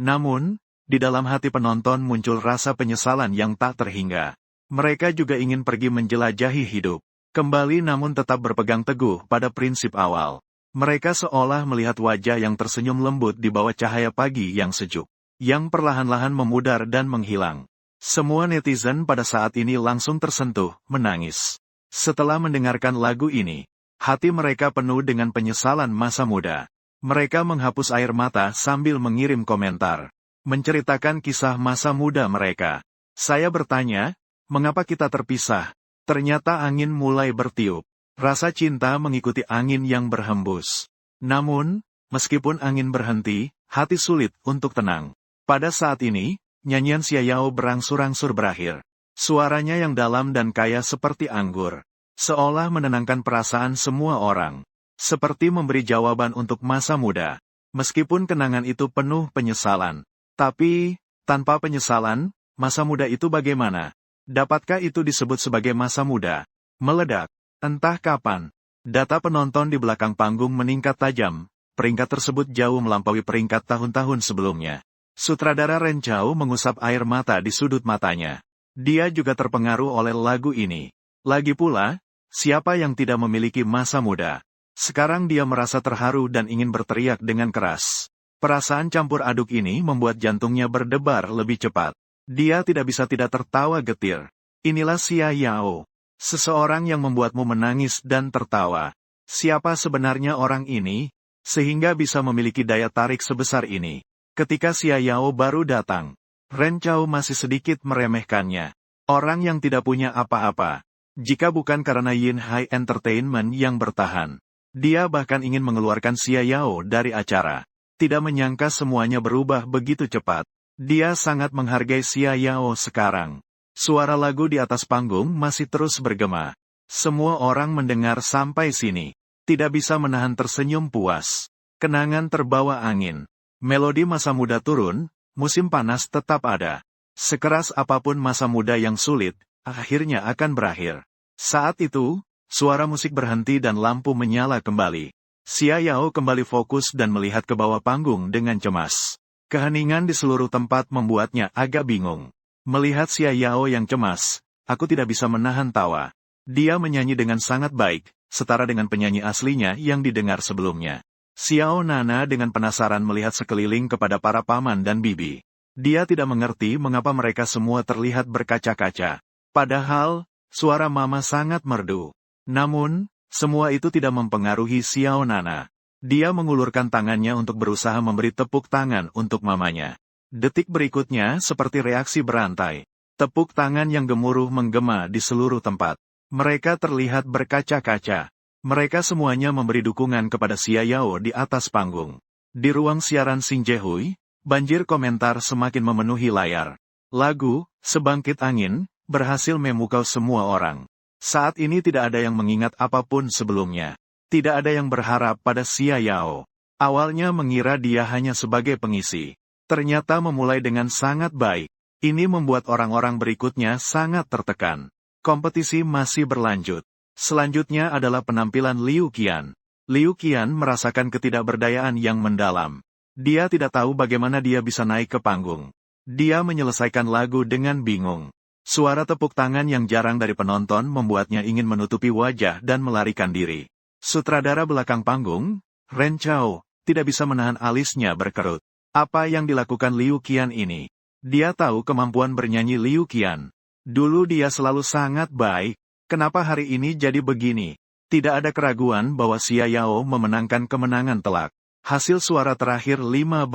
Namun, di dalam hati penonton muncul rasa penyesalan yang tak terhingga. Mereka juga ingin pergi menjelajahi hidup. Kembali namun tetap berpegang teguh pada prinsip awal. Mereka seolah melihat wajah yang tersenyum lembut di bawah cahaya pagi yang sejuk, yang perlahan-lahan memudar dan menghilang. Semua netizen pada saat ini langsung tersentuh, menangis. Setelah mendengarkan lagu ini, hati mereka penuh dengan penyesalan masa muda. Mereka menghapus air mata sambil mengirim komentar, menceritakan kisah masa muda mereka. Saya bertanya, mengapa kita terpisah? Ternyata angin mulai bertiup. Rasa cinta mengikuti angin yang berhembus. Namun, meskipun angin berhenti, hati sulit untuk tenang. Pada saat ini, nyanyian Xia Yao berangsur-angsur berakhir. Suaranya yang dalam dan kaya seperti anggur, seolah menenangkan perasaan semua orang. Seperti memberi jawaban untuk masa muda. Meskipun kenangan itu penuh penyesalan. Tapi, tanpa penyesalan, masa muda itu bagaimana? Dapatkah itu disebut sebagai masa muda? Meledak. Entah kapan. Data penonton di belakang panggung meningkat tajam. Peringkat tersebut jauh melampaui peringkat tahun-tahun sebelumnya. Sutradara Ren Chow mengusap air mata di sudut matanya. Dia juga terpengaruh oleh lagu ini. Lagi pula, siapa yang tidak memiliki masa muda? Sekarang dia merasa terharu dan ingin berteriak dengan keras. Perasaan campur aduk ini membuat jantungnya berdebar lebih cepat. Dia tidak bisa tidak tertawa getir. Inilah Xia Yao. Seseorang yang membuatmu menangis dan tertawa. Siapa sebenarnya orang ini, sehingga bisa memiliki daya tarik sebesar ini? Ketika Xia Yao baru datang, Ren Chow masih sedikit meremehkannya. Orang yang tidak punya apa-apa. Jika bukan karena Yin Hai Entertainment yang bertahan, dia bahkan ingin mengeluarkan Xia Yao dari acara. Tidak menyangka semuanya berubah begitu cepat. Dia sangat menghargai Xia Yao sekarang. Suara lagu di atas panggung masih terus bergema. Semua orang mendengar sampai sini. Tidak bisa menahan tersenyum puas. Kenangan terbawa angin. Melodi masa muda turun, musim panas tetap ada. Sekeras apapun masa muda yang sulit, akhirnya akan berakhir. Saat itu, suara musik berhenti dan lampu menyala kembali. Xia Yao kembali fokus dan melihat ke bawah panggung dengan cemas. Keheningan di seluruh tempat membuatnya agak bingung. Melihat Xia Yao yang cemas, aku tidak bisa menahan tawa. Dia menyanyi dengan sangat baik, setara dengan penyanyi aslinya yang didengar sebelumnya. Xiao Nana dengan penasaran melihat sekeliling kepada para paman dan bibi. Dia tidak mengerti mengapa mereka semua terlihat berkaca-kaca. Padahal, suara mama sangat merdu. Namun, semua itu tidak mempengaruhi Xiao Nana. Dia mengulurkan tangannya untuk berusaha memberi tepuk tangan untuk mamanya. Detik berikutnya seperti reaksi berantai. Tepuk tangan yang gemuruh menggema di seluruh tempat. Mereka terlihat berkaca-kaca. Mereka semuanya memberi dukungan kepada Xia Yao di atas panggung. Di ruang siaran Xing Jehui, banjir komentar semakin memenuhi layar. Lagu, Sebangkit Angin, berhasil memukau semua orang. Saat ini tidak ada yang mengingat apapun sebelumnya. Tidak ada yang berharap pada Xia Yao. Awalnya mengira dia hanya sebagai pengisi. Ternyata memulai dengan sangat baik. Ini membuat orang-orang berikutnya sangat tertekan. Kompetisi masih berlanjut. Selanjutnya adalah penampilan Liu Qian. Liu Qian merasakan ketidakberdayaan yang mendalam. Dia tidak tahu bagaimana dia bisa naik ke panggung. Dia menyelesaikan lagu dengan bingung. Suara tepuk tangan yang jarang dari penonton membuatnya ingin menutupi wajah dan melarikan diri. Sutradara belakang panggung, Ren Chow, tidak bisa menahan alisnya berkerut. Apa yang dilakukan Liu Qian ini? Dia tahu kemampuan bernyanyi Liu Qian. Dulu dia selalu sangat baik. Kenapa hari ini jadi begini? Tidak ada keraguan bahwa Xia Yao memenangkan kemenangan telak. Hasil suara terakhir 5-0.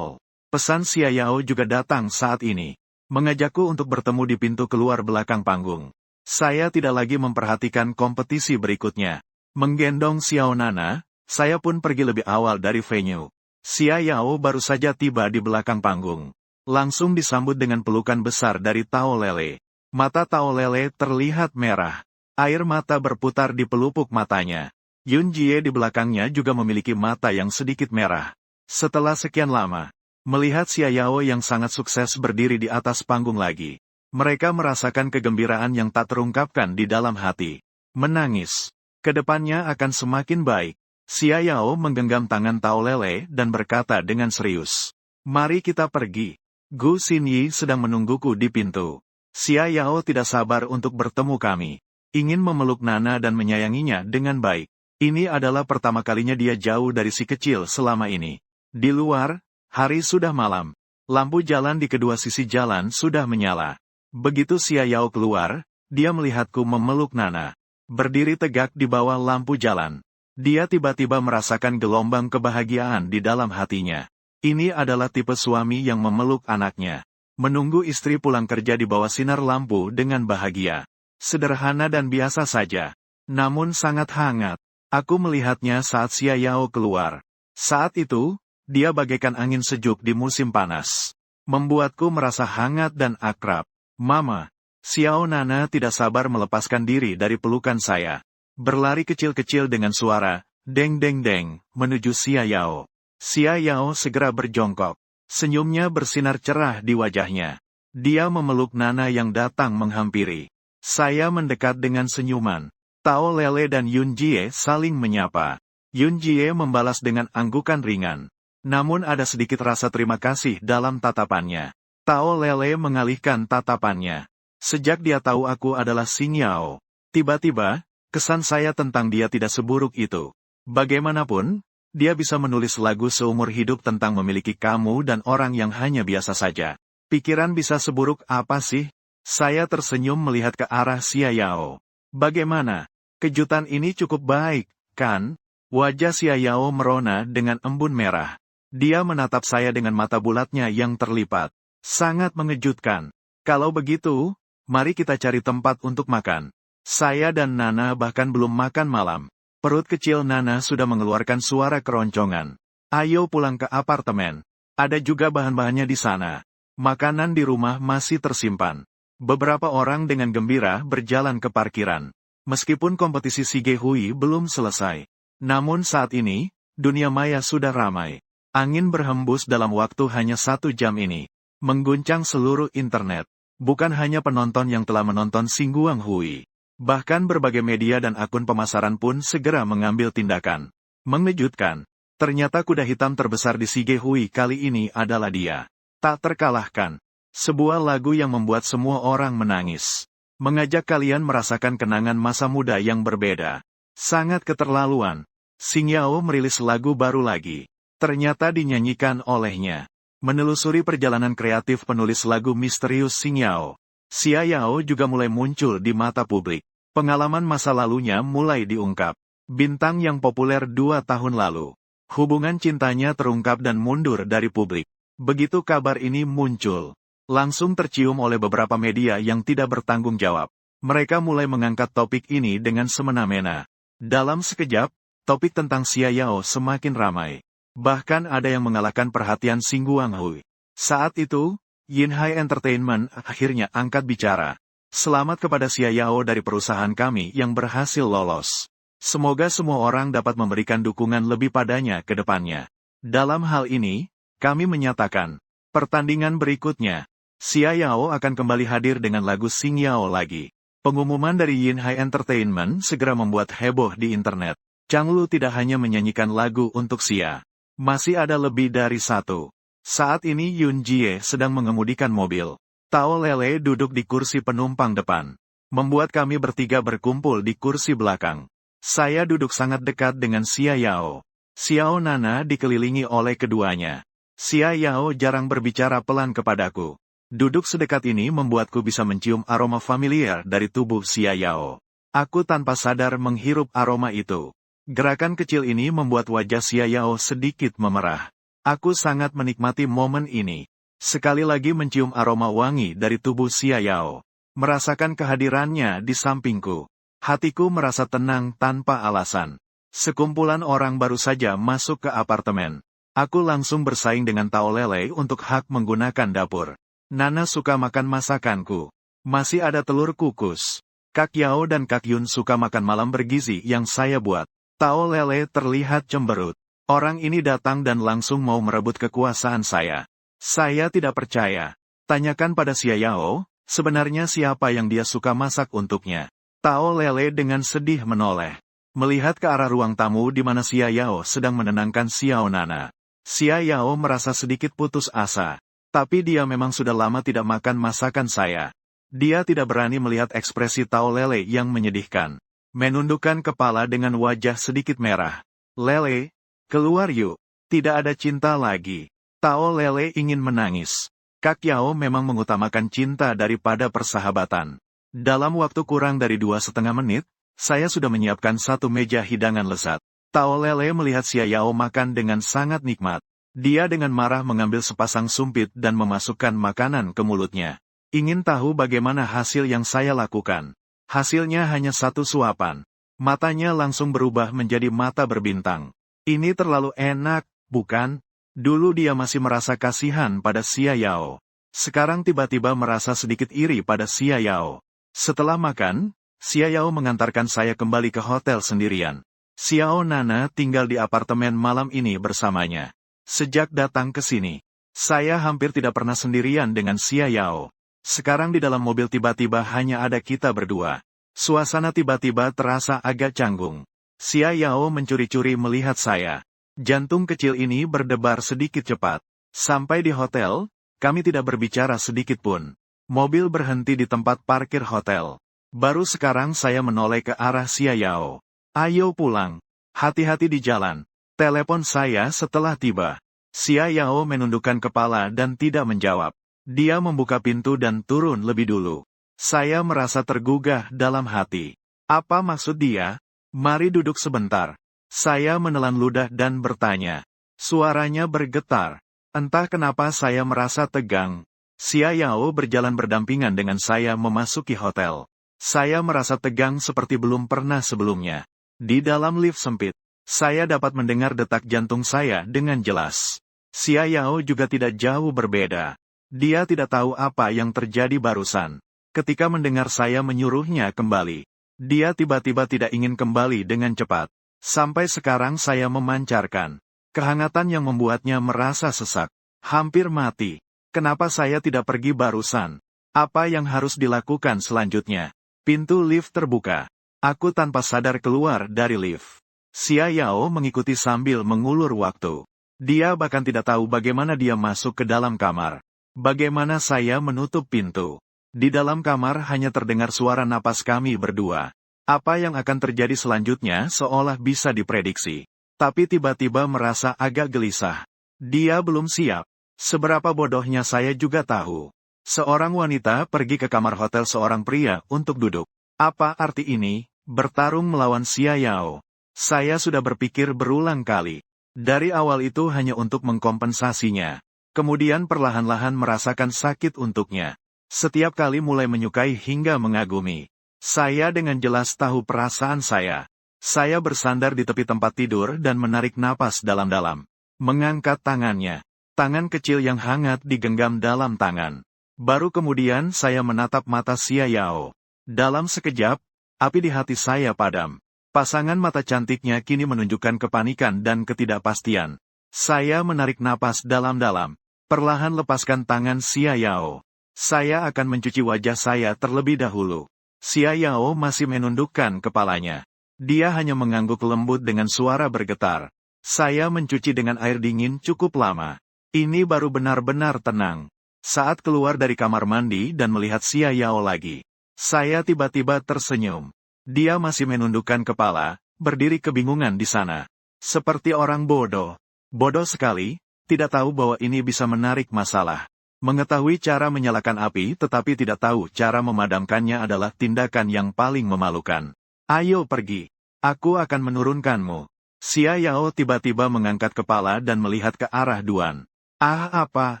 Pesan Xia Yao juga datang saat ini. Mengajakku untuk bertemu di pintu keluar belakang panggung. Saya tidak lagi memperhatikan kompetisi berikutnya. Menggendong Xiao Nana, saya pun pergi lebih awal dari venue. Xia Yao baru saja tiba di belakang panggung. Langsung disambut dengan pelukan besar dari Tao Lele. Mata Tao Lele terlihat merah. Air mata berputar di pelupuk matanya. Yun Jie di belakangnya juga memiliki mata yang sedikit merah. Setelah sekian lama, melihat Xia Yao yang sangat sukses berdiri di atas panggung lagi, mereka merasakan kegembiraan yang tak terungkapkan di dalam hati. Menangis. Kedepannya akan semakin baik. Xia Yao menggenggam tangan Tao Lele dan berkata dengan serius. Mari kita pergi. Gu Xinyi sedang menungguku di pintu. Xia Yao tidak sabar untuk bertemu kami. Ingin memeluk Nana dan menyayanginya dengan baik. Ini adalah pertama kalinya dia jauh dari si kecil selama ini. Di luar, hari sudah malam. Lampu jalan di kedua sisi jalan sudah menyala. Begitu Xia Yao keluar, dia melihatku memeluk Nana. Berdiri tegak di bawah lampu jalan. Dia tiba-tiba merasakan gelombang kebahagiaan di dalam hatinya. Ini adalah tipe suami yang memeluk anaknya. Menunggu istri pulang kerja di bawah sinar lampu dengan bahagia. Sederhana dan biasa saja. Namun sangat hangat. Aku melihatnya saat Xia Yao keluar. Saat itu, dia bagaikan angin sejuk di musim panas. Membuatku merasa hangat dan akrab. Mama, Xiao Nana tidak sabar melepaskan diri dari pelukan saya. Berlari kecil-kecil dengan suara, deng deng deng, menuju Xia Yao. Xia Yao segera berjongkok. Senyumnya bersinar cerah di wajahnya. Dia memeluk Nana yang datang menghampiri. Saya mendekat dengan senyuman. Tao Lele dan Yun Jie saling menyapa. Yun Jie membalas dengan anggukan ringan. Namun ada sedikit rasa terima kasih dalam tatapannya. Tao Lele mengalihkan tatapannya. Sejak dia tahu aku adalah Xing Yao, tiba-tiba, kesan saya tentang dia tidak seburuk itu. Bagaimanapun, dia bisa menulis lagu seumur hidup tentang memiliki kamu dan orang yang hanya biasa saja. Pikiran bisa seburuk apa sih? Saya tersenyum melihat ke arah Xia Yao. Bagaimana? Kejutan ini cukup baik, kan? Wajah Xia Yao merona dengan embun merah. Dia menatap saya dengan mata bulatnya yang terlipat. Sangat mengejutkan. Kalau begitu, mari kita cari tempat untuk makan. Saya dan Nana bahkan belum makan malam. Perut kecil Nana sudah mengeluarkan suara keroncongan. Ayo pulang ke apartemen. Ada juga bahan-bahannya di sana. Makanan di rumah masih tersimpan. Beberapa orang dengan gembira berjalan ke parkiran. Meskipun kompetisi Sige Hui belum selesai. Namun saat ini, dunia maya sudah ramai. Angin berhembus dalam waktu hanya 1 jam ini. Mengguncang seluruh internet. Bukan hanya penonton yang telah menonton Xingguang Hui. Bahkan berbagai media dan akun pemasaran pun segera mengambil tindakan. Mengejutkan. Ternyata kuda hitam terbesar di Sige Hui kali ini adalah dia. Tak terkalahkan. Sebuah lagu yang membuat semua orang menangis. Mengajak kalian merasakan kenangan masa muda yang berbeda. Sangat keterlaluan. Xing Yao merilis lagu baru lagi. Ternyata dinyanyikan olehnya. Menelusuri perjalanan kreatif penulis lagu misterius Xing Yao. Xia Yao juga mulai muncul di mata publik. Pengalaman masa lalunya mulai diungkap. Bintang yang populer 2 tahun lalu. Hubungan cintanya terungkap dan mundur dari publik. Begitu kabar ini muncul, langsung tercium oleh beberapa media yang tidak bertanggung jawab. Mereka mulai mengangkat topik ini dengan semena-mena. Dalam sekejap, topik tentang Xia Yao semakin ramai. Bahkan ada yang mengalahkan perhatian Xingguang Hui. Saat itu, Yinhai Entertainment akhirnya angkat bicara. Selamat kepada Xia Yao dari perusahaan kami yang berhasil lolos. Semoga semua orang dapat memberikan dukungan lebih padanya ke depannya. Dalam hal ini, kami menyatakan, pertandingan berikutnya, Xia Yao akan kembali hadir dengan lagu Xing Yao lagi. Pengumuman dari Yinhai Entertainment segera membuat heboh di internet. Chang Lu tidak hanya menyanyikan lagu untuk Xia. Masih ada lebih dari 1. Saat ini Yun Jie sedang mengemudikan mobil. Tao Lele duduk di kursi penumpang depan. Membuat kami bertiga berkumpul di kursi belakang. Saya duduk sangat dekat dengan Xia Yao. Xiao Nana dikelilingi oleh keduanya. Xia Yao jarang berbicara pelan kepadaku. Duduk sedekat ini membuatku bisa mencium aroma familiar dari tubuh Xia Yao. Aku tanpa sadar menghirup aroma itu. Gerakan kecil ini membuat wajah Xia Yao sedikit memerah. Aku sangat menikmati momen ini. Sekali lagi mencium aroma wangi dari tubuh Xia Yao. Merasakan kehadirannya di sampingku. Hatiku merasa tenang tanpa alasan. Sekumpulan orang baru saja masuk ke apartemen. Aku langsung bersaing dengan Tao Lele untuk hak menggunakan dapur. Nana suka makan masakanku. Masih ada telur kukus. Kak Yao dan Kak Yun suka makan malam bergizi yang saya buat. Tao Lele terlihat cemberut. Orang ini datang dan langsung mau merebut kekuasaan saya. Saya tidak percaya. Tanyakan pada Xia Yao, sebenarnya siapa yang dia suka masak untuknya. Tao Lele dengan sedih menoleh. Melihat ke arah ruang tamu di mana Xia Yao sedang menenangkan Xiao Nana. Xia Yao merasa sedikit putus asa. Tapi dia memang sudah lama tidak makan masakan saya. Dia tidak berani melihat ekspresi Tao Lele yang menyedihkan. Menundukkan kepala dengan wajah sedikit merah. Lele, keluar yuk. Tidak ada cinta lagi. Tao Lele ingin menangis. Kak Yao memang mengutamakan cinta daripada persahabatan. Dalam waktu kurang dari 2,5 menit, saya sudah menyiapkan satu meja hidangan lezat. Tao Lele melihat Xia Yao makan dengan sangat nikmat. Dia dengan marah mengambil sepasang sumpit dan memasukkan makanan ke mulutnya. Ingin tahu bagaimana hasil yang saya lakukan. Hasilnya hanya satu suapan. Matanya langsung berubah menjadi mata berbintang. Ini terlalu enak, bukan? Dulu dia masih merasa kasihan pada Xia Yao. Sekarang tiba-tiba merasa sedikit iri pada Xia Yao. Setelah makan, Xia Yao mengantarkan saya kembali ke hotel sendirian. Xiao Nana tinggal di apartemen malam ini bersamanya. Sejak datang ke sini, saya hampir tidak pernah sendirian dengan Xia Yao. Sekarang di dalam mobil tiba-tiba hanya ada kita berdua. Suasana tiba-tiba terasa agak canggung. Xia Yao mencuri-curi melihat saya. Jantung kecil ini berdebar sedikit cepat. Sampai di hotel, kami tidak berbicara sedikit pun. Mobil berhenti di tempat parkir hotel. Baru sekarang saya menoleh ke arah Xia Yao. Ayo pulang. Hati-hati di jalan. Telepon saya setelah tiba. Xia Yao menundukkan kepala dan tidak menjawab. Dia membuka pintu dan turun lebih dulu. Saya merasa tergugah dalam hati. Apa maksud dia? Mari duduk sebentar. Saya menelan ludah dan bertanya. Suaranya bergetar. Entah kenapa saya merasa tegang. Xia Yao berjalan berdampingan dengan saya memasuki hotel. Saya merasa tegang seperti belum pernah sebelumnya. Di dalam lift sempit, saya dapat mendengar detak jantung saya dengan jelas. Xia Yao juga tidak jauh berbeda. Dia tidak tahu apa yang terjadi barusan. Ketika mendengar saya menyuruhnya kembali, dia tiba-tiba tidak ingin kembali dengan cepat. Sampai sekarang saya memancarkan kehangatan yang membuatnya merasa sesak, hampir mati. Kenapa saya tidak pergi barusan? Apa yang harus dilakukan selanjutnya? Pintu lift terbuka. Aku tanpa sadar keluar dari lift. Xia Yao mengikuti sambil mengulur waktu. Dia bahkan tidak tahu bagaimana dia masuk ke dalam kamar. Bagaimana saya menutup pintu. Di dalam kamar hanya terdengar suara napas kami berdua. Apa yang akan terjadi selanjutnya seolah bisa diprediksi. Tapi tiba-tiba merasa agak gelisah. Dia belum siap. Seberapa bodohnya saya juga tahu. Seorang wanita pergi ke kamar hotel seorang pria untuk duduk. Apa arti ini? Bertarung melawan Xia Yao. Saya sudah berpikir berulang kali. Dari awal itu hanya untuk mengkompensasinya. Kemudian perlahan-lahan merasakan sakit untuknya. Setiap kali mulai menyukai hingga mengagumi. Saya dengan jelas tahu perasaan saya. Saya bersandar di tepi tempat tidur dan menarik napas dalam-dalam. Mengangkat tangannya. Tangan kecil yang hangat digenggam dalam tangan. Baru kemudian saya menatap mata Xia Yao. Dalam sekejap, api di hati saya padam. Pasangan mata cantiknya kini menunjukkan kepanikan dan ketidakpastian. Saya menarik napas dalam-dalam. Perlahan lepaskan tangan Xia Yao. Saya akan mencuci wajah saya terlebih dahulu. Xia Yao masih menundukkan kepalanya. Dia hanya mengangguk lembut dengan suara bergetar. Saya mencuci dengan air dingin cukup lama. Ini baru benar-benar tenang. Saat keluar dari kamar mandi dan melihat Xia Yao lagi, saya tiba-tiba tersenyum. Dia masih menundukkan kepala, berdiri kebingungan di sana. Seperti orang bodoh. Bodoh sekali, tidak tahu bahwa ini bisa menarik masalah. Mengetahui cara menyalakan api tetapi tidak tahu cara memadamkannya adalah tindakan yang paling memalukan. Ayo pergi. Aku akan menurunkanmu. Xia Yao tiba-tiba mengangkat kepala dan melihat ke arah Duan. Ah apa?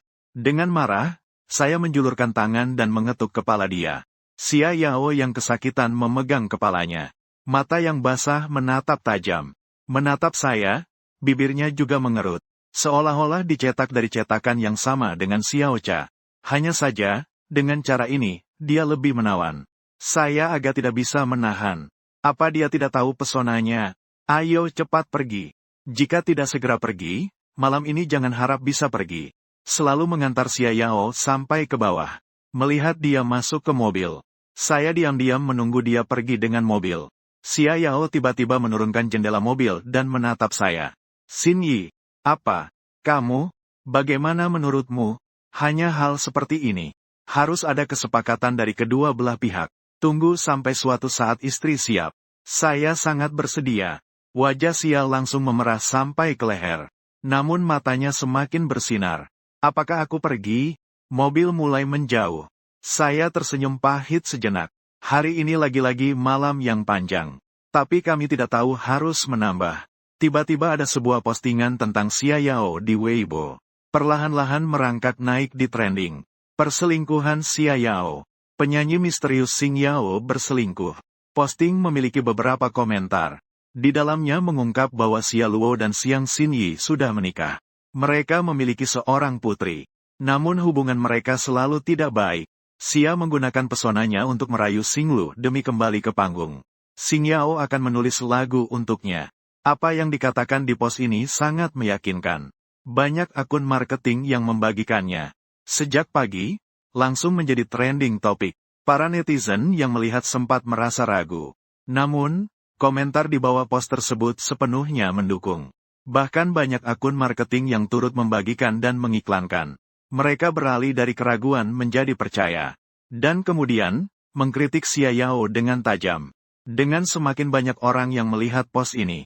Dengan marah, saya menjulurkan tangan dan mengetuk kepala dia. Xia Yao yang kesakitan memegang kepalanya. Mata yang basah menatap tajam. Menatap saya, bibirnya juga mengerut. Seolah-olah dicetak dari cetakan yang sama dengan Xiao Cha. Hanya saja, dengan cara ini, dia lebih menawan. Saya agak tidak bisa menahan. Apa dia tidak tahu pesonanya? Ayo cepat pergi. Jika tidak segera pergi, malam ini jangan harap bisa pergi. Selalu mengantar Xia Yao sampai ke bawah. Melihat dia masuk ke mobil. Saya diam-diam menunggu dia pergi dengan mobil. Xia Yao tiba-tiba menurunkan jendela mobil dan menatap saya. Xin Yi. Apa? Kamu, bagaimana menurutmu? Hanya hal seperti ini. Harus ada kesepakatan dari kedua belah pihak. Tunggu sampai suatu saat istri siap. Saya sangat bersedia. Wajah Xia langsung memerah sampai ke leher. Namun matanya semakin bersinar. Apakah aku pergi? Mobil mulai menjauh. Saya tersenyum pahit sejenak. Hari ini lagi-lagi malam yang panjang. Tapi kami tidak tahu harus menambah. Tiba-tiba ada sebuah postingan tentang Xia Yao di Weibo. Perlahan-lahan merangkak naik di trending. Perselingkuhan Xia Yao. Penyanyi misterius Xing Yao berselingkuh. Posting memiliki beberapa komentar. Di dalamnya mengungkap bahwa Xia Luo dan Xiang Xinyi sudah menikah. Mereka memiliki seorang putri. Namun hubungan mereka selalu tidak baik. Xia menggunakan pesonanya untuk merayu Xinglu demi kembali ke panggung. Xing Yao akan menulis lagu untuknya. Apa yang dikatakan di pos ini sangat meyakinkan. Banyak akun marketing yang membagikannya. Sejak pagi, langsung menjadi trending topik. Para netizen yang melihat sempat merasa ragu. Namun, komentar di bawah pos tersebut sepenuhnya mendukung. Bahkan banyak akun marketing yang turut membagikan dan mengiklankan. Mereka beralih dari keraguan menjadi percaya. Dan kemudian, mengkritik Xia Yao dengan tajam. Dengan semakin banyak orang yang melihat pos ini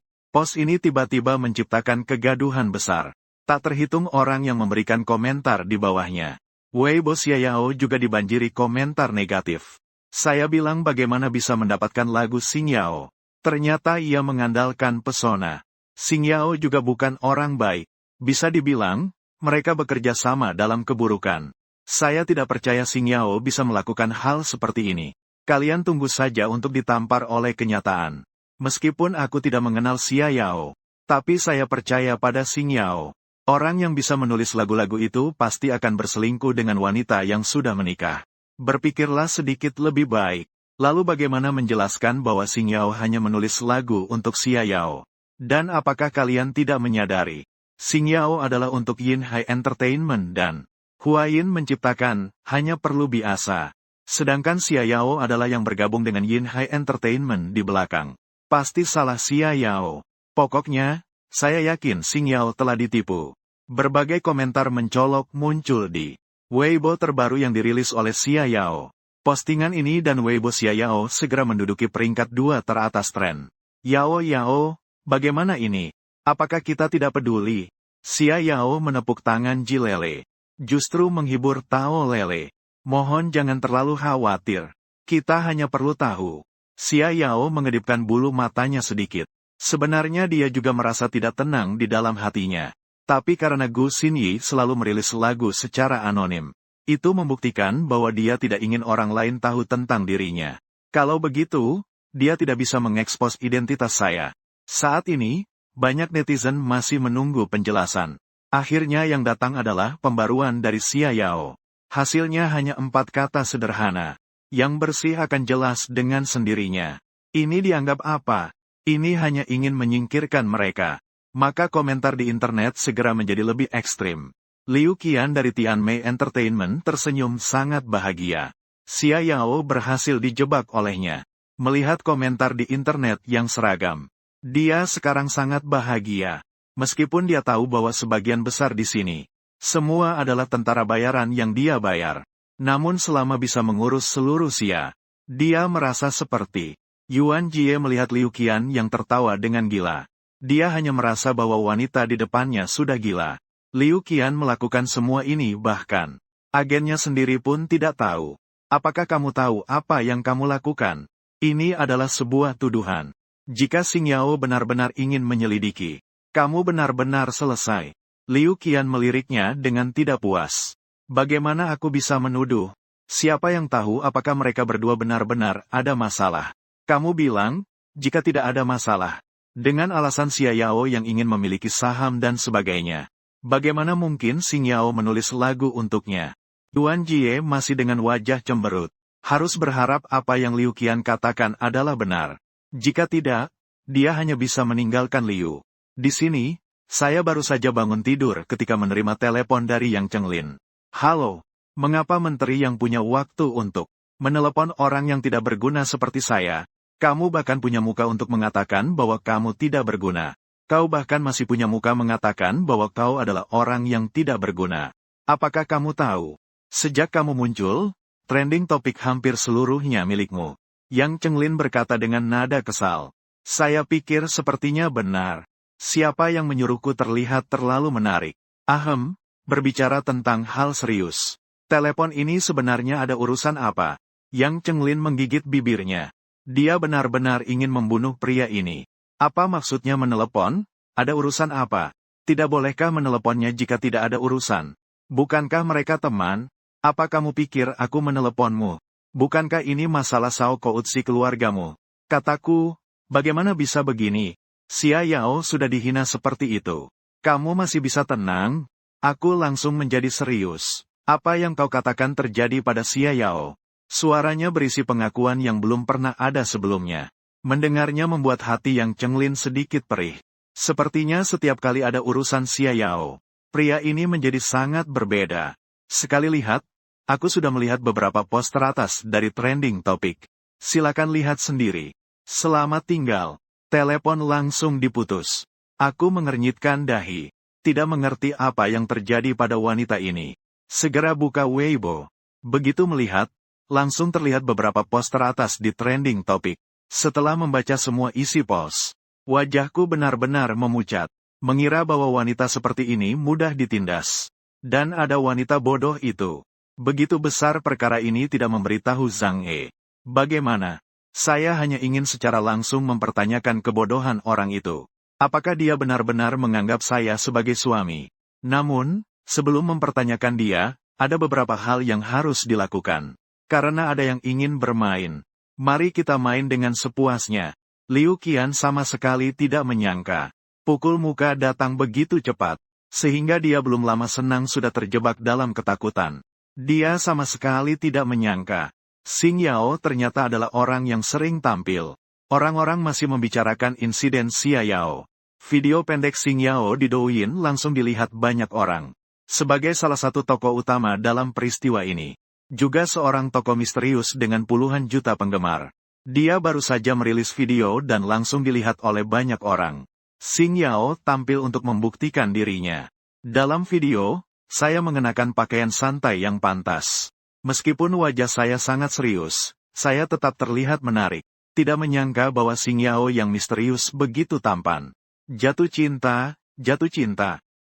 tiba-tiba menciptakan kegaduhan besar. Tak terhitung orang yang memberikan komentar di bawahnya. Weibo Xia Yao juga dibanjiri komentar negatif. Saya bilang bagaimana bisa mendapatkan lagu Xing Yao. Ternyata ia mengandalkan pesona. Xing Yao juga bukan orang baik. Bisa dibilang, mereka bekerja sama dalam keburukan. Saya tidak percaya Xing Yao bisa melakukan hal seperti ini. Kalian tunggu saja untuk ditampar oleh kenyataan. Meskipun aku tidak mengenal Xia Yao, tapi saya percaya pada Xing Yao. Orang yang bisa menulis lagu-lagu itu pasti akan berselingkuh dengan wanita yang sudah menikah. Berpikirlah sedikit lebih baik. Lalu bagaimana menjelaskan bahwa Xing Yao hanya menulis lagu untuk Xia Yao? Dan apakah kalian tidak menyadari? Xing Yao adalah untuk Yin Hai Entertainment dan Huayin menciptakan, hanya perlu biasa. Sedangkan Xia Yao adalah yang bergabung dengan Yin Hai Entertainment di belakang. Pasti salah Xia Yao. Pokoknya, saya yakin Xing Yao telah ditipu. Berbagai komentar mencolok muncul di Weibo terbaru yang dirilis oleh Xia Yao. Postingan ini dan Weibo Xia Yao segera menduduki peringkat 2 teratas tren. Yao, bagaimana ini? Apakah kita tidak peduli? Xia Yao menepuk tangan Jilele. Justru menghibur Tao Lele. Mohon jangan terlalu khawatir. Kita hanya perlu tahu. Xia Yao mengedipkan bulu matanya sedikit. Sebenarnya dia juga merasa tidak tenang di dalam hatinya. Tapi karena Gu Xinyi selalu merilis lagu secara anonim. Itu membuktikan bahwa dia tidak ingin orang lain tahu tentang dirinya. Kalau begitu, dia tidak bisa mengekspos identitas saya. Saat ini, banyak netizen masih menunggu penjelasan. Akhirnya yang datang adalah pembaruan dari Xia Yao. Hasilnya hanya 4 kata sederhana. Yang bersih akan jelas dengan sendirinya. Ini dianggap apa? Ini hanya ingin menyingkirkan mereka. Maka komentar di internet segera menjadi lebih ekstrim. Liu Qian dari Tianmei Entertainment tersenyum sangat bahagia. Xia Yao berhasil dijebak olehnya. Melihat komentar di internet yang seragam. Dia sekarang sangat bahagia. Meskipun dia tahu bahwa sebagian besar di sini, semua adalah tentara bayaran yang dia bayar. Namun selama bisa mengurus seluruh Xia, dia merasa seperti Yuan Jie melihat Liu Qian yang tertawa dengan gila. Dia hanya merasa bahwa wanita di depannya sudah gila. Liu Qian melakukan semua ini bahkan agennya sendiri pun tidak tahu. Apakah kamu tahu apa yang kamu lakukan? Ini adalah sebuah tuduhan. Jika Xing Yao benar-benar ingin menyelidiki, kamu benar-benar selesai. Liu Qian meliriknya dengan tidak puas. Bagaimana aku bisa menuduh? Siapa yang tahu apakah mereka berdua benar-benar ada masalah? Kamu bilang, jika tidak ada masalah. Dengan alasan Xia Yao yang ingin memiliki saham dan sebagainya. Bagaimana mungkin Xing Yao menulis lagu untuknya? Yuan Jie masih dengan wajah cemberut. Harus berharap apa yang Liu Qian katakan adalah benar. Jika tidak, dia hanya bisa meninggalkan Liu. Di sini, saya baru saja bangun tidur ketika menerima telepon dari Yang Chenglin. Halo, mengapa menteri yang punya waktu untuk menelepon orang yang tidak berguna seperti saya? Kamu bahkan punya muka untuk mengatakan bahwa kamu tidak berguna. Kau bahkan masih punya muka mengatakan bahwa kau adalah orang yang tidak berguna. Apakah kamu tahu? Sejak kamu muncul, trending topik hampir seluruhnya milikmu. Yang Chenglin berkata dengan nada kesal. Saya pikir sepertinya benar. Siapa yang menyuruhku terlihat terlalu menarik? Ahem, berbicara tentang hal serius. Telepon ini sebenarnya ada urusan apa? Yang Chenglin menggigit bibirnya. Dia benar-benar ingin membunuh pria ini. Apa maksudnya menelepon? Ada urusan apa? Tidak bolehkah meneleponnya jika tidak ada urusan? Bukankah mereka teman? Apa kamu pikir aku meneleponmu? Bukankah ini masalah Sao Koutsi keluargamu? Kataku, bagaimana bisa begini? Xia Yao sudah dihina seperti itu. Kamu masih bisa tenang? Aku langsung menjadi serius. Apa yang kau katakan terjadi pada Xia Yao? Suaranya berisi pengakuan yang belum pernah ada sebelumnya. Mendengarnya membuat hati yang Chenglin sedikit perih. Sepertinya setiap kali ada urusan Xia Yao, pria ini menjadi sangat berbeda. Sekali lihat, aku sudah melihat beberapa post teratas dari trending topik. Silakan lihat sendiri. Selamat tinggal. Telepon langsung diputus. Aku mengernyitkan dahi. Tidak mengerti apa yang terjadi pada wanita ini. Segera buka Weibo. Begitu melihat, langsung terlihat beberapa post teratas di trending topik. Setelah membaca semua isi post, wajahku benar-benar memucat. Mengira bahwa wanita seperti ini mudah ditindas. Dan ada wanita bodoh itu. Begitu besar perkara ini tidak memberitahu Zhang He. Bagaimana? Saya hanya ingin secara langsung mempertanyakan kebodohan orang itu. Apakah dia benar-benar menganggap saya sebagai suami? Namun, sebelum mempertanyakan dia, ada beberapa hal yang harus dilakukan. Karena ada yang ingin bermain. Mari kita main dengan sepuasnya. Liu Qian sama sekali tidak menyangka. Pukul muka datang begitu cepat. Sehingga dia belum lama senang sudah terjebak dalam ketakutan. Dia sama sekali tidak menyangka. Xing Yao ternyata adalah orang yang sering tampil. Orang-orang masih membicarakan insiden Xia Yao. Video pendek Xing Yao di Douyin langsung dilihat banyak orang. Sebagai salah satu tokoh utama dalam peristiwa ini. Juga seorang tokoh misterius dengan puluhan juta penggemar. Dia baru saja merilis video dan langsung dilihat oleh banyak orang. Xing Yao tampil untuk membuktikan dirinya. Dalam video, saya mengenakan pakaian santai yang pantas. Meskipun wajah saya sangat serius, saya tetap terlihat menarik. Tidak menyangka bahwa Xing Yao yang misterius begitu tampan. Jatuh cinta.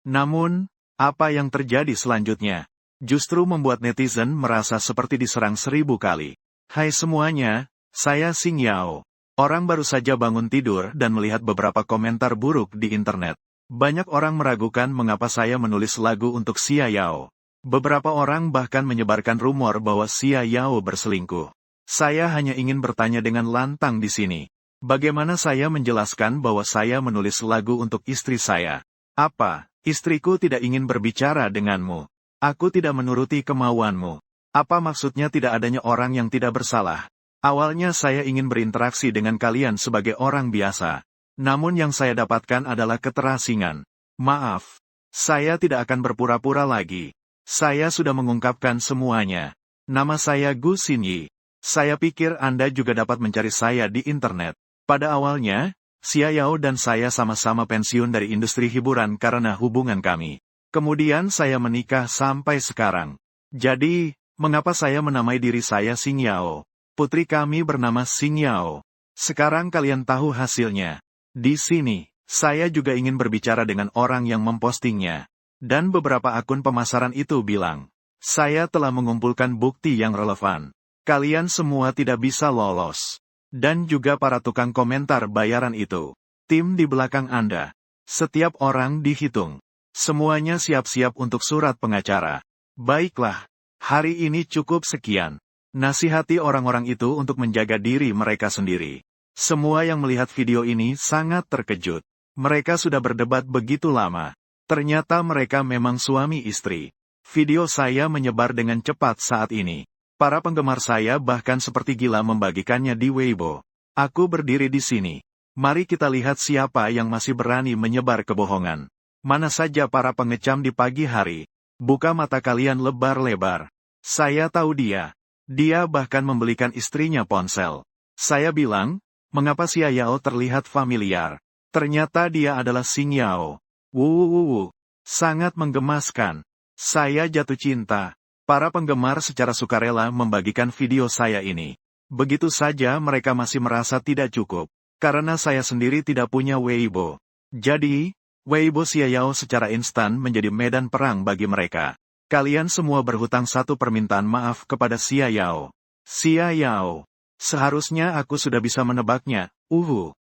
Namun, apa yang terjadi selanjutnya? Justru membuat netizen merasa seperti diserang 1000 kali. Hai semuanya, saya Xing Yao. Orang baru saja bangun tidur dan melihat beberapa komentar buruk di internet. Banyak orang meragukan mengapa saya menulis lagu untuk Xia Yao. Beberapa orang bahkan menyebarkan rumor bahwa Xia Yao berselingkuh. Saya hanya ingin bertanya dengan lantang di sini. Bagaimana saya menjelaskan bahwa saya menulis lagu untuk istri saya? Apa, istriku tidak ingin berbicara denganmu? Aku tidak menuruti kemauanmu. Apa maksudnya tidak adanya orang yang tidak bersalah? Awalnya saya ingin berinteraksi dengan kalian sebagai orang biasa. Namun yang saya dapatkan adalah keterasingan. Maaf. Saya tidak akan berpura-pura lagi. Saya sudah mengungkapkan semuanya. Nama saya Gu Xinyi. Saya pikir Anda juga dapat mencari saya di internet. Pada awalnya, Xia Yao dan saya sama-sama pensiun dari industri hiburan karena hubungan kami. Kemudian saya menikah sampai sekarang. Jadi, mengapa saya menamai diri saya Xing Yao? Putri kami bernama Xing Yao. Sekarang kalian tahu hasilnya. Di sini, saya juga ingin berbicara dengan orang yang mempostingnya. Dan beberapa akun pemasaran itu bilang, saya telah mengumpulkan bukti yang relevan. Kalian semua tidak bisa lolos. Dan juga para tukang komentar bayaran itu. Tim di belakang Anda. Setiap orang dihitung. Semuanya siap-siap untuk surat pengacara. Baiklah, hari ini cukup sekian. Nasihati orang-orang itu untuk menjaga diri mereka sendiri. Semua yang melihat video ini sangat terkejut. Mereka sudah berdebat begitu lama. Ternyata mereka memang suami istri. Video saya menyebar dengan cepat saat ini. Para penggemar saya bahkan seperti gila membagikannya di Weibo. Aku berdiri di sini. Mari kita lihat siapa yang masih berani menyebar kebohongan. Mana saja para pengecam di pagi hari. Buka mata kalian lebar-lebar. Saya tahu dia. Dia bahkan membelikan istrinya ponsel. Saya bilang, mengapa Xia Yao terlihat familiar? Ternyata dia adalah Xing Yao. Wuh, sangat menggemaskan. Saya jatuh cinta. Para penggemar secara sukarela membagikan video saya ini. Begitu saja mereka masih merasa tidak cukup. Karena saya sendiri tidak punya Weibo. Jadi, Weibo Xiaoyao secara instan menjadi medan perang bagi mereka. Kalian semua berhutang satu permintaan maaf kepada Xiaoyao. Xiaoyao. Seharusnya aku sudah bisa menebaknya.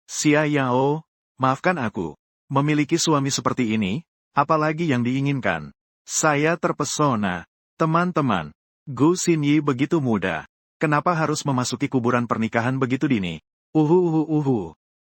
Xiaoyao, maafkan aku. Memiliki suami seperti ini, apalagi yang diinginkan. Saya terpesona. Teman-teman, Gu Xinyi begitu muda. Kenapa harus memasuki kuburan pernikahan begitu dini?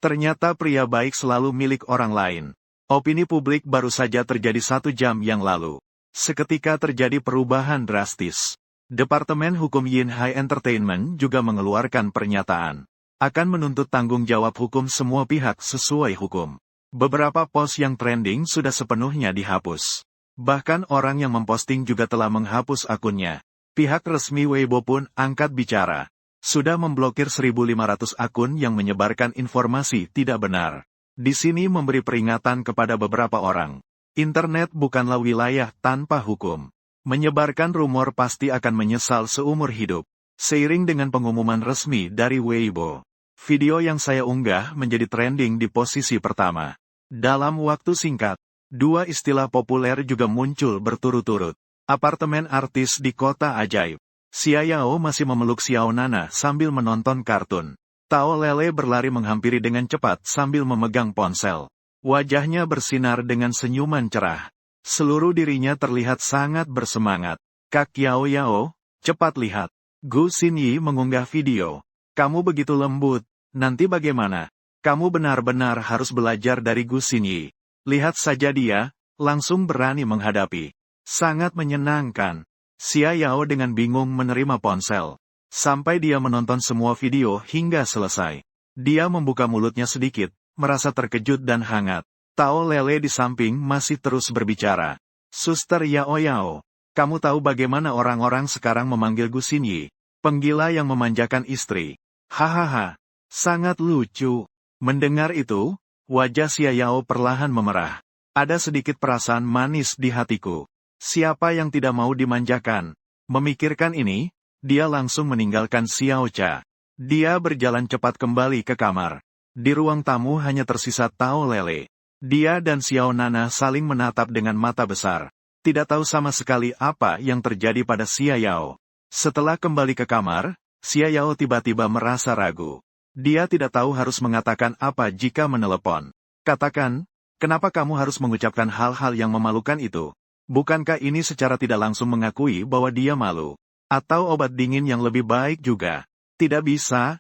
Ternyata pria baik selalu milik orang lain. Opini publik baru saja terjadi 1 jam yang lalu. Seketika terjadi perubahan drastis. Departemen Hukum Yinhai Entertainment juga mengeluarkan pernyataan. Akan menuntut tanggung jawab hukum semua pihak sesuai hukum. Beberapa post yang trending sudah sepenuhnya dihapus. Bahkan orang yang memposting juga telah menghapus akunnya. Pihak resmi Weibo pun angkat bicara. Sudah memblokir 1.500 akun yang menyebarkan informasi tidak benar. Di sini memberi peringatan kepada beberapa orang. Internet bukanlah wilayah tanpa hukum. Menyebarkan rumor pasti akan menyesal seumur hidup. Seiring dengan pengumuman resmi dari Weibo, video yang saya unggah menjadi trending di posisi pertama. Dalam waktu singkat, 2 istilah populer juga muncul berturut-turut. Apartemen artis di kota ajaib. Xiaoyao masih memeluk Xiao Nana sambil menonton kartun. Tao Lele berlari menghampiri dengan cepat sambil memegang ponsel. Wajahnya bersinar dengan senyuman cerah. Seluruh dirinya terlihat sangat bersemangat. Kak Yao, cepat lihat. Gu Xinyi mengunggah video. Kamu begitu lembut, nanti bagaimana? Kamu benar-benar harus belajar dari Gu Xinyi. Lihat saja dia, langsung berani menghadapi. Sangat menyenangkan. Xiaoyao dengan bingung menerima ponsel. Sampai dia menonton semua video hingga selesai. Dia membuka mulutnya sedikit, merasa terkejut dan hangat. Tao Lele di samping masih terus berbicara. Suster Yaoyao, kamu tahu bagaimana orang-orang sekarang memanggil Gu Xinyi? Penggila yang memanjakan istri. Hahaha, sangat lucu. Mendengar itu, wajah Xiaoyao perlahan memerah. Ada sedikit perasaan manis di hatiku. Siapa yang tidak mau dimanjakan? Memikirkan ini, dia langsung meninggalkan Xiao Cha. Dia berjalan cepat kembali ke kamar. Di ruang tamu hanya tersisa Tao Lele. Dia dan Xiao Nana saling menatap dengan mata besar. Tidak tahu sama sekali apa yang terjadi pada Xiaoyao. Setelah kembali ke kamar, Xiaoyao tiba-tiba merasa ragu. Dia tidak tahu harus mengatakan apa jika menelepon. Katakan, kenapa kamu harus mengucapkan hal-hal yang memalukan itu? Bukankah ini secara tidak langsung mengakui bahwa dia malu? Atau obat dingin yang lebih baik juga? Tidak bisa.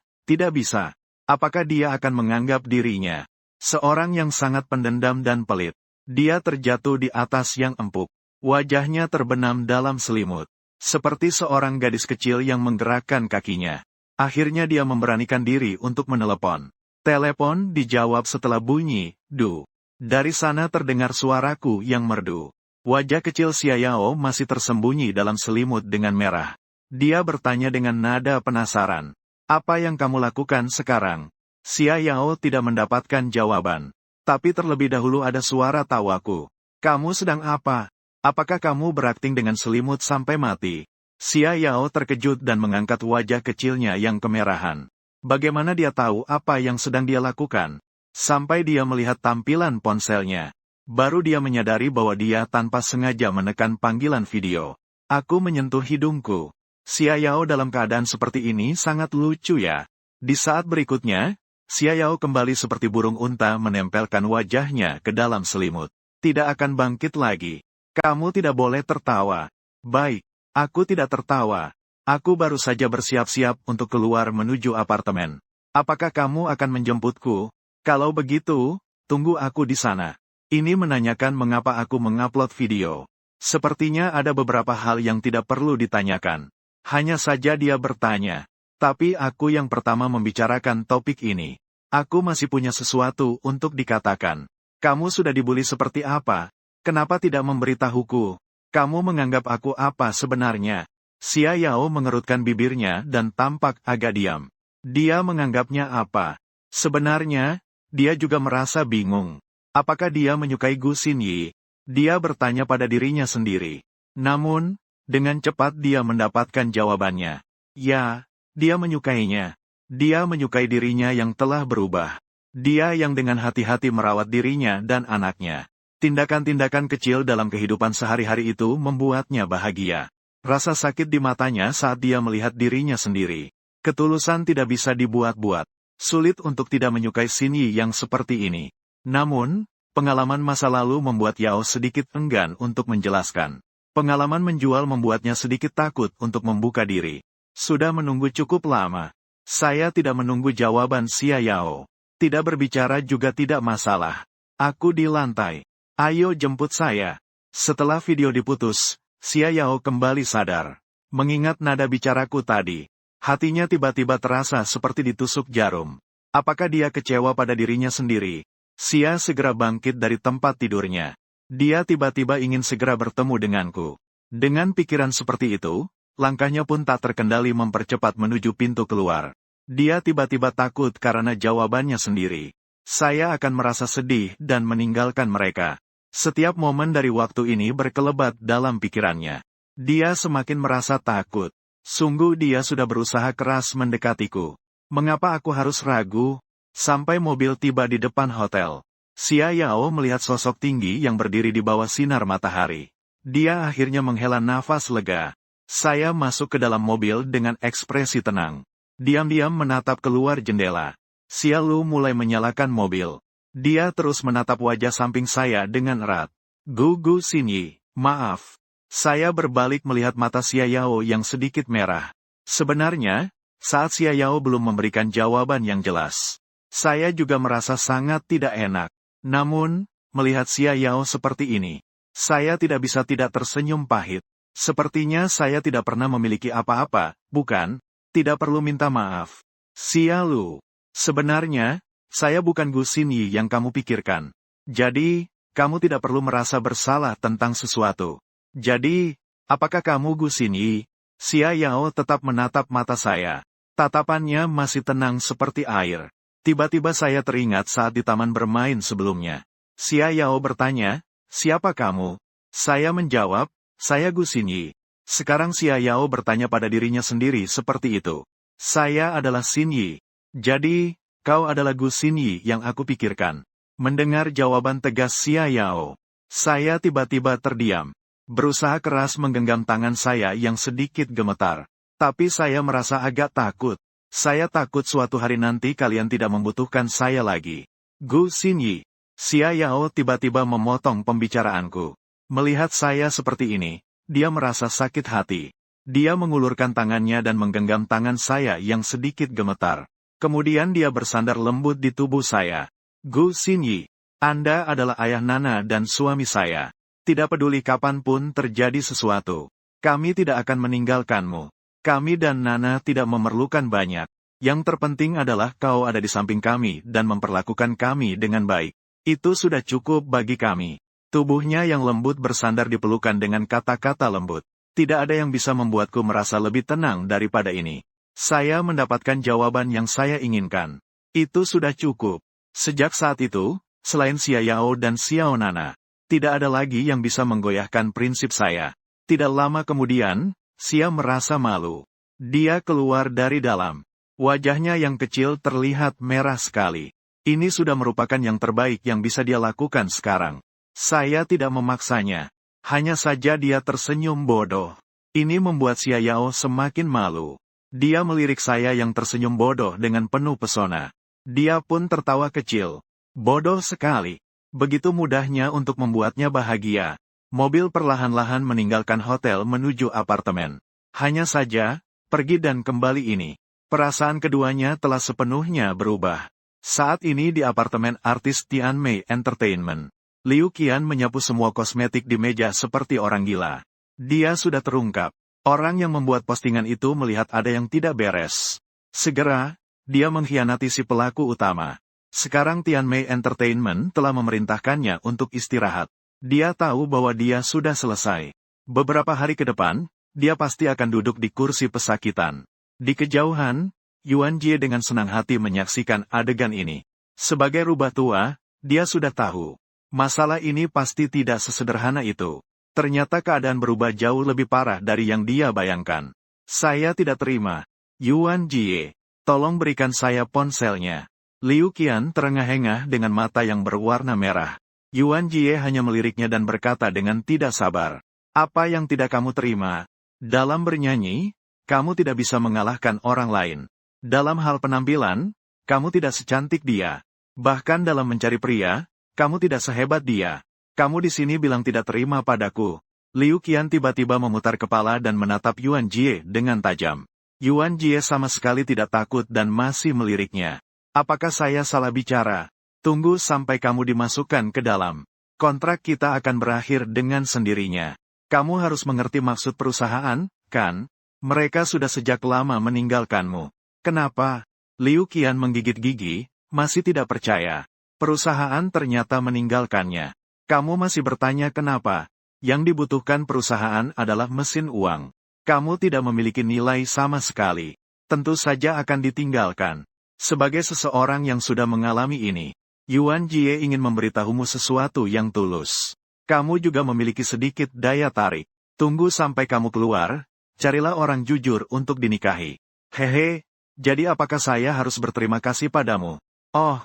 Apakah dia akan menganggap dirinya seorang yang sangat pendendam dan pelit? Dia terjatuh di atas yang empuk. Wajahnya terbenam dalam selimut. Seperti seorang gadis kecil yang menggerakkan kakinya. Akhirnya dia memberanikan diri untuk menelepon. Telepon dijawab setelah bunyi, "Du." Dari sana terdengar suaraku yang merdu. Wajah kecil Xiaoyao masih tersembunyi dalam selimut dengan merah. Dia bertanya dengan nada penasaran. Apa yang kamu lakukan sekarang? Xiaoyao tidak mendapatkan jawaban. Tapi terlebih dahulu ada suara tawaku. Kamu sedang apa? Apakah kamu berakting dengan selimut sampai mati? Xiaoyao terkejut dan mengangkat wajah kecilnya yang kemerahan. Bagaimana dia tahu apa yang sedang dia lakukan? Sampai dia melihat tampilan ponselnya. Baru dia menyadari bahwa dia tanpa sengaja menekan panggilan video. Aku menyentuh hidungku. Xiaoyao dalam keadaan seperti ini sangat lucu ya. Di saat berikutnya, Xiaoyao kembali seperti burung unta menempelkan wajahnya ke dalam selimut. Tidak akan bangkit lagi. Kamu tidak boleh tertawa. Baik, aku tidak tertawa. Aku baru saja bersiap-siap untuk keluar menuju apartemen. Apakah kamu akan menjemputku? Kalau begitu, tunggu aku di sana. Ini menanyakan mengapa aku mengupload video. Sepertinya ada beberapa hal yang tidak perlu ditanyakan. Hanya saja dia bertanya. Tapi aku yang pertama membicarakan topik ini. Aku masih punya sesuatu untuk dikatakan. Kamu sudah dibully seperti apa? Kenapa tidak memberitahuku? Kamu menganggap aku apa sebenarnya? Xiaoyao mengerutkan bibirnya dan tampak agak diam. Dia menganggapnya apa? Sebenarnya, Dia juga merasa bingung. Apakah dia menyukai Gu Xinyi? Dia bertanya pada dirinya sendiri. Namun, dengan cepat dia mendapatkan jawabannya. Ya, dia menyukainya. Dia menyukai dirinya yang telah berubah. Dia yang dengan hati-hati merawat dirinya dan anaknya. Tindakan-tindakan kecil dalam kehidupan sehari-hari itu membuatnya bahagia. Rasa sakit di matanya saat dia melihat dirinya sendiri. Ketulusan tidak bisa dibuat-buat. Sulit untuk tidak menyukai Xinyi yang seperti ini. Namun, pengalaman masa lalu membuat Yao sedikit enggan untuk menjelaskan. Pengalaman menjual membuatnya sedikit takut untuk membuka diri. Sudah menunggu cukup lama. Saya tidak menunggu jawaban Xia Yao. Tidak berbicara juga tidak masalah. Aku di lantai. Ayo jemput saya. Setelah video diputus, Xia Yao kembali sadar. Mengingat nada bicaraku tadi, hatinya tiba-tiba terasa seperti ditusuk jarum. Apakah dia kecewa pada dirinya sendiri? Xia segera bangkit dari tempat tidurnya. Dia tiba-tiba ingin segera bertemu denganku. Dengan pikiran seperti itu, langkahnya pun tak terkendali mempercepat menuju pintu keluar. Dia tiba-tiba takut karena jawabannya sendiri. Saya akan merasa sedih dan meninggalkan mereka. Setiap momen dari waktu ini berkelebat dalam pikirannya. Dia semakin merasa takut. Sungguh dia sudah berusaha keras mendekatiku. Mengapa aku harus ragu? Sampai mobil tiba di depan hotel. Xia Yao melihat sosok tinggi yang berdiri di bawah sinar matahari. Dia akhirnya menghela nafas lega. Saya masuk ke dalam mobil dengan ekspresi tenang. Diam-diam menatap keluar jendela. Xia Lu mulai menyalakan mobil. Dia terus menatap wajah samping saya dengan erat. Gu Xinyi, maaf. Saya berbalik melihat mata Xia Yao yang sedikit merah. Sebenarnya, saat Xia Yao belum memberikan jawaban yang jelas, saya juga merasa sangat tidak enak. Namun, melihat Xia Yao seperti ini, saya tidak bisa tidak tersenyum pahit. Sepertinya saya tidak pernah memiliki apa-apa, bukan? Tidak perlu minta maaf. Xia Lu. Sebenarnya, saya bukan Gu Xinyi yang kamu pikirkan. Jadi, kamu tidak perlu merasa bersalah tentang sesuatu. Jadi, apakah kamu Gu Xinyi? Xia Yao tetap menatap mata saya. Tatapannya masih tenang seperti air. Tiba-tiba saya teringat saat di taman bermain sebelumnya. Xia Yao bertanya, siapa kamu? Saya menjawab, saya Gu Xinyi. Sekarang Xia Yao bertanya pada dirinya sendiri seperti itu. Saya adalah Xinyi. Jadi, kau adalah Gu Xinyi yang aku pikirkan. Mendengar jawaban tegas Xia Yao, saya tiba-tiba terdiam. Berusaha keras menggenggam tangan saya yang sedikit gemetar. Tapi saya merasa agak takut. Saya takut suatu hari nanti kalian tidak membutuhkan saya lagi. Gu Xinyi. Xia Yao tiba-tiba memotong pembicaraanku. Melihat saya seperti ini, dia merasa sakit hati. Dia mengulurkan tangannya dan menggenggam tangan saya yang sedikit gemetar. Kemudian dia bersandar lembut di tubuh saya. Gu Xinyi, Anda adalah ayah Nana dan suami saya. Tidak peduli kapanpun terjadi sesuatu, kami tidak akan meninggalkanmu. Kami dan Nana tidak memerlukan banyak. Yang terpenting adalah kau ada di samping kami dan memperlakukan kami dengan baik. Itu sudah cukup bagi kami. Tubuhnya yang lembut bersandar di pelukan dengan kata-kata lembut. Tidak ada yang bisa membuatku merasa lebih tenang daripada ini. Saya mendapatkan jawaban yang saya inginkan. Itu sudah cukup. Sejak saat itu, selain Xia Yao dan Xiao Nana, tidak ada lagi yang bisa menggoyahkan prinsip saya. Tidak lama kemudian, Xia merasa malu. Dia keluar dari dalam. Wajahnya yang kecil terlihat merah sekali. Ini sudah merupakan yang terbaik yang bisa dia lakukan sekarang. Saya tidak memaksanya. Hanya saja dia tersenyum bodoh. Ini membuat Xia Yao semakin malu. Dia melirik saya yang tersenyum bodoh dengan penuh pesona. Dia pun tertawa kecil. Bodoh sekali. Begitu mudahnya untuk membuatnya bahagia. Mobil perlahan-lahan meninggalkan hotel menuju apartemen. Hanya saja, pergi dan kembali ini. Perasaan keduanya telah sepenuhnya berubah. Saat ini di apartemen artis Tianmei Entertainment. Liu Qian menyapu semua kosmetik di meja seperti orang gila. Dia sudah terungkap. Orang yang membuat postingan itu melihat ada yang tidak beres. Segera, dia mengkhianati si pelaku utama. Sekarang Tianmei Entertainment telah memerintahkannya untuk istirahat. Dia tahu bahwa dia sudah selesai. Beberapa hari ke depan, dia pasti akan duduk di kursi pesakitan. Di kejauhan, Yuan Jie dengan senang hati menyaksikan adegan ini. Sebagai rubah tua, dia sudah tahu. Masalah ini pasti tidak sesederhana itu. Ternyata keadaan berubah jauh lebih parah dari yang dia bayangkan. Saya tidak terima. Yuan Jie, tolong berikan saya ponselnya. Liu Qian terengah-engah dengan mata yang berwarna merah. Yuan Jie hanya meliriknya dan berkata dengan tidak sabar. Apa yang tidak kamu terima? Dalam bernyanyi, kamu tidak bisa mengalahkan orang lain. Dalam hal penampilan, kamu tidak secantik dia. Bahkan dalam mencari pria, kamu tidak sehebat dia. Kamu di sini bilang tidak terima padaku. Liu Qian tiba-tiba memutar kepala dan menatap Yuan Jie dengan tajam. Yuan Jie sama sekali tidak takut dan masih meliriknya. Apakah saya salah bicara? Tunggu sampai kamu dimasukkan ke dalam. Kontrak kita akan berakhir dengan sendirinya. Kamu harus mengerti maksud perusahaan, kan? Mereka sudah sejak lama meninggalkanmu. Kenapa? Liu Qian menggigit gigi, masih tidak percaya. Perusahaan ternyata meninggalkannya. Kamu masih bertanya kenapa? Yang dibutuhkan perusahaan adalah mesin uang. Kamu tidak memiliki nilai sama sekali. Tentu saja akan ditinggalkan. Sebagai seseorang yang sudah mengalami ini, Yuan Jie ingin memberitahumu sesuatu yang tulus. Kamu juga memiliki sedikit daya tarik. Tunggu sampai kamu keluar, carilah orang jujur untuk dinikahi. Hehe, jadi apakah saya harus berterima kasih padamu? Oh,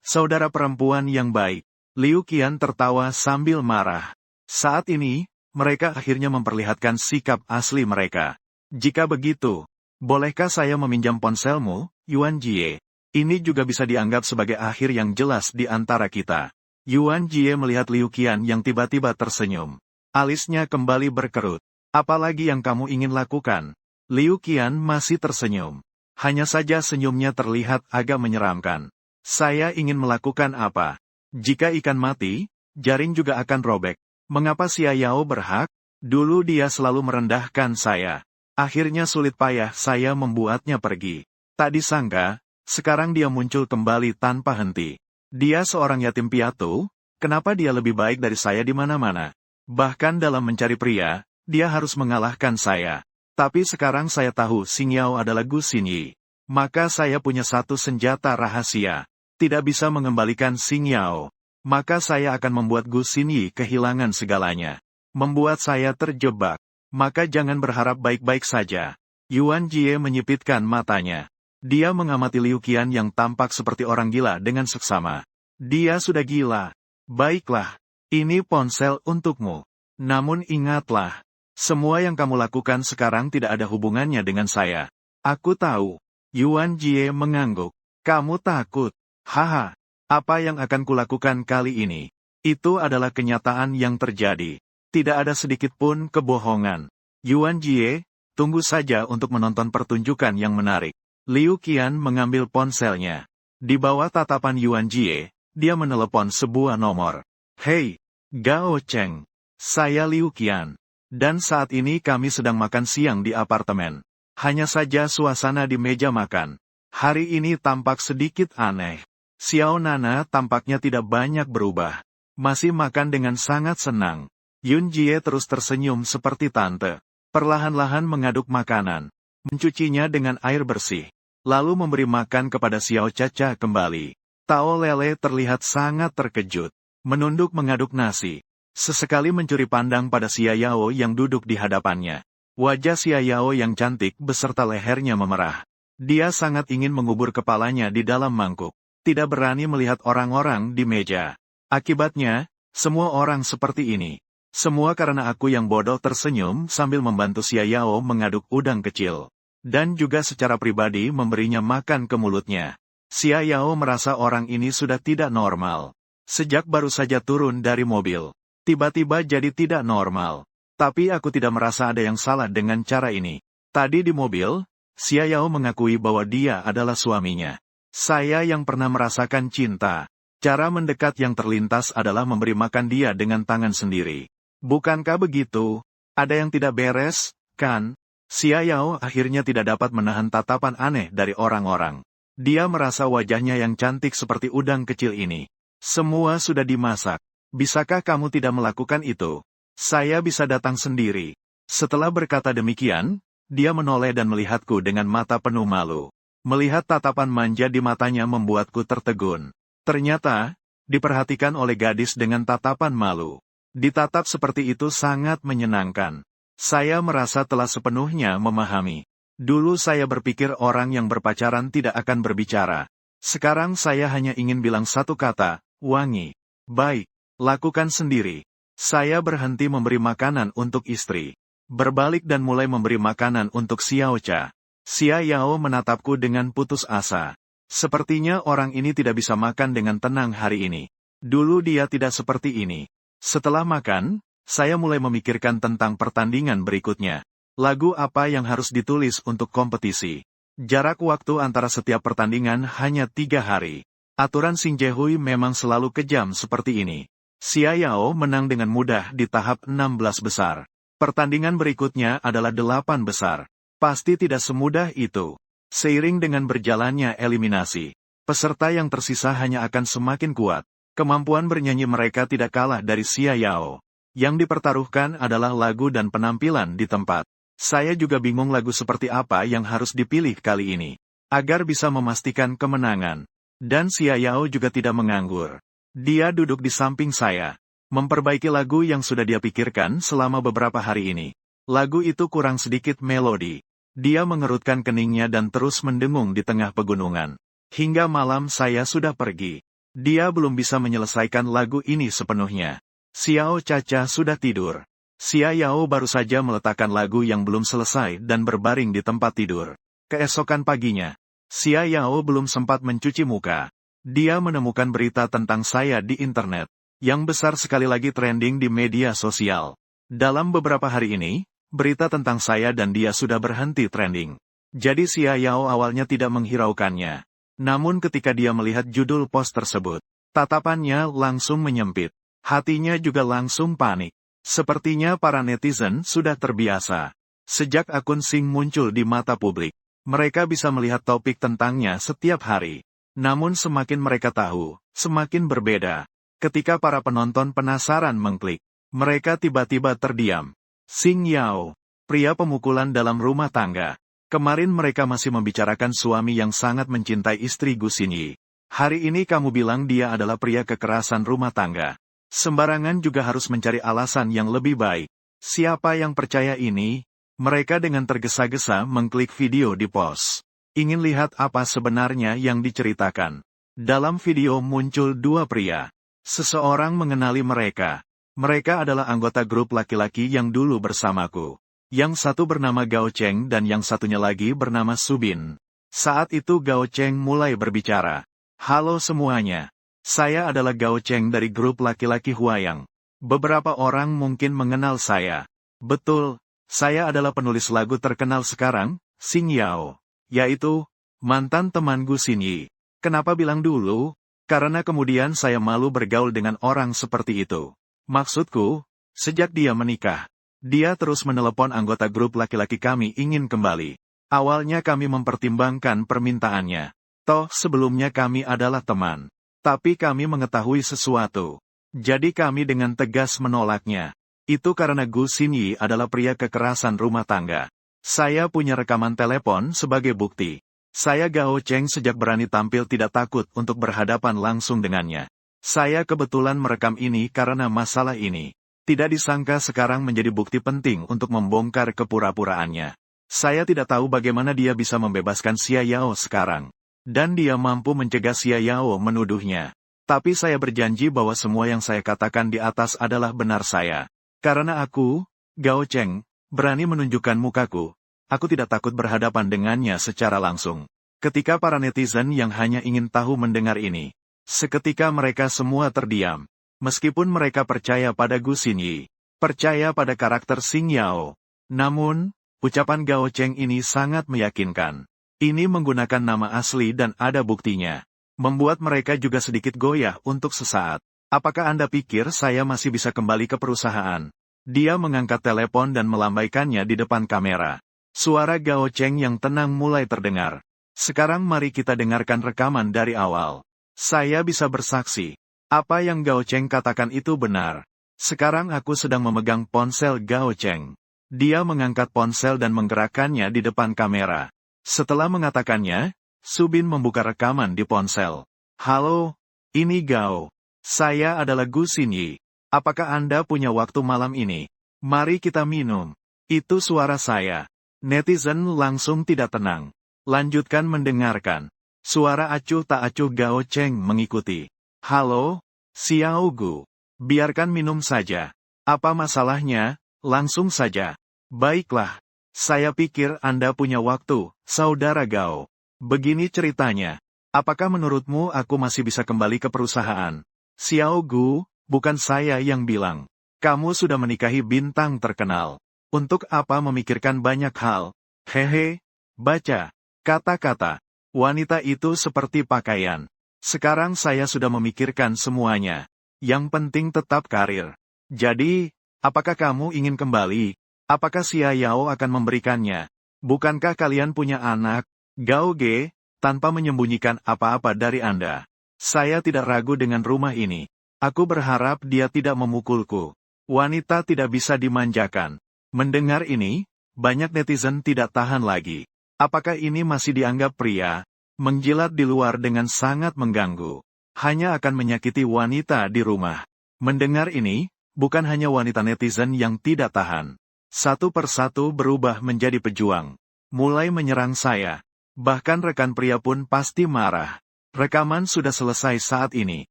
saudara perempuan yang baik. Liu Qian tertawa sambil marah. Saat ini, mereka akhirnya memperlihatkan sikap asli mereka. Jika begitu, bolehkah saya meminjam ponselmu, Yuan Jie? Ini juga bisa dianggap sebagai akhir yang jelas di antara kita. Yuan Jie melihat Liu Qian yang tiba-tiba tersenyum. Alisnya kembali berkerut. Apalagi yang kamu ingin lakukan? Liu Qian masih tersenyum. Hanya saja senyumnya terlihat agak menyeramkan. Saya ingin melakukan apa? Jika ikan mati, jaring juga akan robek. Mengapa Xia Yao berhak? Dulu dia selalu merendahkan saya. Akhirnya sulit payah saya membuatnya pergi. Tak disangka, sekarang dia muncul kembali tanpa henti. Dia seorang yatim piatu, kenapa dia lebih baik dari saya di mana-mana? Bahkan dalam mencari pria, dia harus mengalahkan saya. Tapi sekarang saya tahu Xing Yao adalah Gu Xinyi. Maka saya punya satu senjata rahasia. Tidak bisa mengembalikan Xing Yao. Maka saya akan membuat Gu Xinyi kehilangan segalanya. Membuat saya terjebak. Maka jangan berharap baik-baik saja. Yuan Jie menyipitkan matanya. Dia mengamati Liu Qian yang tampak seperti orang gila dengan seksama. Dia sudah gila. Baiklah, ini ponsel untukmu. Namun ingatlah, semua yang kamu lakukan sekarang tidak ada hubungannya dengan saya. Aku tahu. Yuan Jie mengangguk. Kamu takut? Haha, apa yang akan kulakukan kali ini? Itu adalah kenyataan yang terjadi. Tidak ada sedikit pun kebohongan. Yuan Jie, tunggu saja untuk menonton pertunjukan yang menarik. Liu Qian mengambil ponselnya. Di bawah tatapan Yuan Jie, dia menelepon sebuah nomor. Hei, Gao Cheng. Saya Liu Qian. Dan saat ini kami sedang makan siang di apartemen. Hanya saja suasana di meja makan. Hari ini tampak sedikit aneh. Xiao Nana tampaknya tidak banyak berubah. Masih makan dengan sangat senang. Yun Jie terus tersenyum seperti tante. Perlahan-lahan mengaduk makanan. Mencucinya dengan air bersih. Lalu memberi makan kepada Xiao Caca kembali. Tao Lele terlihat sangat terkejut. Menunduk mengaduk nasi. Sesekali mencuri pandang pada Xia Yao yang duduk di hadapannya. Wajah Xia Yao yang cantik beserta lehernya memerah. Dia sangat ingin mengubur kepalanya di dalam mangkuk. Tidak berani melihat orang-orang di meja. Akibatnya, semua orang seperti ini. Semua karena aku yang bodoh tersenyum sambil membantu Xia Yao mengaduk udang kecil. Dan juga secara pribadi memberinya makan ke mulutnya. Xia Yao merasa orang ini sudah tidak normal. Sejak baru saja turun dari mobil. Tiba-tiba jadi tidak normal. Tapi aku tidak merasa ada yang salah dengan cara ini. Tadi di mobil, Xia Yao mengakui bahwa dia adalah suaminya. Saya yang pernah merasakan cinta. Cara mendekat yang terlintas adalah memberi makan dia dengan tangan sendiri. Bukankah begitu? Ada yang tidak beres, kan? Xia Yao akhirnya tidak dapat menahan tatapan aneh dari orang-orang. Dia merasa wajahnya yang cantik seperti udang kecil ini. Semua sudah dimasak. Bisakah kamu tidak melakukan itu? Saya bisa datang sendiri. Setelah berkata demikian, dia menoleh dan melihatku dengan mata penuh malu. Melihat tatapan manja di matanya membuatku tertegun. Ternyata, diperhatikan oleh gadis dengan tatapan malu. Ditatap seperti itu sangat menyenangkan. Saya merasa telah sepenuhnya memahami. Dulu saya berpikir orang yang berpacaran tidak akan berbicara. Sekarang saya hanya ingin bilang satu kata, wangi. Baik, lakukan sendiri. Saya berhenti memberi makanan untuk istri. Berbalik dan mulai memberi makanan untuk Xiao Cha. Xia Yao menatapku dengan putus asa. Sepertinya orang ini tidak bisa makan dengan tenang hari ini. Dulu dia tidak seperti ini. Setelah makan, saya mulai memikirkan tentang pertandingan berikutnya. Lagu apa yang harus ditulis untuk kompetisi? Jarak waktu antara setiap pertandingan hanya 3 hari. Aturan Xing Jehui memang selalu kejam seperti ini. Xia Yao menang dengan mudah di tahap 16 besar. Pertandingan berikutnya adalah 8 besar. Pasti tidak semudah itu. Seiring dengan berjalannya eliminasi, peserta yang tersisa hanya akan semakin kuat. Kemampuan bernyanyi mereka tidak kalah dari Xia Yao. Yang dipertaruhkan adalah lagu dan penampilan di tempat. Saya juga bingung lagu seperti apa yang harus dipilih kali ini, agar bisa memastikan kemenangan. Dan Xia Yao juga tidak menganggur. Dia duduk di samping saya, memperbaiki lagu yang sudah dia pikirkan selama beberapa hari ini. Lagu itu kurang sedikit melodi. Dia mengerutkan keningnya dan terus mendengung di tengah pegunungan. Hingga malam saya sudah pergi. Dia belum bisa menyelesaikan lagu ini sepenuhnya. Xiao Caca sudah tidur. Xia Yao baru saja meletakkan lagu yang belum selesai dan berbaring di tempat tidur. Keesokan paginya, Xia Yao belum sempat mencuci muka. Dia menemukan berita tentang saya di internet, yang besar sekali lagi trending di media sosial. Dalam beberapa hari ini, berita tentang saya dan dia sudah berhenti trending. Jadi Xia Yao awalnya tidak menghiraukannya. Namun ketika dia melihat judul post tersebut, tatapannya langsung menyempit. Hatinya juga langsung panik. Sepertinya para netizen sudah terbiasa. Sejak akun Xing muncul di mata publik, mereka bisa melihat topik tentangnya setiap hari. Namun semakin mereka tahu, semakin berbeda. Ketika para penonton penasaran mengklik, mereka tiba-tiba terdiam. Xing Yao, pria pemukulan dalam rumah tangga. Kemarin mereka masih membicarakan suami yang sangat mencintai istri Gu Xinyi. Hari ini kamu bilang dia adalah pria kekerasan rumah tangga. Sembarangan juga harus mencari alasan yang lebih baik. Siapa yang percaya ini? Mereka dengan tergesa-gesa mengklik video di post. Ingin lihat apa sebenarnya yang diceritakan. Dalam video muncul 2 pria. Seseorang mengenali mereka. Mereka adalah anggota grup laki-laki yang dulu bersamaku. Yang satu bernama Gao Cheng dan yang satunya lagi bernama Subin. Saat itu Gao Cheng mulai berbicara. Halo semuanya. Saya adalah Gao Cheng dari grup laki-laki Huayang. Beberapa orang mungkin mengenal saya. Betul, saya adalah penulis lagu terkenal sekarang, Xing Yao. Yaitu, mantan teman Gu Xinyi. Kenapa bilang dulu? Karena kemudian saya malu bergaul dengan orang seperti itu. Maksudku, sejak dia menikah, dia terus menelepon anggota grup laki-laki kami ingin kembali. Awalnya kami mempertimbangkan permintaannya. Toh sebelumnya kami adalah teman. Tapi kami mengetahui sesuatu. Jadi kami dengan tegas menolaknya. Itu karena Gu Xinyi adalah pria kekerasan rumah tangga. Saya punya rekaman telepon sebagai bukti. Saya Gao Cheng sejak berani tampil tidak takut untuk berhadapan langsung dengannya. Saya kebetulan merekam ini karena masalah ini. Tidak disangka sekarang menjadi bukti penting untuk membongkar kepura-puraannya. Saya tidak tahu bagaimana dia bisa membebaskan Xia Yao sekarang. Dan dia mampu mencegah Xia Yao menuduhnya. Tapi saya berjanji bahwa semua yang saya katakan di atas adalah benar saya. Karena aku, Gao Cheng, berani menunjukkan mukaku. Aku tidak takut berhadapan dengannya secara langsung. Ketika para netizen yang hanya ingin tahu mendengar ini, seketika mereka semua terdiam. Meskipun mereka percaya pada Gu Xinyi, percaya pada karakter Xing Yao. Namun, ucapan Gao Cheng ini sangat meyakinkan. Ini menggunakan nama asli dan ada buktinya. Membuat mereka juga sedikit goyah untuk sesaat. Apakah Anda pikir saya masih bisa kembali ke perusahaan? Dia mengangkat telepon dan melambaikannya di depan kamera. Suara Gao Cheng yang tenang mulai terdengar. Sekarang mari kita dengarkan rekaman dari awal. Saya bisa bersaksi. Apa yang Gao Cheng katakan itu benar. Sekarang aku sedang memegang ponsel Gao Cheng. Dia mengangkat ponsel dan menggerakkannya di depan kamera. Setelah mengatakannya, Subin membuka rekaman di ponsel. Halo, Ini Gao. Saya adalah Gu Xinyi. Apakah Anda punya waktu malam ini? Mari kita minum. Itu suara saya. Netizen langsung tidak tenang. Lanjutkan mendengarkan. Suara acuh tak acuh Gao Cheng mengikuti. Halo, Xiao Gu. Biarkan minum saja. Apa masalahnya? Langsung saja. Baiklah. Saya pikir Anda punya waktu, Saudara Gao. Begini ceritanya. Apakah menurutmu aku masih bisa kembali ke perusahaan? Xiao Gu, bukan saya yang bilang. Kamu sudah menikahi bintang terkenal. Untuk apa memikirkan banyak hal? Hehe. Baca. Kata-kata. Wanita itu seperti pakaian. Sekarang saya sudah memikirkan semuanya. Yang penting tetap karir. Jadi, apakah kamu ingin kembali? Apakah Xia Yao akan memberikannya? Bukankah kalian punya anak? Gao Ge, tanpa menyembunyikan apa-apa dari Anda. Saya tidak ragu dengan rumah ini. Aku berharap dia tidak memukulku. Wanita tidak bisa dimanjakan. Mendengar ini, banyak netizen tidak tahan lagi. Apakah ini masih dianggap pria? Menjilat di luar dengan sangat mengganggu. Hanya akan menyakiti wanita di rumah. Mendengar ini, bukan hanya wanita netizen yang tidak tahan. Satu persatu berubah menjadi pejuang. Mulai menyerang saya. Bahkan rekan pria pun pasti marah. Rekaman sudah selesai saat ini.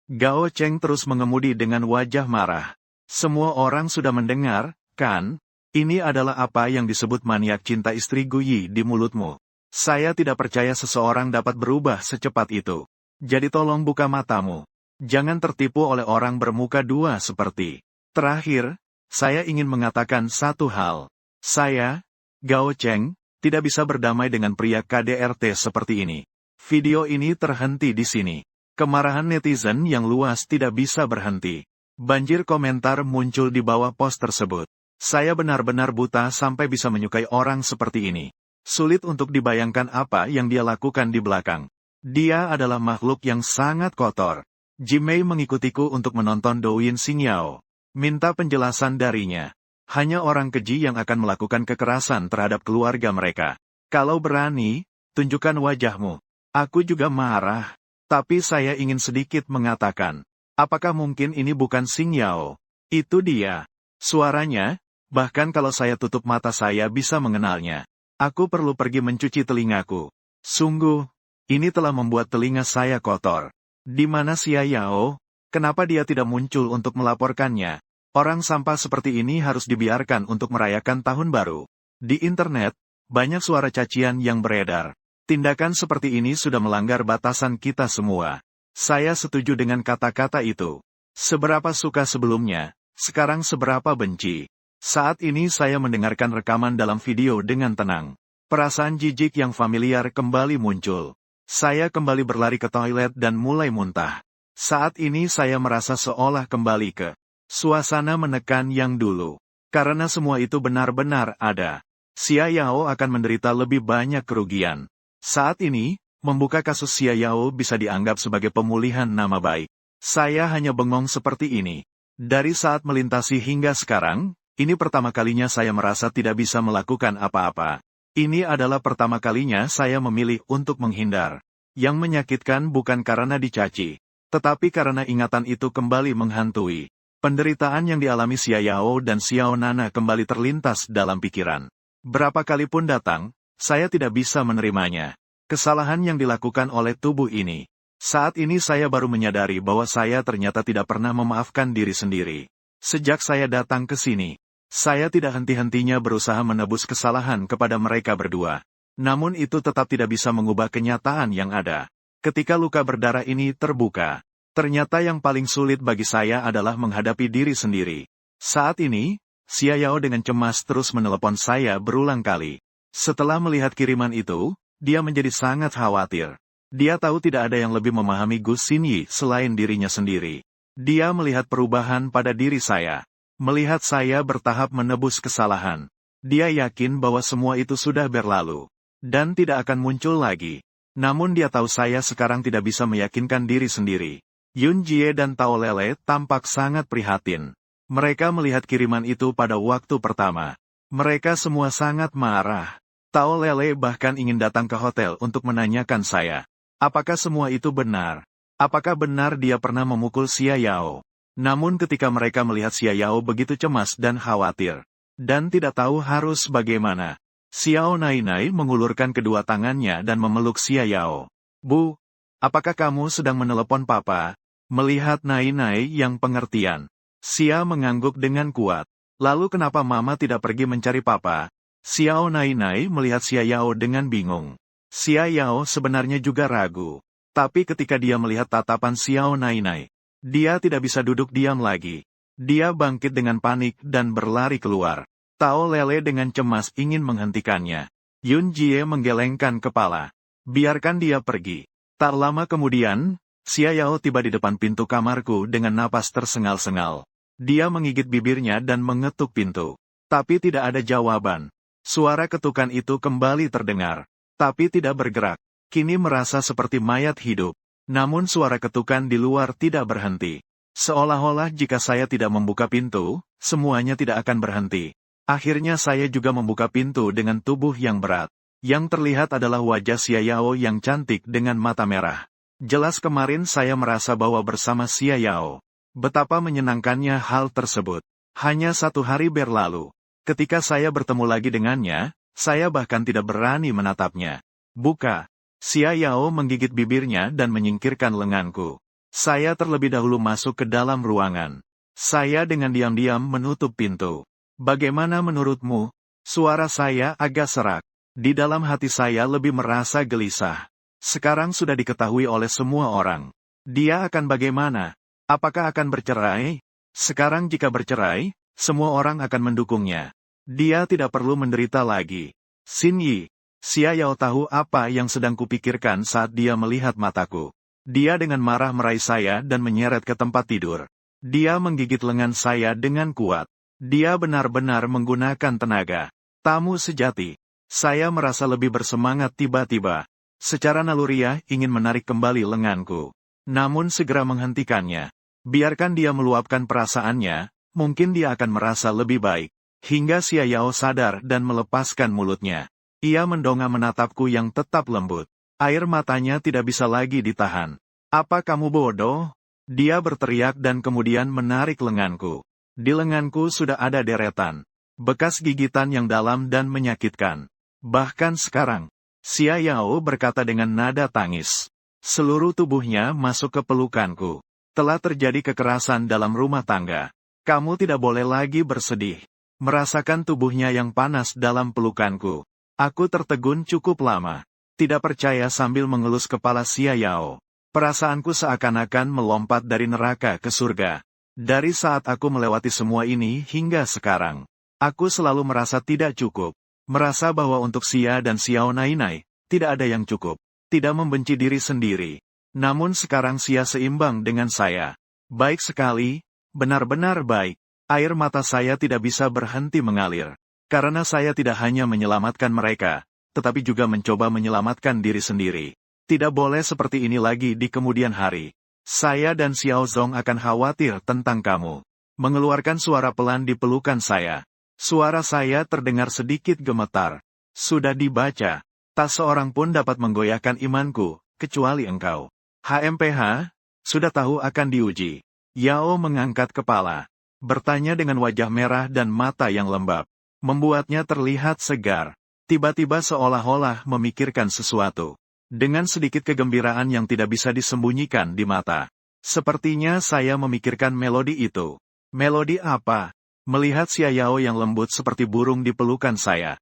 Gao Cheng terus mengemudi dengan wajah marah. Semua orang sudah mendengar, kan? Ini adalah apa yang disebut maniak cinta istri Guyi di mulutmu. Saya tidak percaya seseorang dapat berubah secepat itu. Jadi tolong buka matamu. Jangan tertipu oleh orang bermuka dua seperti. Terakhir, saya ingin mengatakan satu hal. Saya, Gao Cheng, tidak bisa berdamai dengan pria KDRT seperti ini. Video ini terhenti di sini. Kemarahan netizen yang luas tidak bisa berhenti. Banjir komentar muncul di bawah post tersebut. Saya benar-benar buta sampai bisa menyukai orang seperti ini. Sulit untuk dibayangkan apa yang dia lakukan di belakang. Dia adalah makhluk yang sangat kotor. Jimei mengikutiku untuk menonton Douyin Xingyao. Minta penjelasan darinya. Hanya orang keji yang akan melakukan kekerasan terhadap keluarga mereka. Kalau berani, tunjukkan wajahmu. Aku juga marah. Tapi saya ingin sedikit mengatakan. Apakah mungkin ini bukan Xingyao? Itu dia. Suaranya, bahkan kalau saya tutup mata saya bisa mengenalnya. Aku perlu pergi mencuci telingaku. Sungguh, ini telah membuat telinga saya kotor. Di mana Xia Yao? Kenapa dia tidak muncul untuk melaporkannya? Orang sampah seperti ini harus dibiarkan untuk merayakan tahun baru. Di internet, banyak suara cacian yang beredar. Tindakan seperti ini sudah melanggar batasan kita semua. Saya setuju dengan kata-kata itu. Seberapa suka sebelumnya, sekarang seberapa benci. Saat ini saya mendengarkan rekaman dalam video dengan tenang. Perasaan jijik yang familiar kembali muncul. Saya kembali berlari ke toilet dan mulai muntah. Saat ini saya merasa seolah kembali ke suasana menekan yang dulu. Karena semua itu benar-benar ada. Xia Yao akan menderita lebih banyak kerugian. Saat ini, membuka kasus Xia Yao bisa dianggap sebagai pemulihan nama baik. Saya hanya bengong seperti ini. Dari saat melintasi hingga sekarang, ini pertama kalinya saya merasa tidak bisa melakukan apa-apa. Ini adalah pertama kalinya saya memilih untuk menghindar. Yang menyakitkan bukan karena dicaci, tetapi karena ingatan itu kembali menghantui. Penderitaan yang dialami Xia Yao dan Xiao Nana kembali terlintas dalam pikiran. Berapa kali pun datang, saya tidak bisa menerimanya. Kesalahan yang dilakukan oleh tubuh ini. Saat ini saya baru menyadari bahwa saya ternyata tidak pernah memaafkan diri sendiri. Sejak saya datang ke sini, saya tidak henti-hentinya berusaha menebus kesalahan kepada mereka berdua. Namun itu tetap tidak bisa mengubah kenyataan yang ada. Ketika luka berdarah ini terbuka, ternyata yang paling sulit bagi saya adalah menghadapi diri sendiri. Saat ini, Xia Yao dengan cemas terus menelepon saya berulang kali. Setelah melihat kiriman itu, dia menjadi sangat khawatir. Dia tahu tidak ada yang lebih memahami Gu Xinyi selain dirinya sendiri. Dia melihat perubahan pada diri saya. Melihat saya bertahap menebus kesalahan. Dia yakin bahwa semua itu sudah berlalu. Dan tidak akan muncul lagi. Namun dia tahu saya sekarang tidak bisa meyakinkan diri sendiri. Yun Jie dan Tao Lele tampak sangat prihatin. Mereka melihat kiriman itu pada waktu pertama. Mereka semua sangat marah. Tao Lele bahkan ingin datang ke hotel untuk menanyakan saya. Apakah semua itu benar? Apakah benar dia pernah memukul Xia Yao? Namun ketika mereka melihat Xia Yao begitu cemas dan khawatir, dan tidak tahu harus bagaimana, Xiao Nainai mengulurkan kedua tangannya dan memeluk Xia Yao. Bu, apakah kamu sedang menelepon papa? Melihat Nainai yang pengertian, Xia mengangguk dengan kuat. Lalu kenapa mama tidak pergi mencari papa? Xiao Nainai melihat Xia Yao dengan bingung. Xia Yao sebenarnya juga ragu. Tapi ketika dia melihat tatapan Xiao Nainai, dia tidak bisa duduk diam lagi. Dia bangkit dengan panik dan berlari keluar. Tao Lele dengan cemas ingin menghentikannya. Yun Jie menggelengkan kepala. Biarkan dia pergi. Tak lama kemudian, Xia Yao tiba di depan pintu kamarku dengan napas tersengal-sengal. Dia menggigit bibirnya dan mengetuk pintu. Tapi tidak ada jawaban. Suara ketukan itu kembali terdengar. Tapi tidak bergerak. Kini merasa seperti mayat hidup. Namun suara ketukan di luar tidak berhenti. Seolah-olah jika saya tidak membuka pintu, semuanya tidak akan berhenti. Akhirnya saya juga membuka pintu dengan tubuh yang berat. Yang terlihat adalah wajah Xia Yao yang cantik dengan mata merah. Jelas kemarin saya merasa bahwa bersama Xia Yao. Betapa menyenangkannya hal tersebut. Hanya 1 hari berlalu. Ketika saya bertemu lagi dengannya, saya bahkan tidak berani menatapnya. Buka. Xia Yao menggigit bibirnya dan menyingkirkan lenganku. Saya terlebih dahulu masuk ke dalam ruangan. Saya dengan diam-diam menutup pintu. Bagaimana menurutmu? Suara saya agak serak. Di dalam hati saya lebih merasa gelisah. Sekarang sudah diketahui oleh semua orang. Dia akan bagaimana? Apakah akan bercerai? Sekarang jika bercerai, semua orang akan mendukungnya. Dia tidak perlu menderita lagi. Xin Yi. Xia Yao tahu apa yang sedang kupikirkan saat dia melihat mataku. Dia dengan marah meraih saya dan menyeret ke tempat tidur. Dia menggigit lengan saya dengan kuat. Dia benar-benar menggunakan tenaga. Tamu sejati. Saya merasa lebih bersemangat tiba-tiba. Secara naluriah ingin menarik kembali lenganku. Namun segera menghentikannya. Biarkan dia meluapkan perasaannya, mungkin dia akan merasa lebih baik. Hingga Xia Yao sadar dan melepaskan mulutnya. Ia mendongak menatapku yang tetap lembut. Air matanya tidak bisa lagi ditahan. Apa kamu bodoh? Dia berteriak dan kemudian menarik lenganku. Di lenganku sudah ada deretan. Bekas gigitan yang dalam dan menyakitkan. Bahkan sekarang, Xia Yao berkata dengan nada tangis. Seluruh tubuhnya masuk ke pelukanku. Telah terjadi kekerasan dalam rumah tangga. Kamu tidak boleh lagi bersedih. Merasakan tubuhnya yang panas dalam pelukanku. Aku tertegun cukup lama. Tidak percaya sambil mengelus kepala Xia Yao. Perasaanku seakan-akan melompat dari neraka ke surga. Dari saat aku melewati semua ini hingga sekarang, aku selalu merasa tidak cukup. Merasa bahwa untuk Xia dan Xiao Nainai, tidak ada yang cukup. Tidak membenci diri sendiri. Namun sekarang Xia seimbang dengan saya. Baik sekali, benar-benar baik. Air mata saya tidak bisa berhenti mengalir. Karena saya tidak hanya menyelamatkan mereka, tetapi juga mencoba menyelamatkan diri sendiri. Tidak boleh seperti ini lagi di kemudian hari. Saya dan Xiao Zong akan khawatir tentang kamu. Mengeluarkan suara pelan di pelukan saya. Suara saya terdengar sedikit gemetar. Sudah dibaca. Tak seorang pun dapat menggoyahkan imanku, kecuali engkau. HMPH, sudah tahu akan diuji. Yao mengangkat kepala. Bertanya dengan wajah merah dan mata yang lembab. Membuatnya terlihat segar. Tiba-tiba seolah-olah memikirkan sesuatu. Dengan sedikit kegembiraan yang tidak bisa disembunyikan di mata. Sepertinya saya memikirkan melodi itu. Melodi apa? Melihat Xia Yao yang lembut seperti burung di pelukan saya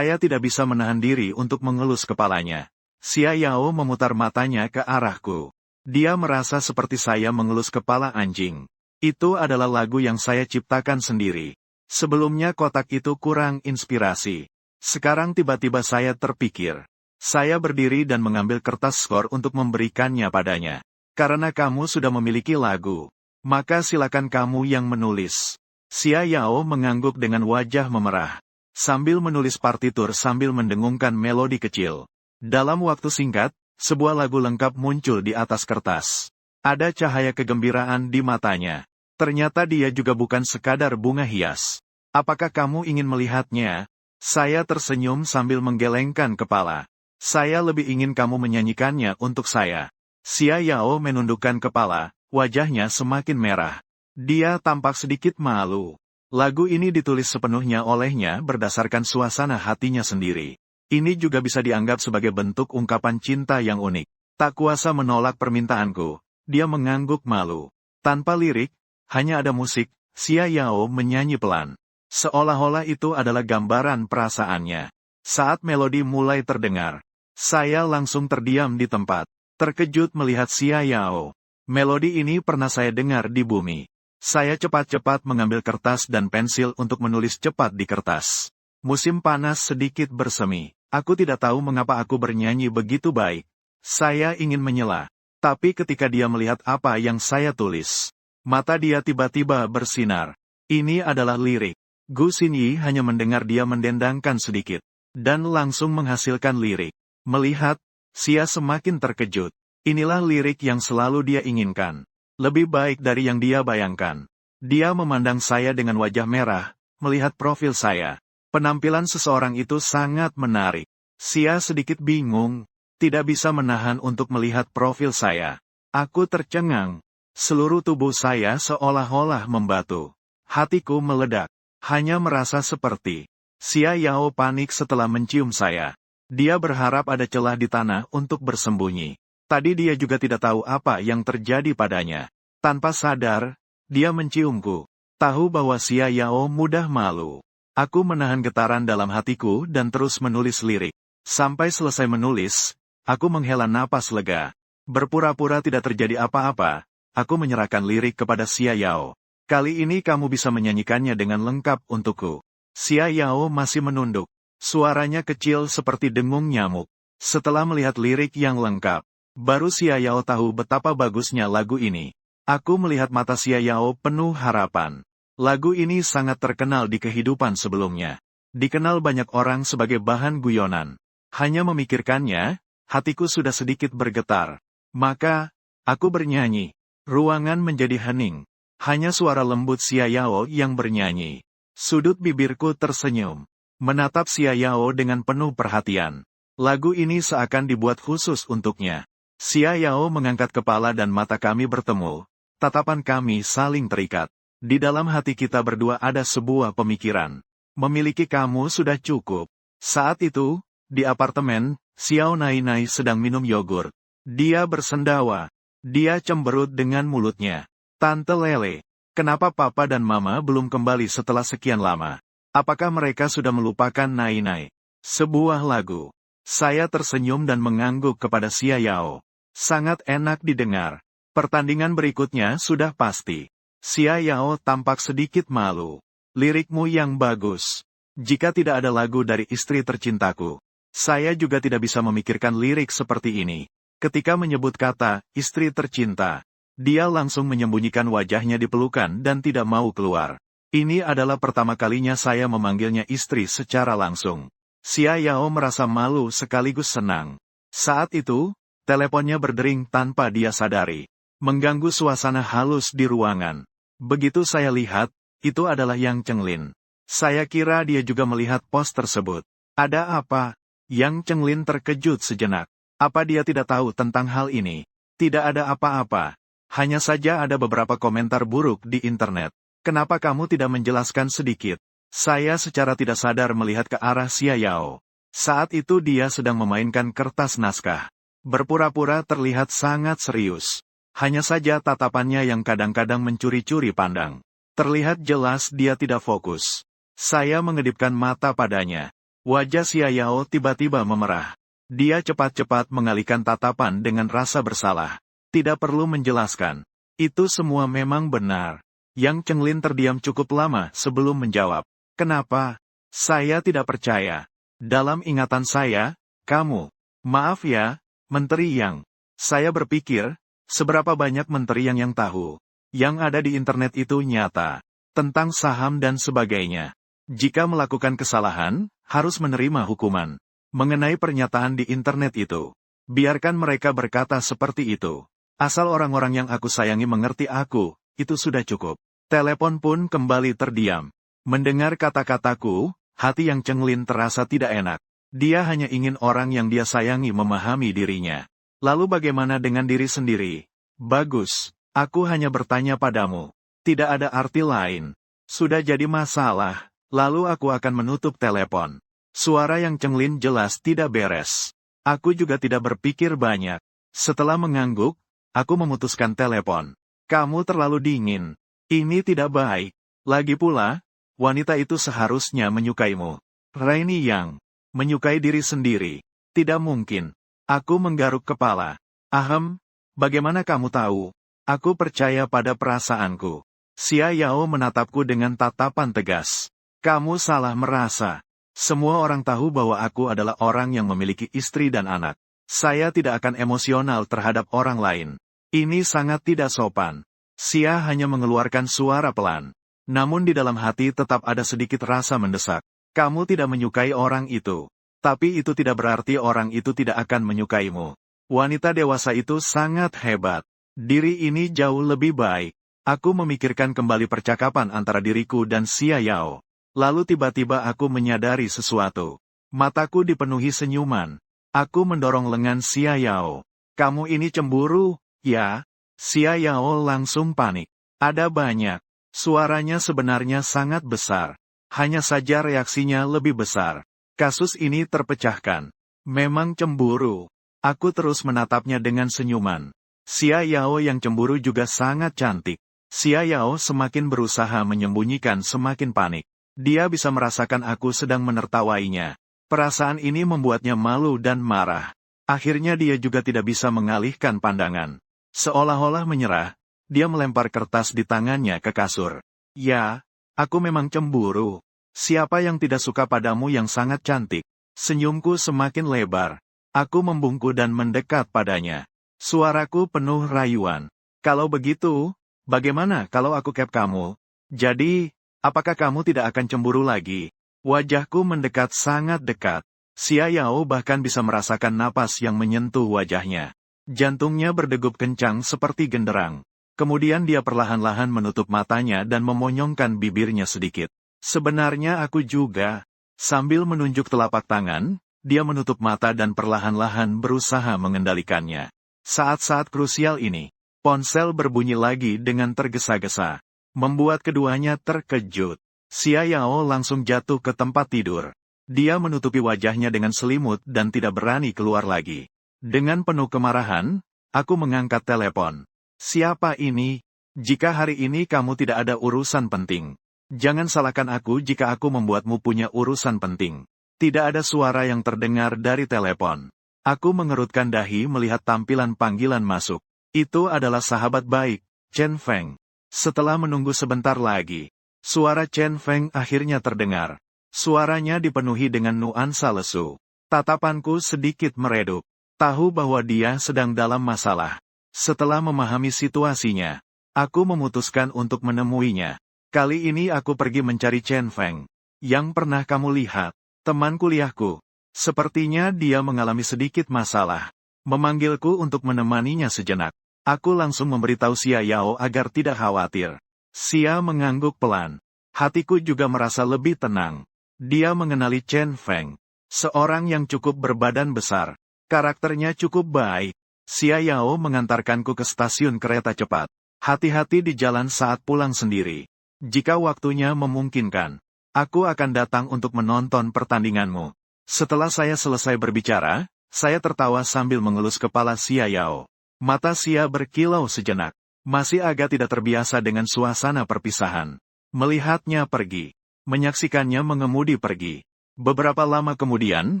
tidak bisa menahan diri untuk mengelus kepalanya. Xia Yao memutar matanya ke arahku. Dia merasa seperti saya mengelus kepala anjing. Itu adalah lagu yang saya ciptakan sendiri. Sebelumnya kotak itu kurang inspirasi. Sekarang tiba-tiba saya terpikir. Saya berdiri dan mengambil kertas skor untuk memberikannya padanya. Karena kamu sudah memiliki lagu, maka silakan kamu yang menulis. Xia Yao mengangguk dengan wajah memerah. Sambil menulis partitur sambil mendengungkan melodi kecil. Dalam waktu singkat, sebuah lagu lengkap muncul di atas kertas. Ada cahaya kegembiraan di matanya. Ternyata dia juga bukan sekadar bunga hias. Apakah kamu ingin melihatnya? Saya tersenyum sambil menggelengkan kepala. Saya lebih ingin kamu menyanyikannya untuk saya. Xia Yao menundukkan kepala, wajahnya semakin merah. Dia tampak sedikit malu. Lagu ini ditulis sepenuhnya olehnya berdasarkan suasana hatinya sendiri. Ini juga bisa dianggap sebagai bentuk ungkapan cinta yang unik. Tak kuasa menolak permintaanku, dia mengangguk malu. Tanpa lirik, hanya ada musik, Xia Yao menyanyi pelan. Seolah-olah itu adalah gambaran perasaannya. Saat melodi mulai terdengar, saya langsung terdiam di tempat, terkejut melihat Xia Yao. Melodi ini pernah saya dengar di bumi. Saya cepat-cepat mengambil kertas dan pensil untuk menulis cepat di kertas. Musim panas sedikit bersemi. Aku tidak tahu mengapa aku bernyanyi begitu baik. Saya ingin menyela. Tapi ketika dia melihat apa yang saya tulis, mata dia tiba-tiba bersinar. Ini adalah lirik. Gu Xinyi hanya mendengar dia mendendangkan sedikit, dan langsung menghasilkan lirik. Melihat, Xia semakin terkejut. Inilah lirik yang selalu dia inginkan. Lebih baik dari yang dia bayangkan. Dia memandang saya dengan wajah merah, melihat profil saya. Penampilan seseorang itu sangat menarik. Xia sedikit bingung, tidak bisa menahan untuk melihat profil saya. Aku tercengang. Seluruh tubuh saya seolah-olah membatu. Hatiku meledak. Hanya merasa seperti Xia Yao panik setelah mencium saya. Dia berharap ada celah di tanah untuk bersembunyi. Tadi dia juga tidak tahu apa yang terjadi padanya. Tanpa sadar, dia menciumku. Tahu bahwa Xia Yao mudah malu. Aku menahan getaran dalam hatiku dan terus menulis lirik. Sampai selesai menulis, aku menghela napas lega. Berpura-pura tidak terjadi apa-apa, aku menyerahkan lirik kepada Xia Yao. Kali ini kamu bisa menyanyikannya dengan lengkap untukku. Xia Yao masih menunduk. Suaranya kecil seperti dengung nyamuk. Setelah melihat lirik yang lengkap, baru Xia Yao tahu betapa bagusnya lagu ini. Aku melihat mata Xia Yao penuh harapan. Lagu ini sangat terkenal di kehidupan sebelumnya. Dikenal banyak orang sebagai bahan guyonan. Hanya memikirkannya, hatiku sudah sedikit bergetar. Maka, aku bernyanyi. Ruangan menjadi hening. Hanya suara lembut Xia Yao yang bernyanyi. Sudut bibirku tersenyum. Menatap Xia Yao dengan penuh perhatian. Lagu ini seakan dibuat khusus untuknya. Xia Yao mengangkat kepala dan mata kami bertemu. Tatapan kami saling terikat. Di dalam hati kita berdua ada sebuah pemikiran. Memiliki kamu sudah cukup. Saat itu, di apartemen, Xiao Nai sedang minum yogurt. Dia bersendawa. Dia cemberut dengan mulutnya. Tante Lele, kenapa Papa dan Mama belum kembali setelah sekian lama? Apakah mereka sudah melupakan Nai? Sebuah lagu. Saya tersenyum dan mengangguk kepada Xia Yao. Sangat enak didengar. Pertandingan berikutnya sudah pasti. Xia Yao tampak sedikit malu. Lirikmu yang bagus. Jika tidak ada lagu dari istri tercintaku, saya juga tidak bisa memikirkan lirik seperti ini. Ketika menyebut kata, istri tercinta, dia langsung menyembunyikan wajahnya di pelukan dan tidak mau keluar. Ini adalah pertama kalinya saya memanggilnya istri secara langsung. Xia Yao merasa malu sekaligus senang. Saat itu, teleponnya berdering tanpa dia sadari. Mengganggu suasana halus di ruangan. Begitu saya lihat, itu adalah Yang Chenglin. Saya kira dia juga melihat pos tersebut. Ada apa? Yang Chenglin terkejut sejenak. Apa dia tidak tahu tentang hal ini? Tidak ada apa-apa. Hanya saja ada beberapa komentar buruk di internet. Kenapa kamu tidak menjelaskan sedikit? Saya secara tidak sadar melihat ke arah Xia Yao. Saat itu dia sedang memainkan kertas naskah. Berpura-pura terlihat sangat serius. Hanya saja tatapannya yang kadang-kadang mencuri-curi pandang. Terlihat jelas dia tidak fokus. Saya mengedipkan mata padanya. Wajah Xia Yao tiba-tiba memerah. Dia cepat-cepat mengalihkan tatapan dengan rasa bersalah. Tidak perlu menjelaskan. Itu semua memang benar. Yang Chenglin terdiam cukup lama sebelum menjawab. Kenapa? Saya tidak percaya. Dalam ingatan saya, kamu. Maaf ya, Menteri Yang. Saya berpikir, seberapa banyak menteri yang tahu. Yang ada di internet itu nyata. Tentang saham dan sebagainya. Jika melakukan kesalahan, harus menerima hukuman. Mengenai pernyataan di internet itu. Biarkan mereka berkata seperti itu. Asal orang-orang yang aku sayangi mengerti aku, itu sudah cukup. Telepon pun kembali terdiam. Mendengar kata-kataku, hati Yang Chenglin terasa tidak enak. Dia hanya ingin orang yang dia sayangi memahami dirinya. Lalu bagaimana dengan diri sendiri? Bagus, aku hanya bertanya padamu. Tidak ada arti lain. Sudah jadi masalah, lalu aku akan menutup telepon. Suara yang cenglin jelas tidak beres. Aku juga tidak berpikir banyak. Setelah mengangguk, aku memutuskan telepon. Kamu terlalu dingin. Ini tidak baik. Lagi pula, wanita itu seharusnya menyukaimu. Rainy Yang. Menyukai diri sendiri. Tidak mungkin. Aku menggaruk kepala. Ahem, bagaimana kamu tahu? Aku percaya pada perasaanku. Xia Yao menatapku dengan tatapan tegas. Kamu salah merasa. Semua orang tahu bahwa aku adalah orang yang memiliki istri dan anak. Saya tidak akan emosional terhadap orang lain. Ini sangat tidak sopan. Xia hanya mengeluarkan suara pelan. Namun di dalam hati tetap ada sedikit rasa mendesak. Kamu tidak menyukai orang itu. Tapi itu tidak berarti orang itu tidak akan menyukaimu. Wanita dewasa itu sangat hebat. Diri ini jauh lebih baik. Aku memikirkan kembali percakapan antara diriku dan Xia Yao. Lalu tiba-tiba aku menyadari sesuatu. Mataku dipenuhi senyuman. Aku mendorong lengan Xia Yao. Kamu ini cemburu, ya? Xia Yao langsung panik. Ada banyak. Suaranya sebenarnya sangat besar. Hanya saja reaksinya lebih besar. Kasus ini terpecahkan. Memang cemburu. Aku terus menatapnya dengan senyuman. Xia Yao yang cemburu juga sangat cantik. Xia Yao semakin berusaha menyembunyikan semakin panik. Dia bisa merasakan aku sedang menertawainya. Perasaan ini membuatnya malu dan marah. Akhirnya dia juga tidak bisa mengalihkan pandangan. Seolah-olah menyerah, dia melempar kertas di tangannya ke kasur. Ya, aku memang cemburu. Siapa yang tidak suka padamu yang sangat cantik? Senyumku semakin lebar. Aku membungkuk dan mendekat padanya. Suaraku penuh rayuan. Kalau begitu, bagaimana kalau aku kep kamu? Jadi, apakah kamu tidak akan cemburu lagi? Wajahku mendekat sangat dekat. Xia Yao bahkan bisa merasakan napas yang menyentuh wajahnya. Jantungnya berdegup kencang seperti genderang. Kemudian dia perlahan-lahan menutup matanya dan memonyongkan bibirnya sedikit. Sebenarnya aku juga. Sambil menunjuk telapak tangan, dia menutup mata dan perlahan-lahan berusaha mengendalikannya. Saat-saat krusial ini, ponsel berbunyi lagi dengan tergesa-gesa. Membuat keduanya terkejut. Xia Yao langsung jatuh ke tempat tidur. Dia menutupi wajahnya dengan selimut dan tidak berani keluar lagi. Dengan penuh kemarahan, aku mengangkat telepon. Siapa ini? Jika hari ini kamu tidak ada urusan penting. Jangan salahkan aku jika aku membuatmu punya urusan penting. Tidak ada suara yang terdengar dari telepon. Aku mengerutkan dahi melihat tampilan panggilan masuk. Itu adalah sahabat baik, Chen Feng. Setelah menunggu sebentar lagi, suara Chen Feng akhirnya terdengar. Suaranya dipenuhi dengan nuansa lesu. Tatapanku sedikit meredup. Tahu bahwa dia sedang dalam masalah. Setelah memahami situasinya, aku memutuskan untuk menemuinya. Kali ini aku pergi mencari Chen Feng. Yang pernah kamu lihat, teman kuliahku. Sepertinya dia mengalami sedikit masalah. Memanggilku untuk menemaninya sejenak. Aku langsung memberitahu Xia Yao agar tidak khawatir. Xia mengangguk pelan. Hatiku juga merasa lebih tenang. Dia mengenali Chen Feng. Seorang yang cukup berbadan besar. Karakternya cukup baik. Xia Yao mengantarkanku ke stasiun kereta cepat. Hati-hati di jalan saat pulang sendiri. Jika waktunya memungkinkan, aku akan datang untuk menonton pertandinganmu. Setelah saya selesai berbicara, saya tertawa sambil mengelus kepala Xia Yao. Mata Xia berkilau sejenak. Masih agak tidak terbiasa dengan suasana perpisahan. Melihatnya pergi. Menyaksikannya mengemudi pergi. Beberapa lama kemudian,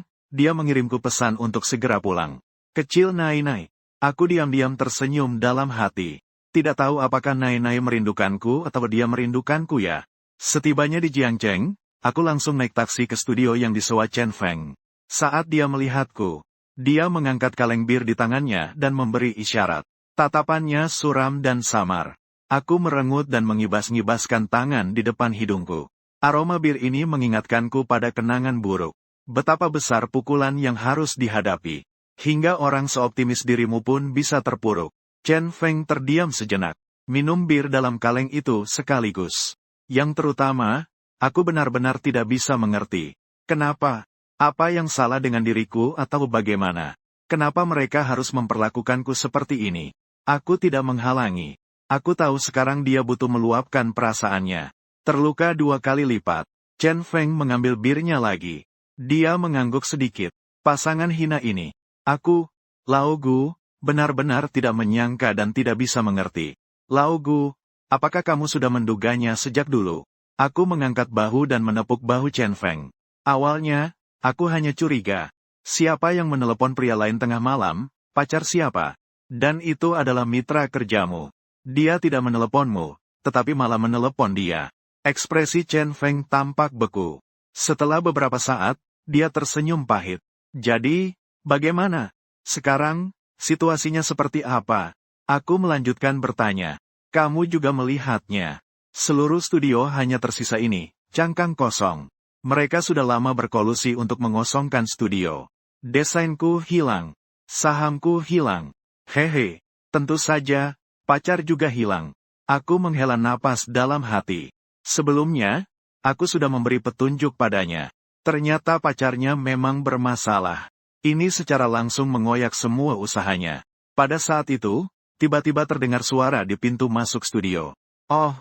dia mengirimku pesan untuk segera pulang. Kecil Nai-Nai. Aku diam-diam tersenyum dalam hati. Tidak tahu apakah Nai-Nai merindukanku atau dia merindukanku ya. Setibanya di Jiangcheng, aku langsung naik taksi ke studio yang disewa Chen Feng. Saat dia melihatku, dia mengangkat kaleng bir di tangannya dan memberi isyarat. Tatapannya suram dan samar. Aku merengut dan mengibas-ngibaskan tangan di depan hidungku. Aroma bir ini mengingatkanku pada kenangan buruk. Betapa besar pukulan yang harus dihadapi. Hingga orang seoptimis dirimu pun bisa terpuruk. Chen Feng terdiam sejenak, minum bir dalam kaleng itu sekaligus. Yang terutama, aku benar-benar tidak bisa mengerti. Kenapa? Apa yang salah dengan diriku atau bagaimana? Kenapa mereka harus memperlakukanku seperti ini? Aku tidak menghalangi. Aku tahu sekarang dia butuh meluapkan perasaannya. Terluka 2 kali lipat. Chen Feng mengambil birnya lagi. Dia mengangguk sedikit. Pasangan hina ini. Aku, Lao Gu, benar-benar tidak menyangka dan tidak bisa mengerti. Lao Gu, apakah kamu sudah menduganya sejak dulu? Aku mengangkat bahu dan menepuk bahu Chen Feng. Awalnya, aku hanya curiga. Siapa yang menelepon pria lain tengah malam? Pacar siapa? Dan itu adalah mitra kerjamu. Dia tidak meneleponmu, tetapi malah menelepon dia. Ekspresi Chen Feng tampak beku. Setelah beberapa saat, dia tersenyum pahit. Jadi, bagaimana? Sekarang, situasinya seperti apa? Aku melanjutkan bertanya. Kamu juga melihatnya. Seluruh studio hanya tersisa ini, cangkang kosong. Mereka sudah lama berkolusi untuk mengosongkan studio. Desainku hilang. Sahamku hilang. Hehe, tentu saja, pacar juga hilang. Aku menghela napas dalam hati. Sebelumnya, aku sudah memberi petunjuk padanya. Ternyata pacarnya memang bermasalah. Ini secara langsung mengoyak semua usahanya. Pada saat itu, tiba-tiba terdengar suara di pintu masuk studio. Oh,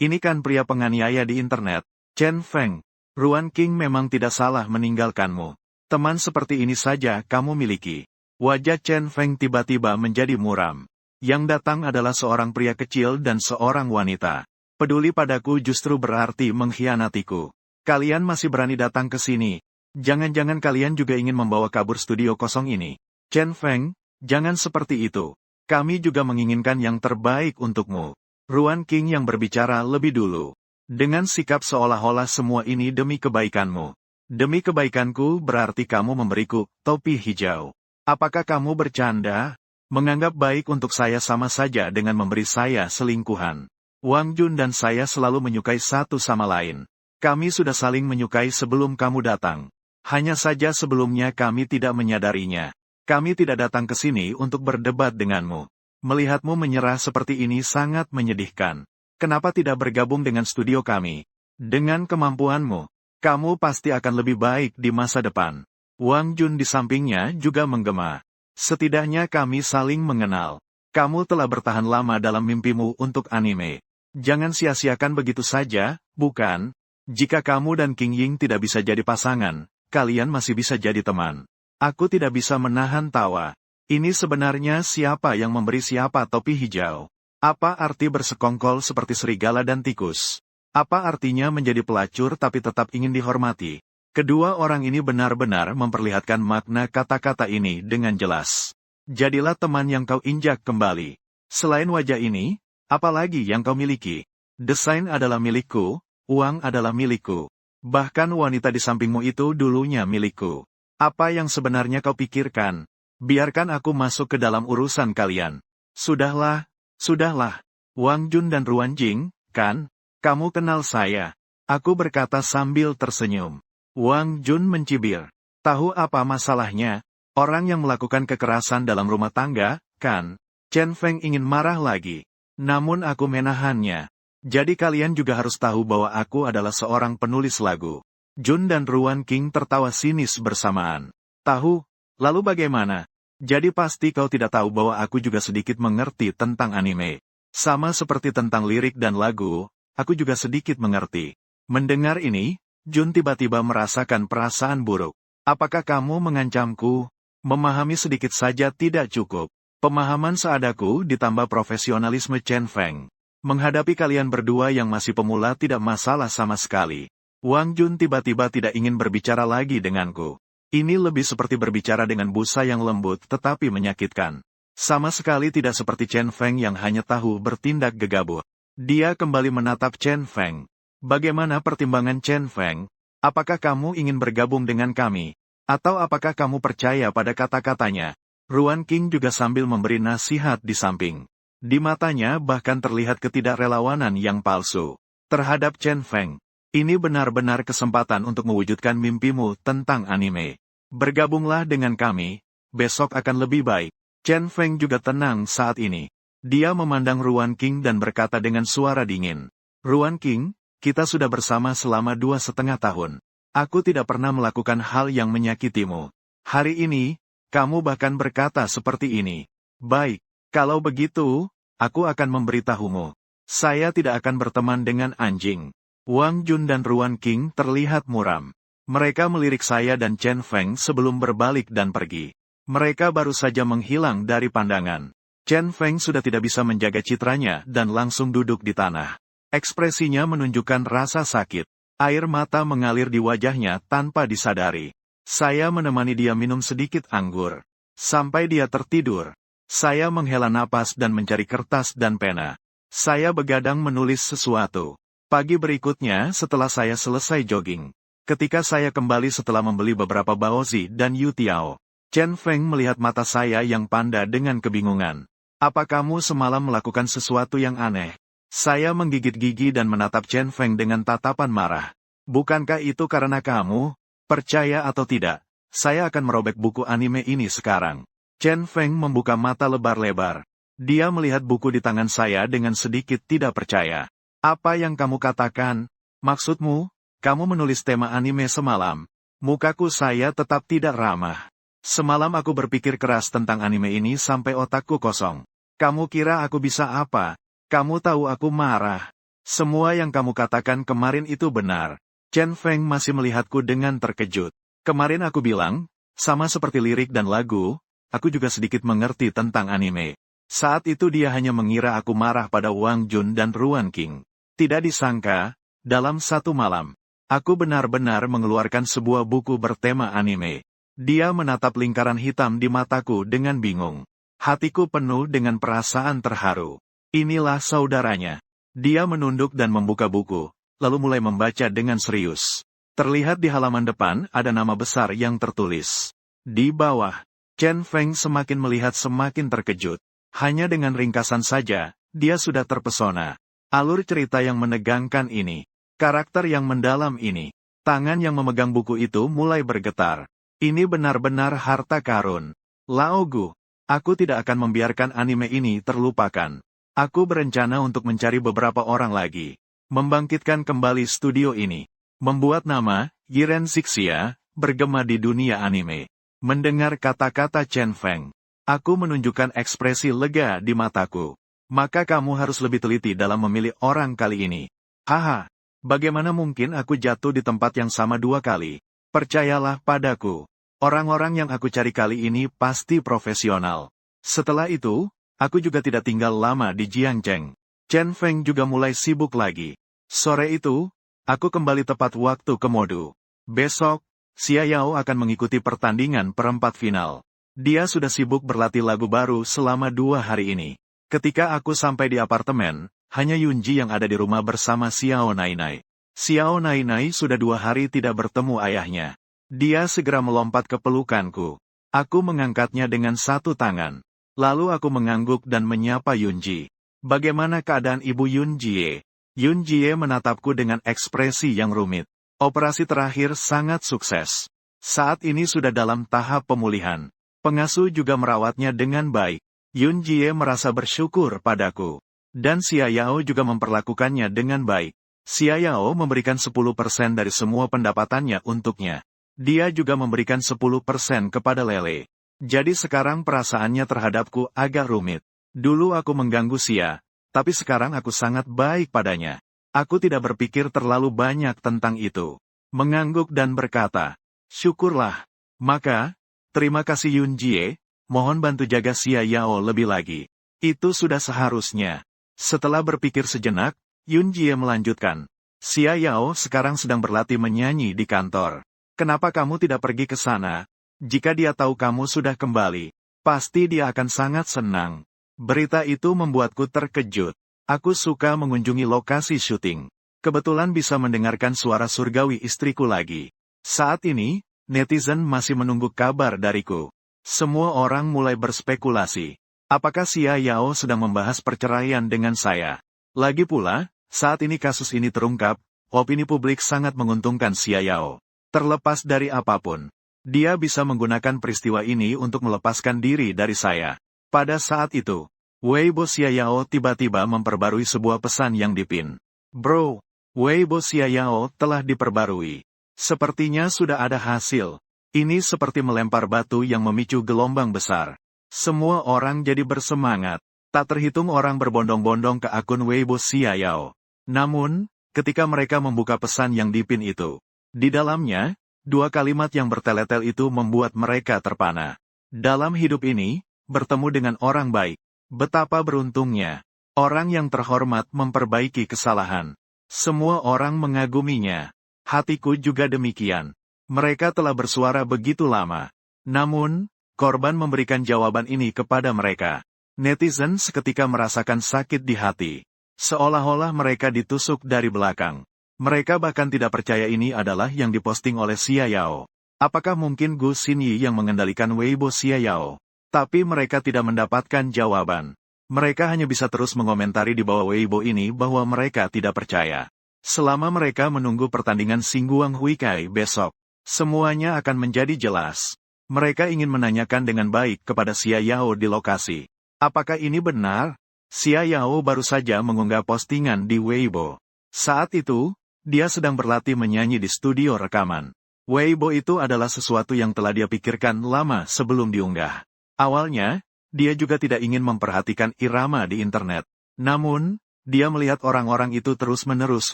ini kan pria penganiaya di internet. Chen Feng, Ruan King memang tidak salah meninggalkanmu. Teman seperti ini saja kamu miliki. Wajah Chen Feng tiba-tiba menjadi muram. Yang datang adalah seorang pria kecil dan seorang wanita. Peduli padaku justru berarti mengkhianatiku. Kalian masih berani datang ke sini. Jangan-jangan kalian juga ingin membawa kabur studio kosong ini. Chen Feng, jangan seperti itu. Kami juga menginginkan yang terbaik untukmu. Ruan King yang berbicara lebih dulu. Dengan sikap seolah-olah semua ini demi kebaikanmu. Demi kebaikanku berarti kamu memberiku topi hijau. Apakah kamu bercanda? Menganggap baik untuk saya sama saja dengan memberi saya selingkuhan. Wang Jun dan saya selalu menyukai satu sama lain. Kami sudah saling menyukai sebelum kamu datang. Hanya saja sebelumnya kami tidak menyadarinya. Kami tidak datang ke sini untuk berdebat denganmu. Melihatmu menyerah seperti ini sangat menyedihkan. Kenapa tidak bergabung dengan studio kami? Dengan kemampuanmu, kamu pasti akan lebih baik di masa depan. Wang Jun di sampingnya juga menggema. Setidaknya kami saling mengenal. Kamu telah bertahan lama dalam mimpimu untuk anime. Jangan sia-siakan begitu saja, bukan? Jika kamu dan King Ying tidak bisa jadi pasangan, kalian masih bisa jadi teman. Aku tidak bisa menahan tawa. Ini sebenarnya siapa yang memberi siapa topi hijau? Apa arti bersekongkol seperti serigala dan tikus? Apa artinya menjadi pelacur tapi tetap ingin dihormati? Kedua orang ini benar-benar memperlihatkan makna kata-kata ini dengan jelas. Jadilah teman yang kau injak kembali. Selain wajah ini, apa lagi yang kau miliki? Desain adalah milikku, uang adalah milikku. Bahkan wanita di sampingmu itu dulunya milikku. Apa yang sebenarnya kau pikirkan? Biarkan aku masuk ke dalam urusan kalian. Sudahlah, sudahlah. Wang Jun dan Ruan Jing, kan? Kamu kenal saya. Aku berkata sambil tersenyum. Wang Jun mencibir. Tahu apa masalahnya? Orang yang melakukan kekerasan dalam rumah tangga, kan? Chen Feng ingin marah lagi. Namun aku menahannya. Jadi kalian juga harus tahu bahwa aku adalah seorang penulis lagu. Jun dan Ruan King tertawa sinis bersamaan. Tahu? Lalu bagaimana? Jadi pasti kau tidak tahu bahwa aku juga sedikit mengerti tentang anime. Sama seperti tentang lirik dan lagu, aku juga sedikit mengerti. Mendengar ini, Jun tiba-tiba merasakan perasaan buruk. Apakah kamu mengancamku? Memahami sedikit saja tidak cukup. Pemahaman seadaku ditambah profesionalisme Chen Feng. Menghadapi kalian berdua yang masih pemula tidak masalah sama sekali. Wang Jun tiba-tiba tidak ingin berbicara lagi denganku. Ini lebih seperti berbicara dengan busa yang lembut tetapi menyakitkan. Sama sekali tidak seperti Chen Feng yang hanya tahu bertindak gegabah. Dia kembali menatap Chen Feng. Bagaimana pertimbangan Chen Feng? Apakah kamu ingin bergabung dengan kami? Atau apakah kamu percaya pada kata-katanya? Ruan King juga sambil memberi nasihat di samping. Di matanya bahkan terlihat ketidakrelawanan yang palsu. Terhadap Chen Feng, ini benar-benar kesempatan untuk mewujudkan mimpimu tentang anime. Bergabunglah dengan kami, besok akan lebih baik. Chen Feng juga tenang saat ini. Dia memandang Ruan King dan berkata dengan suara dingin. Ruan King, kita sudah bersama selama 2,5 tahun. Aku tidak pernah melakukan hal yang menyakitimu. Hari ini, Kamu bahkan berkata seperti ini. Baik, kalau begitu, aku akan memberitahumu. Saya tidak akan berteman dengan anjing. Wang Jun dan Ruan King terlihat muram. Mereka melirik saya dan Chen Feng sebelum berbalik dan pergi. Mereka baru saja menghilang dari pandangan. Chen Feng sudah tidak bisa menjaga citranya dan langsung duduk di tanah. Ekspresinya menunjukkan rasa sakit. Air mata mengalir di wajahnya tanpa disadari. Saya menemani dia minum sedikit anggur. Sampai dia tertidur. Saya menghela napas dan mencari kertas dan pena. Saya begadang menulis sesuatu. Pagi berikutnya setelah saya selesai jogging. Ketika saya kembali setelah membeli beberapa baozi dan yutiao, Chen Feng melihat mata saya yang panda dengan kebingungan. Apa kamu semalam melakukan sesuatu yang aneh? Saya menggigit gigi dan menatap Chen Feng dengan tatapan marah. Bukankah itu karena kamu? Percaya atau tidak, saya akan merobek buku anime ini sekarang. Chen Feng membuka mata lebar-lebar. Dia melihat buku di tangan saya dengan sedikit tidak percaya. Apa yang kamu katakan? Maksudmu, kamu menulis tema anime semalam. Mukaku saya tetap tidak ramah. Semalam aku berpikir keras tentang anime ini sampai otakku kosong. Kamu kira aku bisa apa? Kamu tahu aku marah. Semua yang kamu katakan kemarin itu benar. Chen Feng masih melihatku dengan terkejut. Kemarin aku bilang, sama seperti lirik dan lagu, aku juga sedikit mengerti tentang anime. Saat itu dia hanya mengira aku marah pada Wang Jun dan Ruan King. Tidak disangka, dalam satu malam, aku benar-benar mengeluarkan sebuah buku bertema anime. Dia menatap lingkaran hitam di mataku dengan bingung. Hatiku penuh dengan perasaan terharu. Inilah saudaranya. Dia menunduk dan membuka buku, lalu mulai membaca dengan serius. Terlihat di halaman depan ada nama besar yang tertulis. Di bawah, Chen Feng semakin melihat semakin terkejut. Hanya dengan ringkasan saja, dia sudah terpesona. Alur cerita yang menegangkan ini, karakter yang mendalam ini, tangan yang memegang buku itu mulai bergetar. Ini benar-benar harta karun. Laogu, aku tidak akan membiarkan anime ini terlupakan. Aku berencana untuk mencari beberapa orang lagi. Membangkitkan kembali studio ini. Membuat nama, Yiren Zixia, bergema di dunia anime. Mendengar kata-kata Chen Feng, aku menunjukkan ekspresi lega di mataku. Maka kamu harus lebih teliti dalam memilih orang kali ini. Haha, bagaimana mungkin aku jatuh di tempat yang sama dua kali? Percayalah padaku. Orang-orang yang aku cari kali ini pasti profesional. Setelah itu, aku juga tidak tinggal lama di Jiangcheng. Chen Feng juga mulai sibuk lagi. Sore itu, aku kembali tepat waktu ke Modu. Besok, Xia Yao akan mengikuti pertandingan perempat final. Dia sudah sibuk berlatih lagu baru selama 2 hari ini. Ketika aku sampai di apartemen, hanya Yunji yang ada di rumah bersama Xiao Nainai. Xiao Nainai sudah 2 hari tidak bertemu ayahnya. Dia segera melompat ke pelukanku. Aku mengangkatnya dengan satu tangan. Lalu aku mengangguk dan menyapa Yunji. Bagaimana keadaan Ibu Yunjie? Yunjie menatapku dengan ekspresi yang rumit. Operasi terakhir sangat sukses. Saat ini sudah dalam tahap pemulihan. Pengasuh juga merawatnya dengan baik. Yunjie merasa bersyukur padaku. Dan Xia Yao juga memperlakukannya dengan baik. Xia Yao memberikan 10% dari semua pendapatannya untuknya. Dia juga memberikan 10% kepada Lele. Jadi sekarang perasaannya terhadapku agak rumit. Dulu aku mengganggu Xia, tapi sekarang aku sangat baik padanya. Aku tidak berpikir terlalu banyak tentang itu. Mengangguk dan berkata, syukurlah. Maka, terima kasih Yunjie. Mohon bantu jaga Xia Yao lebih lagi. Itu sudah seharusnya. Setelah berpikir sejenak, Yunjie melanjutkan. Xia Yao sekarang sedang berlatih menyanyi di kantor. Kenapa kamu tidak pergi ke sana? Jika dia tahu kamu sudah kembali, pasti dia akan sangat senang. Berita itu membuatku terkejut. Aku suka mengunjungi lokasi syuting. Kebetulan bisa mendengarkan suara surgawi istriku lagi. Saat ini, netizen masih menunggu kabar dariku. Semua orang mulai berspekulasi. Apakah Xia Yao sedang membahas perceraian dengan saya? Lagi pula, saat ini kasus ini terungkap, opini publik sangat menguntungkan Xia Yao. Terlepas dari apapun, dia bisa menggunakan peristiwa ini untuk melepaskan diri dari saya. Pada saat itu, Weibo Xia Yao tiba-tiba memperbarui sebuah pesan yang dipin. Bro, Weibo Xia Yao telah diperbarui. Sepertinya sudah ada hasil. Ini seperti melempar batu yang memicu gelombang besar. Semua orang jadi bersemangat. Tak terhitung orang berbondong-bondong ke akun Weibo Xiaoyao. Namun, ketika mereka membuka pesan yang dipin itu, di dalamnya, 2 kalimat yang bertele-tel itu membuat mereka terpana. Dalam hidup ini, bertemu dengan orang baik. Betapa beruntungnya. Orang yang terhormat memperbaiki kesalahan. Semua orang mengaguminya. Hatiku juga demikian. Mereka telah bersuara begitu lama. Namun, korban memberikan jawaban ini kepada mereka. Netizen seketika merasakan sakit di hati. Seolah-olah mereka ditusuk dari belakang. Mereka bahkan tidak percaya ini adalah yang diposting oleh Xiaoyao. Apakah mungkin Gu Xinyi yang mengendalikan Weibo Xiaoyao? Tapi mereka tidak mendapatkan jawaban. Mereka hanya bisa terus mengomentari di bawah Weibo ini bahwa mereka tidak percaya. Selama mereka menunggu pertandingan Xingguang Huikai besok, semuanya akan menjadi jelas. Mereka ingin menanyakan dengan baik kepada Xiaoyao di lokasi. Apakah ini benar? Xiaoyao baru saja mengunggah postingan di Weibo. Saat itu, dia sedang berlatih menyanyi di studio rekaman. Weibo itu adalah sesuatu yang telah dia pikirkan lama sebelum diunggah. Awalnya, dia juga tidak ingin memperhatikan irama di internet. Namun, dia melihat orang-orang itu terus-menerus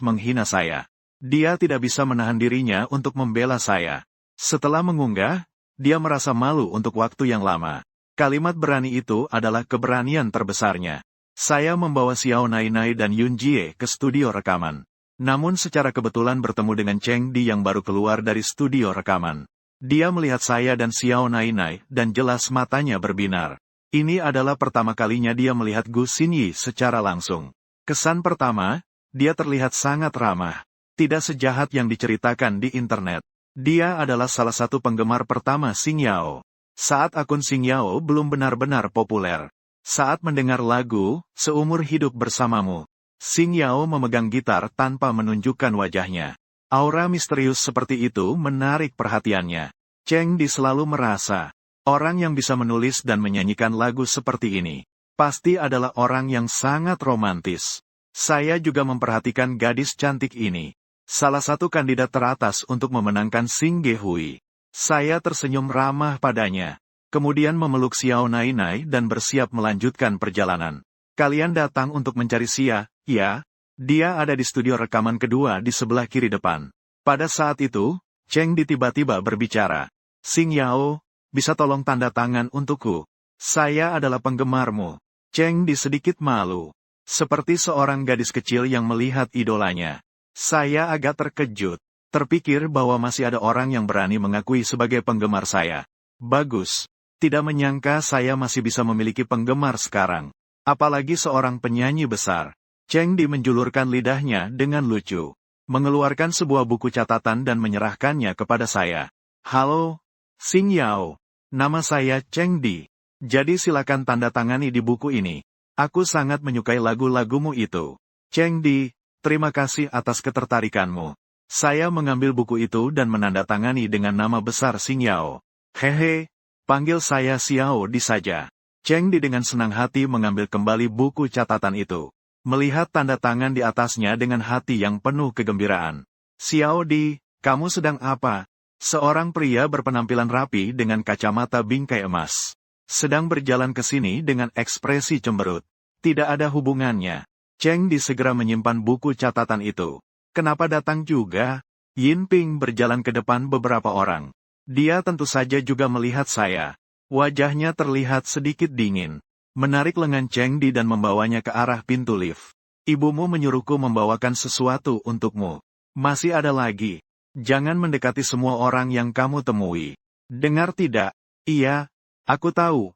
menghina saya. Dia tidak bisa menahan dirinya untuk membela saya. Setelah mengunggah, dia merasa malu untuk waktu yang lama. Kalimat berani itu adalah keberanian terbesarnya. Saya membawa Xiao Nainai dan Yun Jie ke studio rekaman. Namun secara kebetulan bertemu dengan Cheng Di yang baru keluar dari studio rekaman. Dia melihat saya dan Xiao Nainai dan jelas matanya berbinar. Ini adalah pertama kalinya dia melihat Gu Xinyi secara langsung. Kesan pertama, dia terlihat sangat ramah. Tidak sejahat yang diceritakan di internet. Dia adalah salah satu penggemar pertama Xingyao. Saat akun Xingyao belum benar-benar populer. Saat mendengar lagu, Seumur Hidup Bersamamu, Xingyao memegang gitar tanpa menunjukkan wajahnya. Aura misterius seperti itu menarik perhatiannya. Cheng Di selalu merasa, orang yang bisa menulis dan menyanyikan lagu seperti ini, pasti adalah orang yang sangat romantis. Saya juga memperhatikan gadis cantik ini. Salah satu kandidat teratas untuk memenangkan Xing Ge Hui. Saya tersenyum ramah padanya. Kemudian memeluk Xiao Nainai dan bersiap melanjutkan perjalanan. Kalian datang untuk mencari Xia, ya? Dia ada di studio rekaman kedua di sebelah kiri depan. Pada saat itu, Cheng Di tiba-tiba berbicara. Xingyao, bisa tolong tanda tangan untukku? Saya adalah penggemarmu. Cheng Di sedikit malu. Seperti seorang gadis kecil yang melihat idolanya. Saya agak terkejut. Terpikir bahwa masih ada orang yang berani mengakui sebagai penggemar saya. Bagus. Tidak menyangka saya masih bisa memiliki penggemar sekarang. Apalagi seorang penyanyi besar. Cheng Di menjulurkan lidahnya dengan lucu. Mengeluarkan sebuah buku catatan dan menyerahkannya kepada saya. Halo, Xingyao. Nama saya Cheng Di. Jadi silakan tanda tangani di buku ini. Aku sangat menyukai lagu-lagumu itu. Cheng Di, terima kasih atas ketertarikanmu. Saya mengambil buku itu dan menandatangani dengan nama besar Xingyao. Hehe, panggil saya Xiao Di saja. Cheng Di dengan senang hati mengambil kembali buku catatan itu. Melihat tanda tangan di atasnya dengan hati yang penuh kegembiraan. Xiao Di, kamu sedang apa? Seorang pria berpenampilan rapi dengan kacamata bingkai emas. Sedang berjalan ke sini dengan ekspresi cemberut. Tidak ada hubungannya. Cheng Di segera menyimpan buku catatan itu. Kenapa datang juga? Yin Ping berjalan ke depan beberapa orang. Dia tentu saja juga melihat saya. Wajahnya terlihat sedikit dingin. Menarik lengan Cheng Di dan membawanya ke arah pintu lift. Ibumu menyuruhku membawakan sesuatu untukmu. Masih ada lagi. Jangan mendekati semua orang yang kamu temui. Dengar tidak? Iya. Aku tahu.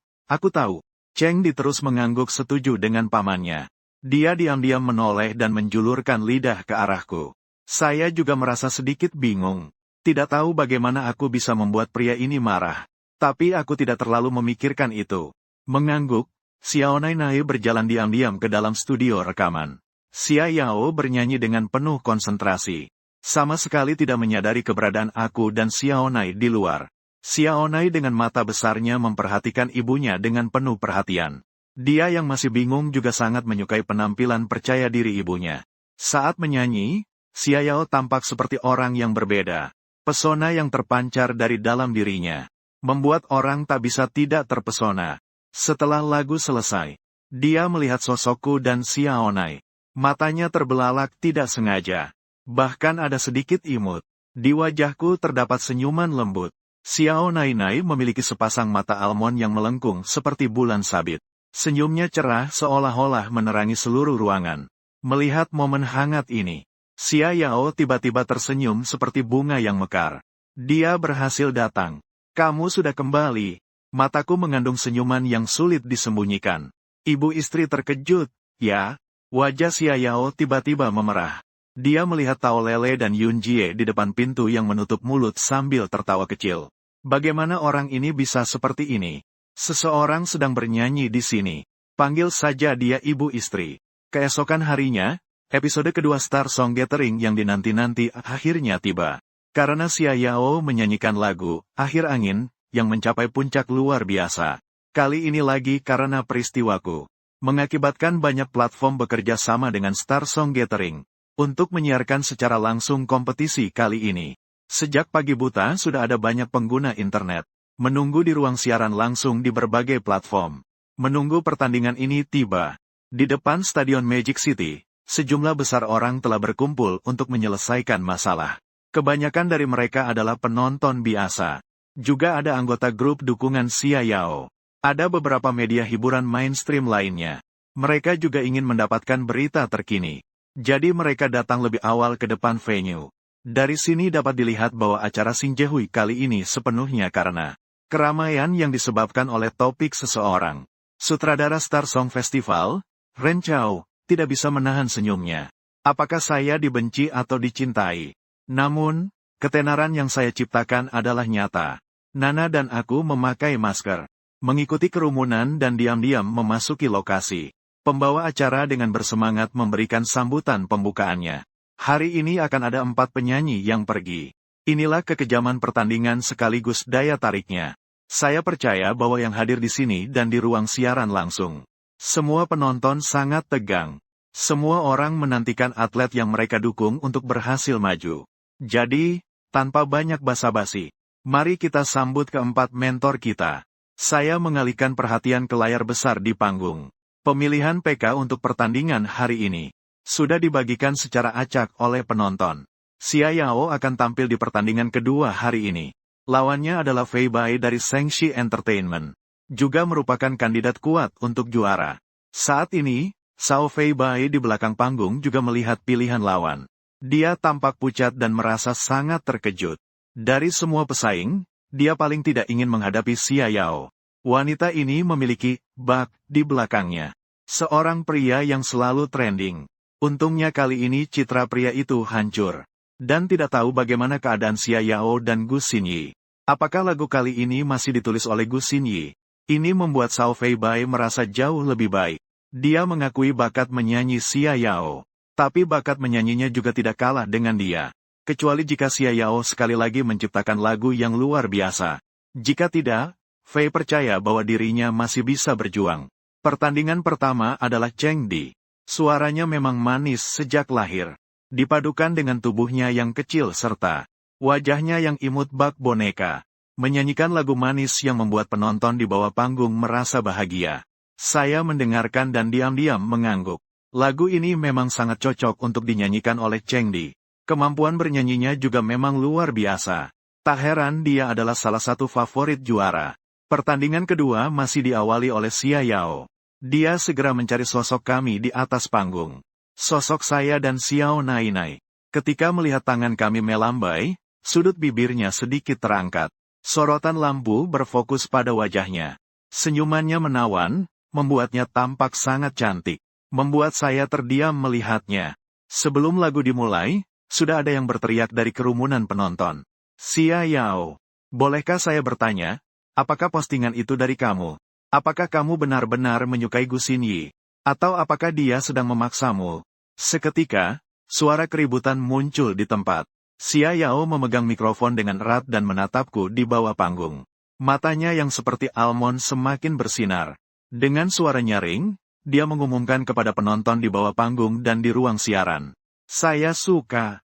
Cheng Di terus mengangguk setuju dengan pamannya. Dia diam-diam menoleh dan menjulurkan lidah ke arahku. Saya juga merasa sedikit bingung. Tidak tahu bagaimana aku bisa membuat pria ini marah. Tapi aku tidak terlalu memikirkan itu. Mengangguk, Xiao Nainai berjalan diam-diam ke dalam studio rekaman. Xiao bernyanyi dengan penuh konsentrasi. Sama sekali tidak menyadari keberadaan aku dan Xiao Nai di luar. Xiao Nai dengan mata besarnya memperhatikan ibunya dengan penuh perhatian. Dia yang masih bingung juga sangat menyukai penampilan percaya diri ibunya. Saat menyanyi, Xiao tampak seperti orang yang berbeda. Pesona yang terpancar dari dalam dirinya membuat orang tak bisa tidak terpesona. Setelah lagu selesai, dia melihat sosokku dan Xiaonai. Matanya terbelalak tidak sengaja. Bahkan ada sedikit imut. Di wajahku terdapat senyuman lembut. Xiaonai memiliki sepasang mata almond yang melengkung seperti bulan sabit. Senyumnya cerah seolah-olah menerangi seluruh ruangan. Melihat momen hangat ini, Xia Yao tiba-tiba tersenyum seperti bunga yang mekar. Dia berhasil datang. Kamu sudah kembali. Mataku mengandung senyuman yang sulit disembunyikan. Ibu istri terkejut, ya? Wajah Xia Yao tiba-tiba memerah. Dia melihat Tao Lele dan Yun Jie di depan pintu yang menutup mulut sambil tertawa kecil. Bagaimana orang ini bisa seperti ini? Seseorang sedang bernyanyi di sini. Panggil saja dia ibu istri. Keesokan harinya, episode kedua Star Song Gathering yang dinanti-nanti akhirnya tiba. Karena Xia Yao menyanyikan lagu, Akhir Angin, yang mencapai puncak luar biasa. Kali ini lagi karena peristiwaku. Mengakibatkan banyak platform bekerja sama dengan Star Song Gathering. Untuk menyiarkan secara langsung kompetisi kali ini. Sejak pagi buta sudah ada banyak pengguna internet. Menunggu di ruang siaran langsung di berbagai platform. Menunggu pertandingan ini tiba. Di depan Stadion Magic City, sejumlah besar orang telah berkumpul untuk menyelesaikan masalah. Kebanyakan dari mereka adalah penonton biasa. Juga ada anggota grup dukungan Xia Yao. Ada beberapa media hiburan mainstream lainnya. Mereka juga ingin mendapatkan berita terkini. Jadi mereka datang lebih awal ke depan venue. Dari sini dapat dilihat bahwa acara Xingjehui kali ini sepenuhnya karena keramaian yang disebabkan oleh topik seseorang. Sutradara Star Song Festival, Ren Chao, tidak bisa menahan senyumnya. Apakah saya dibenci atau dicintai? Namun, ketenaran yang saya ciptakan adalah nyata. Nana dan aku memakai masker, mengikuti kerumunan dan diam-diam memasuki lokasi. Pembawa acara dengan bersemangat memberikan sambutan pembukaannya. Hari ini akan ada 4 penyanyi yang pergi. Inilah kekejaman pertandingan sekaligus daya tariknya. Saya percaya bahwa yang hadir di sini dan di ruang siaran langsung. Semua penonton sangat tegang. Semua orang menantikan atlet yang mereka dukung untuk berhasil maju. Jadi, tanpa banyak basa-basi, mari kita sambut keempat mentor kita. Saya mengalihkan perhatian ke layar besar di panggung. Pemilihan PK untuk pertandingan hari ini sudah dibagikan secara acak oleh penonton. Xia Yao akan tampil di pertandingan kedua hari ini. Lawannya adalah Fei Bai dari Shengxi Entertainment. Juga merupakan kandidat kuat untuk juara. Saat ini, Sao Fei Bai di belakang panggung juga melihat pilihan lawan. Dia tampak pucat dan merasa sangat terkejut. Dari semua pesaing, dia paling tidak ingin menghadapi Xia Yao. Wanita ini memiliki bak di belakangnya. Seorang pria yang selalu trending. Untungnya kali ini citra pria itu hancur. Dan tidak tahu bagaimana keadaan Xia Yao dan Gu Xinyi. Apakah lagu kali ini masih ditulis oleh Gu Xinyi? Ini membuat Sao Fei Bai merasa jauh lebih baik. Dia mengakui bakat menyanyi Xia Yao. Tapi bakat menyanyinya juga tidak kalah dengan dia. Kecuali jika Xia Yao sekali lagi menciptakan lagu yang luar biasa. Jika tidak, Fei percaya bahwa dirinya masih bisa berjuang. Pertandingan pertama adalah Cheng Di. Suaranya memang manis sejak lahir. Dipadukan dengan tubuhnya yang kecil serta wajahnya yang imut bak boneka. Menyanyikan lagu manis yang membuat penonton di bawah panggung merasa bahagia. Saya mendengarkan dan diam-diam mengangguk. Lagu ini memang sangat cocok untuk dinyanyikan oleh Cheng Di. Kemampuan bernyanyinya juga memang luar biasa. Tak heran dia adalah salah satu favorit juara. Pertandingan kedua masih diawali oleh Xia Yao. Dia segera mencari sosok kami di atas panggung. Sosok saya dan Xiao Nainai. Ketika melihat tangan kami melambai, sudut bibirnya sedikit terangkat. Sorotan lampu berfokus pada wajahnya. Senyumannya menawan, membuatnya tampak sangat cantik. Membuat saya terdiam melihatnya. Sebelum lagu dimulai, sudah ada yang berteriak dari kerumunan penonton. Xia Yao, bolehkah saya bertanya? Apakah postingan itu dari kamu? Apakah kamu benar-benar menyukai Gu Xinyi? Atau apakah dia sedang memaksamu? Seketika, suara keributan muncul di tempat. Xia Yao memegang mikrofon dengan erat dan menatapku di bawah panggung. Matanya yang seperti almond semakin bersinar. Dengan suara nyaring, dia mengumumkan kepada penonton di bawah panggung dan di ruang siaran. Saya suka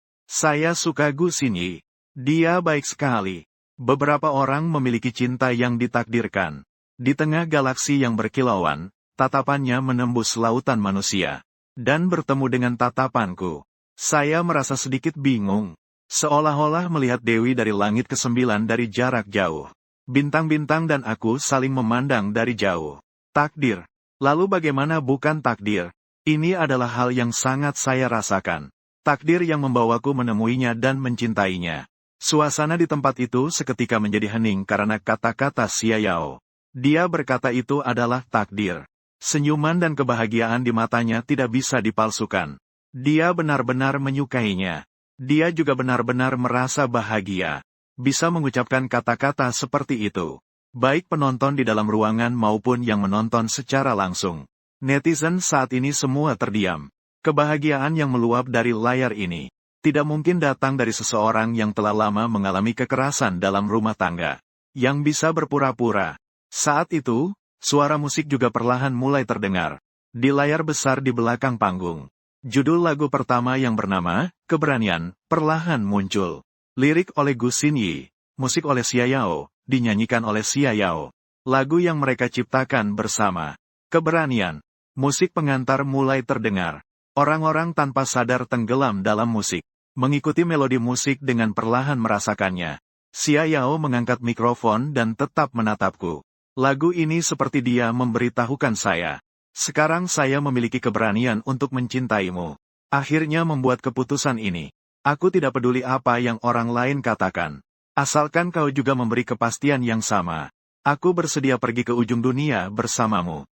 Gu Xinyi. Dia baik sekali. Beberapa orang memiliki cinta yang ditakdirkan. Di tengah galaksi yang berkilauan, tatapannya menembus lautan manusia. Dan bertemu dengan tatapanku. Saya merasa sedikit bingung. Seolah-olah melihat Dewi dari langit ke-9 dari jarak jauh. Bintang-bintang dan aku saling memandang dari jauh. Takdir. Lalu bagaimana bukan takdir? Ini adalah hal yang sangat saya rasakan. Takdir yang membawaku menemuinya dan mencintainya. Suasana di tempat itu seketika menjadi hening karena kata-kata Xia Yao. Dia berkata itu adalah takdir. Senyuman dan kebahagiaan di matanya tidak bisa dipalsukan. Dia benar-benar menyukainya. Dia juga benar-benar merasa bahagia. Bisa mengucapkan kata-kata seperti itu. Baik penonton di dalam ruangan maupun yang menonton secara langsung. Netizen saat ini semua terdiam. Kebahagiaan yang meluap dari layar ini tidak mungkin datang dari seseorang yang telah lama mengalami kekerasan dalam rumah tangga. Yang bisa berpura-pura. Saat itu, suara musik juga perlahan mulai terdengar. Di layar besar di belakang panggung. Judul lagu pertama yang bernama, Keberanian, perlahan muncul. Lirik oleh Gu Xinyi, musik oleh Xia Yao, dinyanyikan oleh Xia Yao. Lagu yang mereka ciptakan bersama. Keberanian. Musik pengantar mulai terdengar. Orang-orang tanpa sadar tenggelam dalam musik. Mengikuti melodi musik dengan perlahan merasakannya. Xia Yao mengangkat mikrofon dan tetap menatapku. Lagu ini seperti dia memberitahukan saya. Sekarang saya memiliki keberanian untuk mencintaimu. Akhirnya membuat keputusan ini. Aku tidak peduli apa yang orang lain katakan. Asalkan kau juga memberi kepastian yang sama. Aku bersedia pergi ke ujung dunia bersamamu.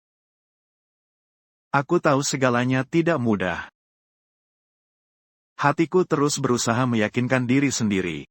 Aku tahu segalanya tidak mudah. Hatiku terus berusaha meyakinkan diri sendiri.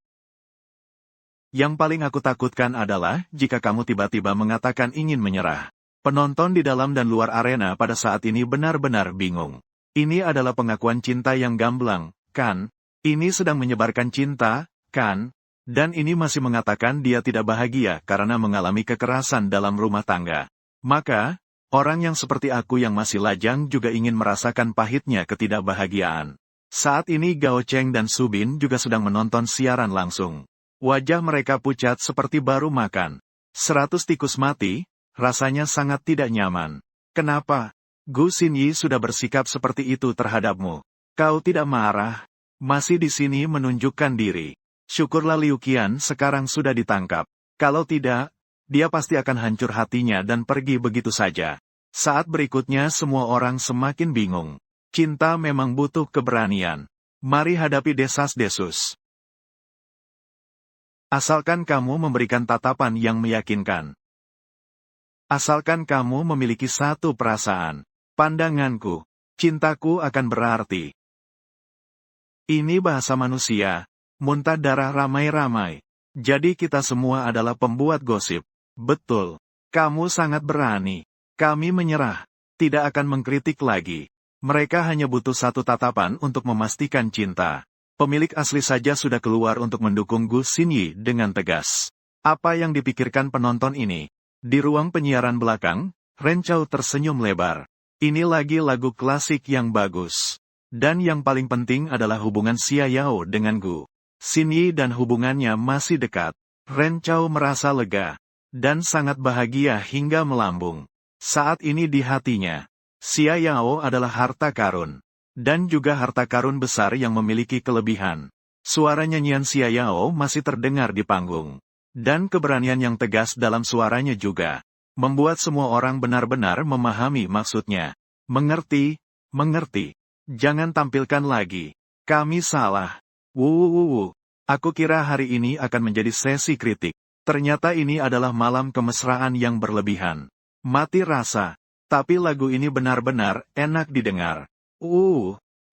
Yang paling aku takutkan adalah jika kamu tiba-tiba mengatakan ingin menyerah. Penonton di dalam dan luar arena pada saat ini benar-benar bingung. Ini adalah pengakuan cinta yang gamblang, kan? Ini sedang menyebarkan cinta, kan? Dan ini masih mengatakan dia tidak bahagia karena mengalami kekerasan dalam rumah tangga. Maka, orang yang seperti aku yang masih lajang juga ingin merasakan pahitnya ketidakbahagiaan. Saat ini Gao Cheng dan Subin juga sedang menonton siaran langsung. Wajah mereka pucat seperti baru makan. 100 tikus mati, rasanya sangat tidak nyaman. Kenapa? Gu Xinyi sudah bersikap seperti itu terhadapmu. Kau tidak marah? Masih di sini menunjukkan diri. Syukurlah Liu Qian sekarang sudah ditangkap. Kalau tidak, dia pasti akan hancur hatinya dan pergi begitu saja. Saat berikutnya semua orang semakin bingung. Cinta memang butuh keberanian. Mari hadapi desas-desus. Asalkan kamu memberikan tatapan yang meyakinkan. Asalkan kamu memiliki satu perasaan. Pandanganku, cintaku akan berarti. Ini bahasa manusia. Muntah darah ramai-ramai. Jadi kita semua adalah pembuat gosip. Betul. Kamu sangat berani. Kami menyerah. Tidak akan mengkritik lagi. Mereka hanya butuh satu tatapan untuk memastikan cinta. Pemilik asli saja sudah keluar untuk mendukung Gu Xinyi dengan tegas. Apa yang dipikirkan penonton ini? Di ruang penyiaran belakang, Ren Chao tersenyum lebar. Ini lagi lagu klasik yang bagus. Dan yang paling penting adalah hubungan Xia Yao dengan Gu Xinyi dan hubungannya masih dekat. Ren Chao merasa lega. Dan sangat bahagia hingga melambung. Saat ini di hatinya, Xia Yao adalah harta karun. Dan juga harta karun besar yang memiliki kelebihan. Suara nyanyian Xia Yao masih terdengar di panggung. Dan keberanian yang tegas dalam suaranya juga. Membuat semua orang benar-benar memahami maksudnya. Mengerti, mengerti. Jangan tampilkan lagi. Kami salah. Wuh. Aku kira hari ini akan menjadi sesi kritik. Ternyata ini adalah malam kemesraan yang berlebihan. Mati rasa. Tapi lagu ini benar-benar enak didengar.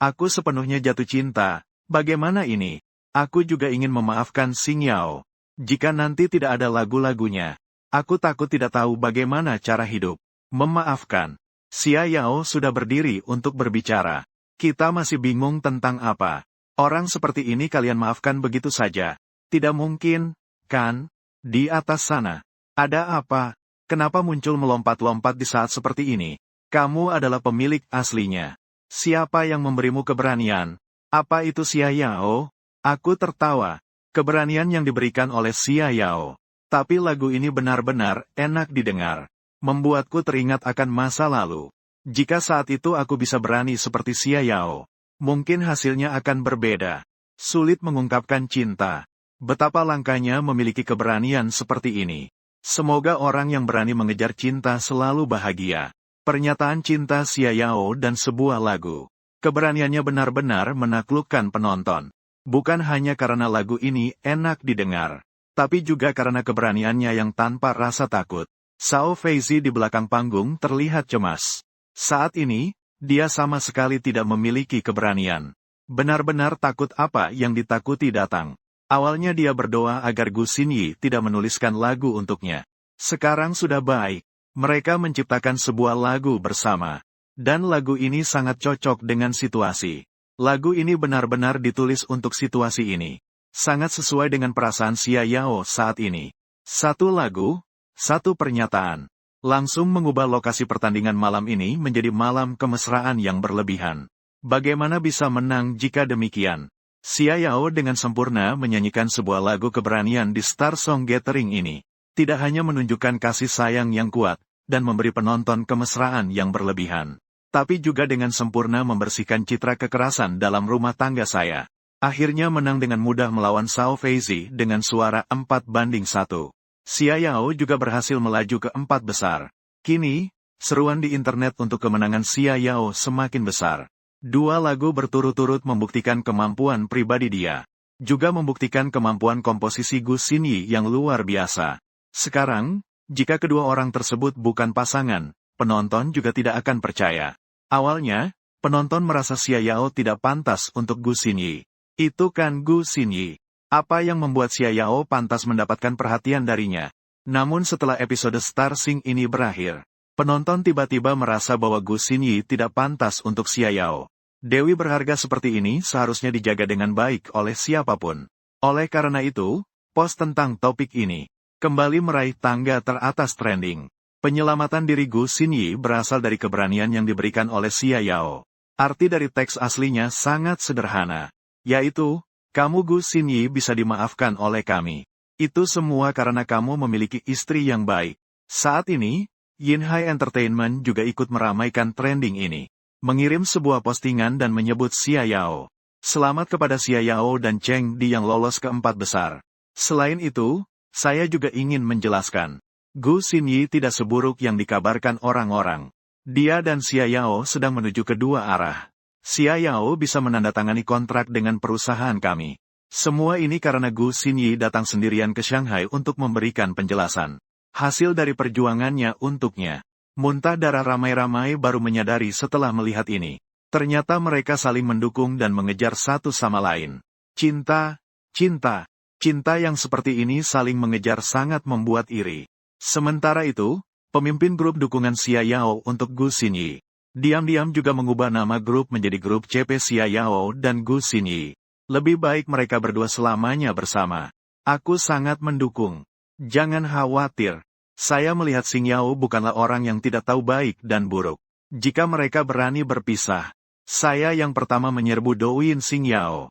Aku sepenuhnya jatuh cinta. Bagaimana ini? Aku juga ingin memaafkan Xing Yao. Jika nanti tidak ada lagu-lagunya, aku takut tidak tahu bagaimana cara hidup. Memaafkan. Xia Yao sudah berdiri untuk berbicara. Kita masih bingung tentang apa. Orang seperti ini kalian maafkan begitu saja. Tidak mungkin, kan? Di atas sana. Ada apa? Kenapa muncul melompat-lompat di saat seperti ini? Kamu adalah pemilik aslinya. Siapa yang memberimu keberanian? Apa itu Xia Yao? Aku tertawa. Keberanian yang diberikan oleh Xia Yao. Tapi lagu ini benar-benar enak didengar. Membuatku teringat akan masa lalu. Jika saat itu aku bisa berani seperti Xia Yao, mungkin hasilnya akan berbeda. Sulit mengungkapkan cinta. Betapa langkanya memiliki keberanian seperti ini. Semoga orang yang berani mengejar cinta selalu bahagia. Pernyataan cinta Xia Yao dan sebuah lagu. Keberaniannya benar-benar menaklukkan penonton. Bukan hanya karena lagu ini enak didengar, tapi juga karena keberaniannya yang tanpa rasa takut. Zhao Feizi di belakang panggung terlihat cemas. Saat ini, dia sama sekali tidak memiliki keberanian. Benar-benar takut apa yang ditakuti datang. Awalnya dia berdoa agar Gu Xinyi tidak menuliskan lagu untuknya. Sekarang sudah baik. Mereka menciptakan sebuah lagu bersama. Dan lagu ini sangat cocok dengan situasi. Lagu ini benar-benar ditulis untuk situasi ini. Sangat sesuai dengan perasaan Xia Yao saat ini. Satu lagu, satu pernyataan. Langsung mengubah lokasi pertandingan malam ini menjadi malam kemesraan yang berlebihan. Bagaimana bisa menang jika demikian? Xia Yao dengan sempurna menyanyikan sebuah lagu keberanian di Star Song Gathering ini. Tidak hanya menunjukkan kasih sayang yang kuat, dan memberi penonton kemesraan yang berlebihan. Tapi juga dengan sempurna membersihkan citra kekerasan dalam rumah tangga saya. Akhirnya menang dengan mudah melawan Zhao Feizi dengan suara 4-1. Xia Yao juga berhasil melaju ke 4 besar. Kini, seruan di internet untuk kemenangan Xia Yao semakin besar. Dua lagu berturut-turut membuktikan kemampuan pribadi dia. Juga membuktikan kemampuan komposisi Gu Xinyi yang luar biasa. Sekarang, jika kedua orang tersebut bukan pasangan, penonton juga tidak akan percaya. Awalnya, penonton merasa Xia Yao tidak pantas untuk Gu Xinyi. Itu kan Gu Xinyi. Apa yang membuat Xia Yao pantas mendapatkan perhatian darinya? Namun setelah episode Star Sing ini berakhir, penonton tiba-tiba merasa bahwa Gu Xinyi tidak pantas untuk Xia Yao. Dewi berharga seperti ini seharusnya dijaga dengan baik oleh siapapun. Oleh karena itu, post tentang topik ini kembali meraih tangga teratas trending. Penyelamatan diri Gu Xinyi berasal dari keberanian yang diberikan oleh Xia Yao. Arti dari teks aslinya sangat sederhana, yaitu, kamu Gu Xinyi bisa dimaafkan oleh kami. Itu semua karena kamu memiliki istri yang baik. Saat ini, Yinhai Entertainment juga ikut meramaikan trending ini. Mengirim sebuah postingan dan menyebut Xia Yao. Selamat kepada Xia Yao dan Cheng Di yang lolos ke 4 besar. Selain itu, saya juga ingin menjelaskan. Gu Xinyi tidak seburuk yang dikabarkan orang-orang. Dia dan Xia Yao sedang menuju kedua arah. Xia Yao bisa menandatangani kontrak dengan perusahaan kami. Semua ini karena Gu Xinyi datang sendirian ke Shanghai untuk memberikan penjelasan. Hasil dari perjuangannya untuknya. Muntah darah ramai-ramai baru menyadari setelah melihat ini. Ternyata mereka saling mendukung dan mengejar satu sama lain. Cinta, cinta, cinta yang seperti ini saling mengejar sangat membuat iri. Sementara itu, pemimpin grup dukungan Xia Yao untuk Gu Xinyi, diam-diam juga mengubah nama grup menjadi grup CP Xia Yao dan Gu Xinyi. Lebih baik mereka berdua selamanya bersama. Aku sangat mendukung. Jangan khawatir. Saya melihat Xing Yao bukanlah orang yang tidak tahu baik dan buruk. Jika mereka berani berpisah, saya yang pertama menyerbu Douyin Xing Yao.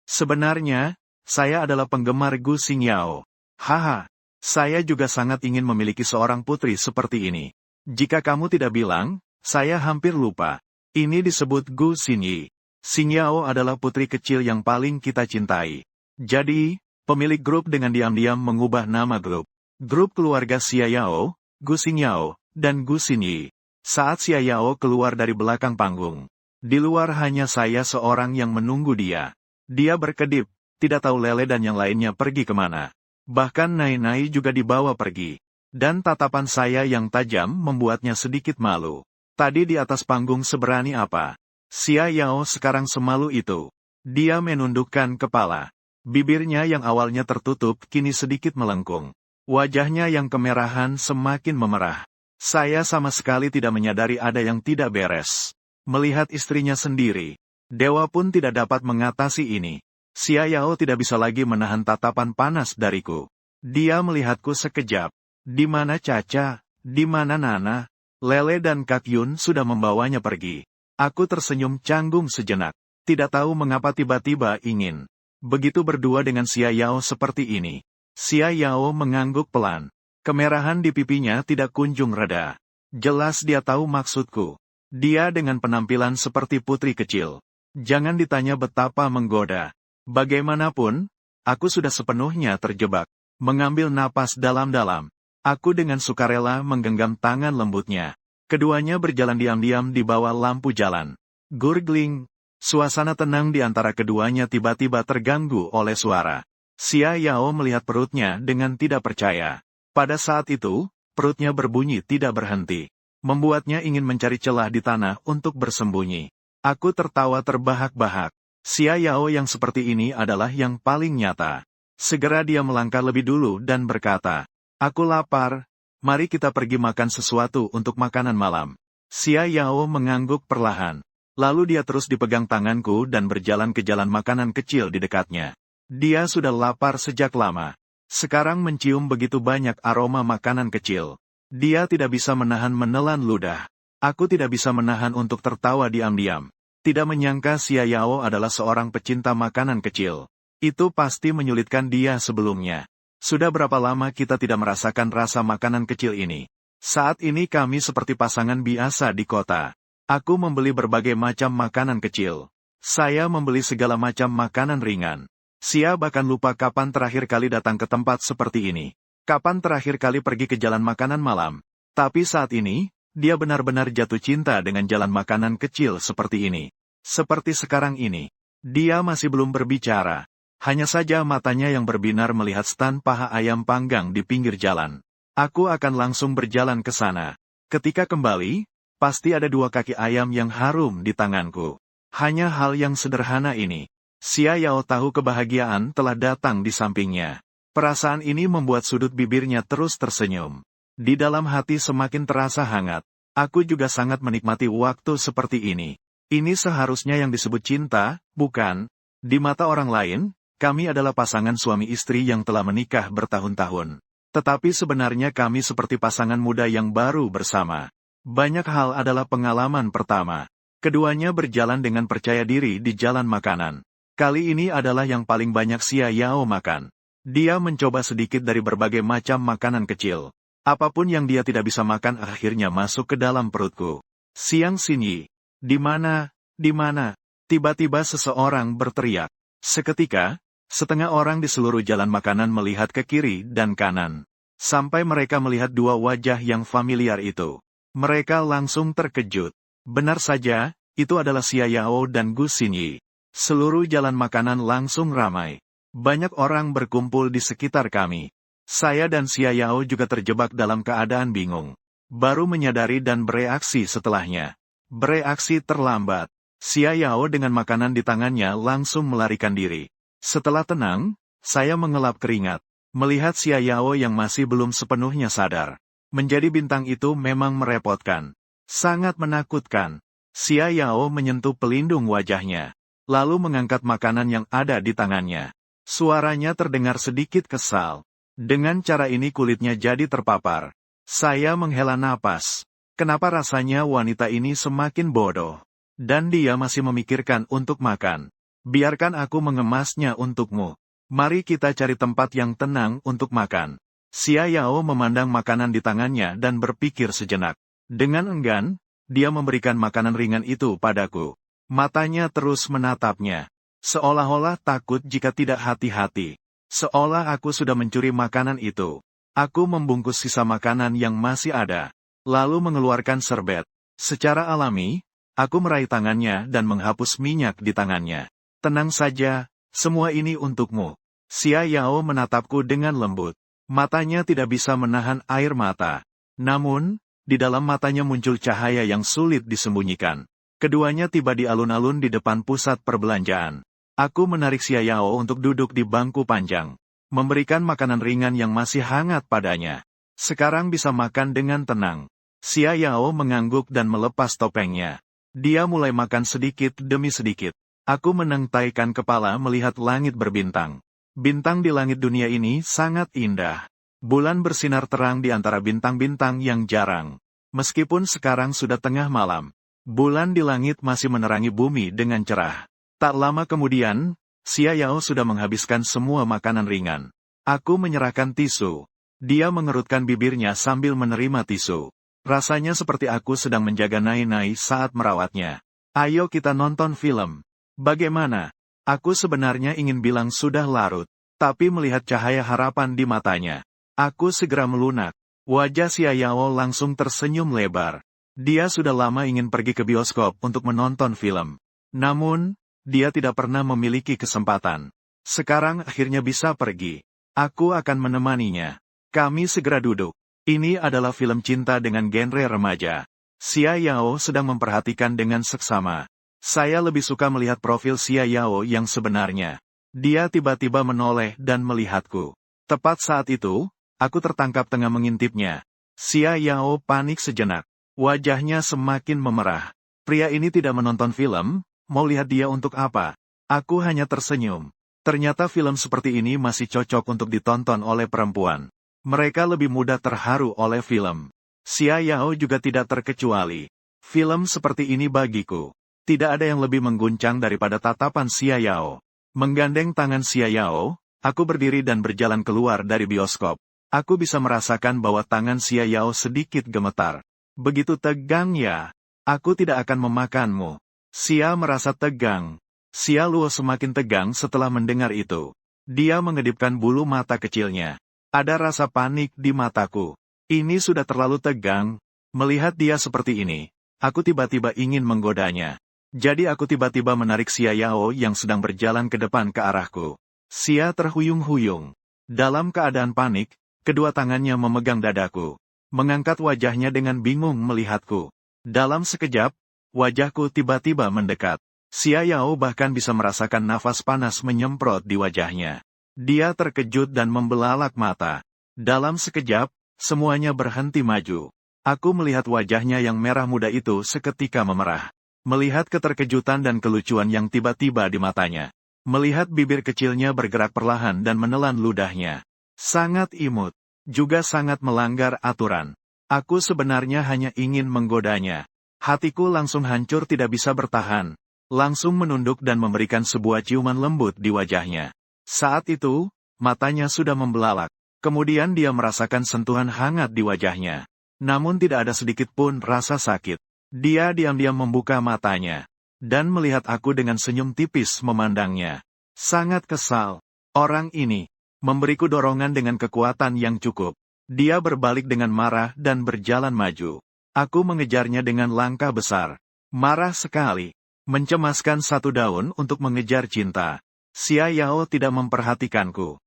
Sebenarnya, saya adalah penggemar Gu Xing Yao. Haha. Saya juga sangat ingin memiliki seorang putri seperti ini. Jika kamu tidak bilang, saya hampir lupa. Ini disebut Gu Xinyi. Xing Yao adalah putri kecil yang paling kita cintai. Jadi, pemilik grup dengan diam-diam mengubah nama grup. Grup keluarga Xia Yao, Gu Xing Yao, dan Gu Xinyi. Saat Xia Yao keluar dari belakang panggung, di luar hanya saya seorang yang menunggu dia. Dia berkedip, tidak tahu Lele dan yang lainnya pergi kemana. Bahkan Nai-Nai juga dibawa pergi. Dan tatapan saya yang tajam membuatnya sedikit malu. Tadi di atas panggung seberani apa? Xia Yao sekarang semalu itu. Dia menundukkan kepala. Bibirnya yang awalnya tertutup kini sedikit melengkung. Wajahnya yang kemerahan semakin memerah. Saya sama sekali tidak menyadari ada yang tidak beres. Melihat istrinya sendiri, dewa pun tidak dapat mengatasi ini. Xia Yao tidak bisa lagi menahan tatapan panas dariku. Dia melihatku sekejap. Di mana Caca? Di mana Nana? Lele dan Kak Yun sudah membawanya pergi. Aku tersenyum canggung sejenak. Tidak tahu mengapa tiba-tiba ingin Begitu berdua dengan Xia Yao seperti ini. Xia Yao mengangguk pelan. Kemerahan di pipinya tidak kunjung reda. Jelas dia tahu maksudku. Dia dengan penampilan seperti putri kecil. Jangan ditanya betapa menggoda. Bagaimanapun, aku sudah sepenuhnya terjebak. Mengambil napas dalam-dalam. Aku dengan sukarela menggenggam tangan lembutnya. Keduanya berjalan diam-diam di bawah lampu jalan. Gurgling. Suasana tenang di antara keduanya tiba-tiba terganggu oleh suara. Xia Yao melihat perutnya dengan tidak percaya. Pada saat itu, perutnya berbunyi tidak berhenti. Membuatnya ingin mencari celah di tanah untuk bersembunyi. Aku tertawa terbahak-bahak. Xia Yao yang seperti ini adalah yang paling nyata. Segera dia melangkah lebih dulu dan berkata, "Aku lapar, mari kita pergi makan sesuatu untuk makanan malam." Xia Yao mengangguk perlahan. Lalu dia terus dipegang tanganku dan berjalan ke jalan makanan kecil di dekatnya. Dia sudah lapar sejak lama. Sekarang mencium begitu banyak aroma makanan kecil. Dia tidak bisa menahan menelan ludah. Aku tidak bisa menahan untuk tertawa diam-diam. Tidak menyangka Xia Yao adalah seorang pecinta makanan kecil. Itu pasti menyulitkan dia sebelumnya. Sudah berapa lama kita tidak merasakan rasa makanan kecil ini? Saat ini kami seperti pasangan biasa di kota. Aku membeli berbagai macam makanan kecil. Saya membeli segala macam makanan ringan. Xia bahkan lupa kapan terakhir kali datang ke tempat seperti ini. Kapan terakhir kali pergi ke jalan makanan malam. Tapi saat ini, dia benar-benar jatuh cinta dengan jalan makanan kecil seperti ini. Seperti sekarang ini. Dia masih belum berbicara. Hanya saja matanya yang berbinar melihat stan paha ayam panggang di pinggir jalan. Aku akan langsung berjalan ke sana. Ketika kembali, pasti ada 2 kaki ayam yang harum di tanganku. Hanya hal yang sederhana ini. Xia Yao tahu kebahagiaan telah datang di sampingnya. Perasaan ini membuat sudut bibirnya terus tersenyum. Di dalam hati semakin terasa hangat. Aku juga sangat menikmati waktu seperti ini. Ini seharusnya yang disebut cinta, bukan? Di mata orang lain, kami adalah pasangan suami istri yang telah menikah bertahun-tahun. Tetapi sebenarnya kami seperti pasangan muda yang baru bersama. Banyak hal adalah pengalaman pertama. Keduanya berjalan dengan percaya diri di jalan makanan. Kali ini adalah yang paling banyak Xia Yao makan. Dia mencoba sedikit dari berbagai macam makanan kecil. Apapun yang dia tidak bisa makan akhirnya masuk ke dalam perutku. Siang Xinyi. Di mana? Di mana? Tiba-tiba seseorang berteriak. Seketika, setengah orang di seluruh jalan makanan melihat ke kiri dan kanan. Sampai mereka melihat 2 wajah yang familiar itu. Mereka langsung terkejut. Benar saja, itu adalah Xia Yao dan Gu Xinyi. Seluruh jalan makanan langsung ramai. Banyak orang berkumpul di sekitar kami. Saya dan Xia Yao juga terjebak dalam keadaan bingung. Baru menyadari dan bereaksi setelahnya. Bereaksi terlambat. Xia Yao dengan makanan di tangannya langsung melarikan diri. Setelah tenang, saya mengelap keringat. Melihat Xia Yao yang masih belum sepenuhnya sadar. Menjadi bintang itu memang merepotkan. Sangat menakutkan. Xia Yao menyentuh pelindung wajahnya. Lalu mengangkat makanan yang ada di tangannya. Suaranya terdengar sedikit kesal. Dengan cara ini kulitnya jadi terpapar. Saya menghela napas. Kenapa rasanya wanita ini semakin bodoh? Dan dia masih memikirkan untuk makan. Biarkan aku mengemasnya untukmu. Mari kita cari tempat yang tenang untuk makan. Xia Yao memandang makanan di tangannya dan berpikir sejenak. Dengan enggan, dia memberikan makanan ringan itu padaku. Matanya terus menatapnya. Seolah-olah takut jika tidak hati-hati. Seolah aku sudah mencuri makanan itu. Aku membungkus sisa makanan yang masih ada. Lalu mengeluarkan serbet. Secara alami, aku meraih tangannya dan menghapus minyak di tangannya. Tenang saja, semua ini untukmu. Xia Yao menatapku dengan lembut. Matanya tidak bisa menahan air mata. Namun, di dalam matanya muncul cahaya yang sulit disembunyikan. Keduanya tiba di alun-alun di depan pusat perbelanjaan. Aku menarik Xia Yao untuk duduk di bangku panjang. Memberikan makanan ringan yang masih hangat padanya. Sekarang bisa makan dengan tenang. Xia Yao mengangguk dan melepas topengnya. Dia mulai makan sedikit demi sedikit. Aku menentaikan kepala melihat langit berbintang. Bintang di langit dunia ini sangat indah. Bulan bersinar terang di antara bintang-bintang yang jarang. Meskipun sekarang sudah tengah malam, bulan di langit masih menerangi bumi dengan cerah. Tak lama kemudian, Xia Yao sudah menghabiskan semua makanan ringan. Aku menyerahkan tisu. Dia mengerutkan bibirnya sambil menerima tisu. Rasanya seperti aku sedang menjaga Nai-Nai saat merawatnya. Ayo kita nonton film. Bagaimana? Aku sebenarnya ingin bilang sudah larut. Tapi melihat cahaya harapan di matanya, aku segera melunak. Wajah Xia Yao langsung tersenyum lebar. Dia sudah lama ingin pergi ke bioskop untuk menonton film. Namun, dia tidak pernah memiliki kesempatan. Sekarang akhirnya bisa pergi. Aku akan menemaninya. Kami segera duduk. Ini adalah film cinta dengan genre remaja. Xia Yao sedang memperhatikan dengan seksama. Saya lebih suka melihat profil Xia Yao yang sebenarnya. Dia tiba-tiba menoleh dan melihatku. Tepat saat itu, aku tertangkap tengah mengintipnya. Xia Yao panik sejenak. Wajahnya semakin memerah. Pria ini tidak menonton film, mau lihat dia untuk apa? Aku hanya tersenyum. Ternyata film seperti ini masih cocok untuk ditonton oleh perempuan. Mereka lebih mudah terharu oleh film. Xia Yao juga tidak terkecuali. Film seperti ini bagiku. Tidak ada yang lebih mengguncang daripada tatapan Xia Yao. Menggandeng tangan Xia Yao, aku berdiri dan berjalan keluar dari bioskop. Aku bisa merasakan bahwa tangan Xia Yao sedikit gemetar. Begitu tegang ya. Aku tidak akan memakanmu. Xia merasa tegang. Xia Luo semakin tegang setelah mendengar itu. Dia mengedipkan bulu mata kecilnya. Ada rasa panik di mataku. Ini sudah terlalu tegang. Melihat dia seperti ini, aku tiba-tiba ingin menggodanya. Jadi aku tiba-tiba menarik Xia Yao yang sedang berjalan ke depan ke arahku. Xia terhuyung-huyung. Dalam keadaan panik, kedua tangannya memegang dadaku. Mengangkat wajahnya dengan bingung melihatku. Dalam sekejap, wajahku tiba-tiba mendekat. Xia Yao bahkan bisa merasakan nafas panas menyemprot di wajahnya. Dia terkejut dan membelalak mata. Dalam sekejap, semuanya berhenti maju. Aku melihat wajahnya yang merah muda itu seketika memerah. Melihat keterkejutan dan kelucuan yang tiba-tiba di matanya. Melihat bibir kecilnya bergerak perlahan dan menelan ludahnya. Sangat imut. Juga sangat melanggar aturan. Aku sebenarnya hanya ingin menggodanya. Hatiku langsung hancur tidak bisa bertahan. Langsung menunduk dan memberikan sebuah ciuman lembut di wajahnya. Saat itu, matanya sudah membelalak. Kemudian dia merasakan sentuhan hangat di wajahnya. Namun tidak ada sedikit pun rasa sakit. Dia diam-diam membuka matanya. Dan melihat aku dengan senyum tipis memandangnya. Sangat kesal. Orang ini memberiku dorongan dengan kekuatan yang cukup. Dia berbalik dengan marah dan berjalan maju. Aku mengejarnya dengan langkah besar. Marah sekali. Mencemaskan satu daun untuk mengejar cinta. Xia Yao tidak memperhatikanku.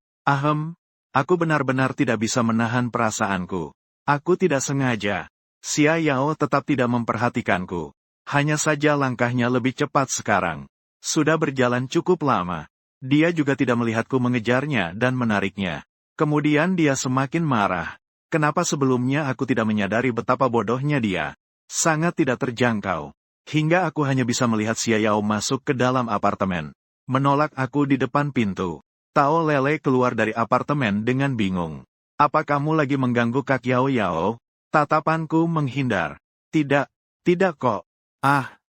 Aku benar-benar tidak bisa menahan perasaanku. Aku tidak sengaja. Xia Yao tetap tidak memperhatikanku. Hanya saja langkahnya lebih cepat sekarang. Sudah berjalan cukup lama. Dia juga tidak melihatku mengejarnya dan menariknya. Kemudian dia semakin marah. Kenapa sebelumnya aku tidak menyadari betapa bodohnya dia? Sangat tidak terjangkau. Hingga aku hanya bisa melihat Xia Yao masuk ke dalam apartemen. Menolak aku di depan pintu. Tao Lele keluar dari apartemen dengan bingung. Apa kamu lagi mengganggu Kak Yao Yao? Tatapanku menghindar. Tidak kok.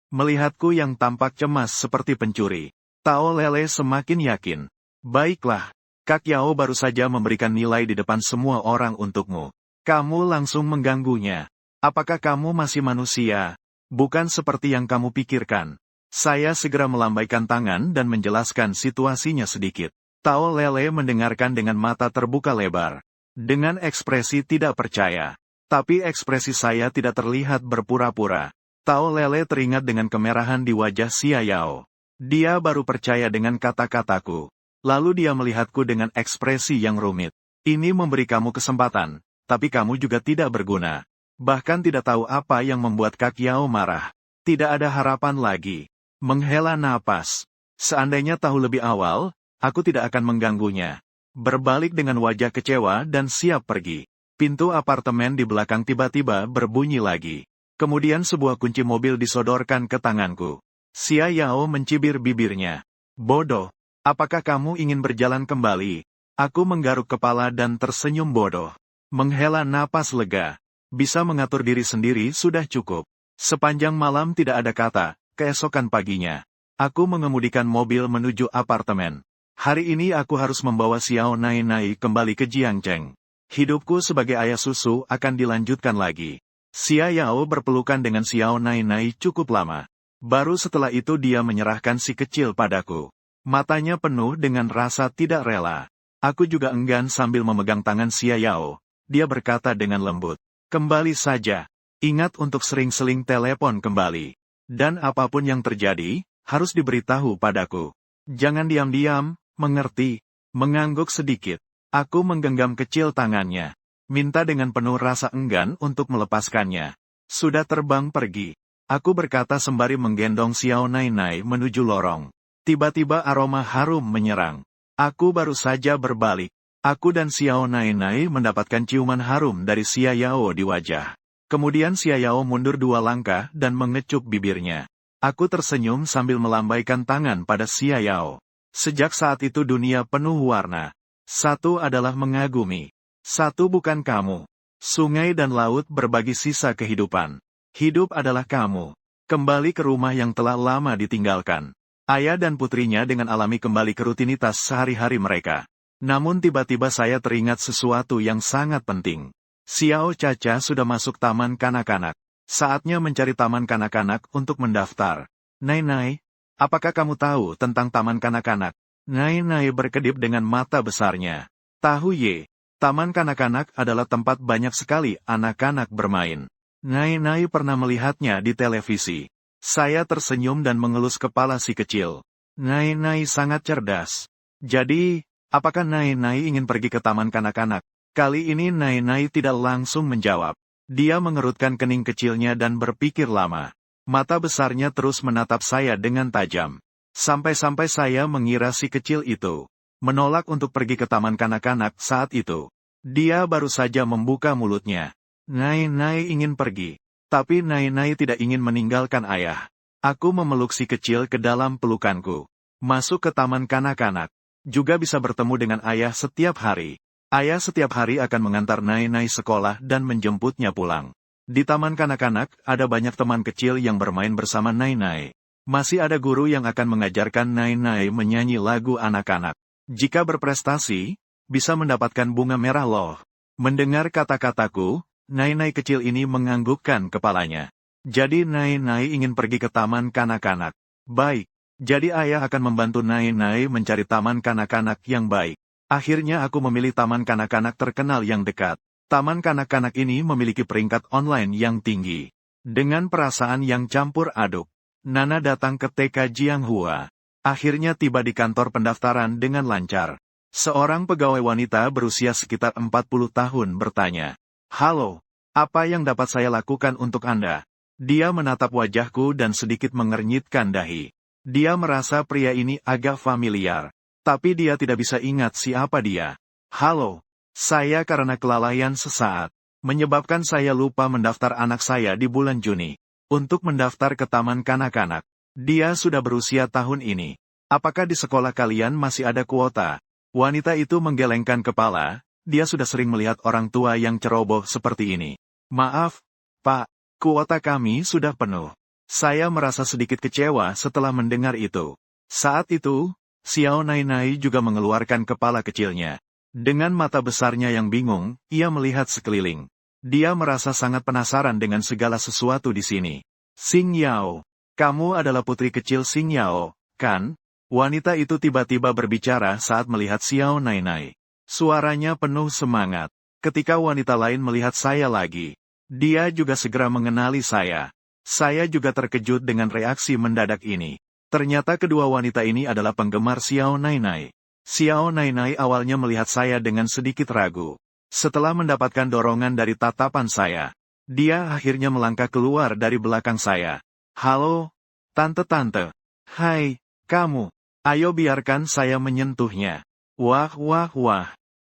Melihatku yang tampak cemas seperti pencuri. Tao Lele semakin yakin. Baiklah, Kak Yao baru saja memberikan nilai di depan semua orang untukmu. Kamu langsung mengganggunya. Apakah kamu masih manusia? Bukan seperti yang kamu pikirkan. Saya segera melambaikan tangan dan menjelaskan situasinya sedikit. Tao Lele mendengarkan dengan mata terbuka lebar. Dengan ekspresi tidak percaya. Tapi ekspresi saya tidak terlihat berpura-pura. Tao Lele teringat dengan kemerahan di wajah Xia Yao. Dia baru percaya dengan kata-kataku. Lalu dia melihatku dengan ekspresi yang rumit. Ini memberi kamu kesempatan, tapi kamu juga tidak berguna. Bahkan tidak tahu apa yang membuat Kak Yao marah. Tidak ada harapan lagi. Menghela napas. Seandainya tahu lebih awal, aku tidak akan mengganggunya. Berbalik dengan wajah kecewa dan siap pergi. Pintu apartemen di belakang tiba-tiba berbunyi lagi. Kemudian sebuah kunci mobil disodorkan ke tanganku. Xia Yao mencibir bibirnya. Bodoh. Apakah kamu ingin berjalan kembali? Aku menggaruk kepala dan tersenyum bodoh. Menghela napas lega. Bisa mengatur diri sendiri sudah cukup. Sepanjang malam tidak ada kata, keesokan paginya. Aku mengemudikan mobil menuju apartemen. Hari ini aku harus membawa Xiao Nai kembali ke Jiangcheng. Hidupku sebagai ayah susu akan dilanjutkan lagi. Xia Yao berpelukan dengan Xiao Nai cukup lama. Baru setelah itu dia menyerahkan si kecil padaku. Matanya penuh dengan rasa tidak rela. Aku juga enggan sambil memegang tangan Xia Yao. Dia berkata dengan lembut, "Kembali saja. Ingat untuk sering-sering telepon kembali. Dan apapun yang terjadi, harus diberitahu padaku. Jangan diam-diam, mengerti?" Mengangguk sedikit. Aku menggenggam kecil tangannya. Minta dengan penuh rasa enggan untuk melepaskannya. Sudah terbang pergi. Aku berkata sembari menggendong Xiao Nai menuju lorong. Tiba-tiba aroma harum menyerang. Aku baru saja berbalik. Aku dan Xiao Nai mendapatkan ciuman harum dari Xia Yao di wajah. Kemudian Xia Yao mundur 2 langkah dan mengecup bibirnya. Aku tersenyum sambil melambaikan tangan pada Xia Yao. Sejak saat itu dunia penuh warna. Satu adalah mengagumi. Satu bukan kamu. Sungai dan laut berbagi sisa kehidupan. Hidup adalah kamu. Kembali ke rumah yang telah lama ditinggalkan. Ayah dan putrinya dengan alami kembali ke rutinitas sehari-hari mereka. Namun tiba-tiba saya teringat sesuatu yang sangat penting. Xiao Caca sudah masuk taman kanak-kanak. Saatnya mencari taman kanak-kanak untuk mendaftar. Nai, apakah kamu tahu tentang taman kanak-kanak? Nai berkedip dengan mata besarnya. Tahu ye, taman kanak-kanak adalah tempat banyak sekali anak-anak bermain. Nai pernah melihatnya di televisi. Saya tersenyum dan mengelus kepala si kecil. Nai sangat cerdas. Jadi, apakah Nai ingin pergi ke taman kanak-kanak? Kali ini Nai tidak langsung menjawab. Dia mengerutkan kening kecilnya dan berpikir lama. Mata besarnya terus menatap saya dengan tajam. Sampai-sampai saya mengira si kecil itu menolak untuk pergi ke taman kanak-kanak saat itu. Dia baru saja membuka mulutnya. Nai ingin pergi. Tapi Nai tidak ingin meninggalkan ayah. Aku memeluk si kecil ke dalam pelukanku. Masuk ke taman kanak-kanak. Juga bisa bertemu dengan ayah setiap hari. Ayah setiap hari akan mengantar Nai sekolah dan menjemputnya pulang. Di taman kanak-kanak, ada banyak teman kecil yang bermain bersama Nai. Masih ada guru yang akan mengajarkan Nai menyanyi lagu anak-anak. Jika berprestasi, bisa mendapatkan bunga merah loh. Mendengar kata-kataku, Nai kecil ini menganggukkan kepalanya. Jadi Nai ingin pergi ke taman kanak-kanak. Baik, jadi ayah akan membantu Nai mencari taman kanak-kanak yang baik. Akhirnya aku memilih taman kanak-kanak terkenal yang dekat. Taman kanak-kanak ini memiliki peringkat online yang tinggi. Dengan perasaan yang campur aduk, Nana datang ke TK Jianghua. Akhirnya tiba di kantor pendaftaran dengan lancar. Seorang pegawai wanita berusia sekitar 40 tahun bertanya, "Halo, apa yang dapat saya lakukan untuk Anda?" Dia menatap wajahku dan sedikit mengernyitkan dahi. Dia merasa pria ini agak familiar. Tapi dia tidak bisa ingat siapa dia. "Halo, saya karena kelalaian sesaat. Menyebabkan saya lupa mendaftar anak saya di bulan Juni. Untuk mendaftar ke taman kanak-kanak. Dia sudah berusia tahun ini. Apakah di sekolah kalian masih ada kuota?" Wanita itu menggelengkan kepala, dia sudah sering melihat orang tua yang ceroboh seperti ini. "Maaf, Pak, kuota kami sudah penuh." Saya merasa sedikit kecewa setelah mendengar itu. Saat itu, Xiao Nai juga mengeluarkan kepala kecilnya. Dengan mata besarnya yang bingung, ia melihat sekeliling. Dia merasa sangat penasaran dengan segala sesuatu di sini. "Xing Yao, kamu adalah putri kecil Xing Yao, kan?" Wanita itu tiba-tiba berbicara saat melihat Xiao Nai. Suaranya penuh semangat. Ketika wanita lain melihat saya lagi, dia juga segera mengenali saya. Saya juga terkejut dengan reaksi mendadak ini. Ternyata kedua wanita ini adalah penggemar Xiao Nai. Xiao Nai awalnya melihat saya dengan sedikit ragu. Setelah mendapatkan dorongan dari tatapan saya, dia akhirnya melangkah keluar dari belakang saya. "Halo, tante-tante. Hai, kamu. Ayo biarkan saya menyentuhnya." Wah.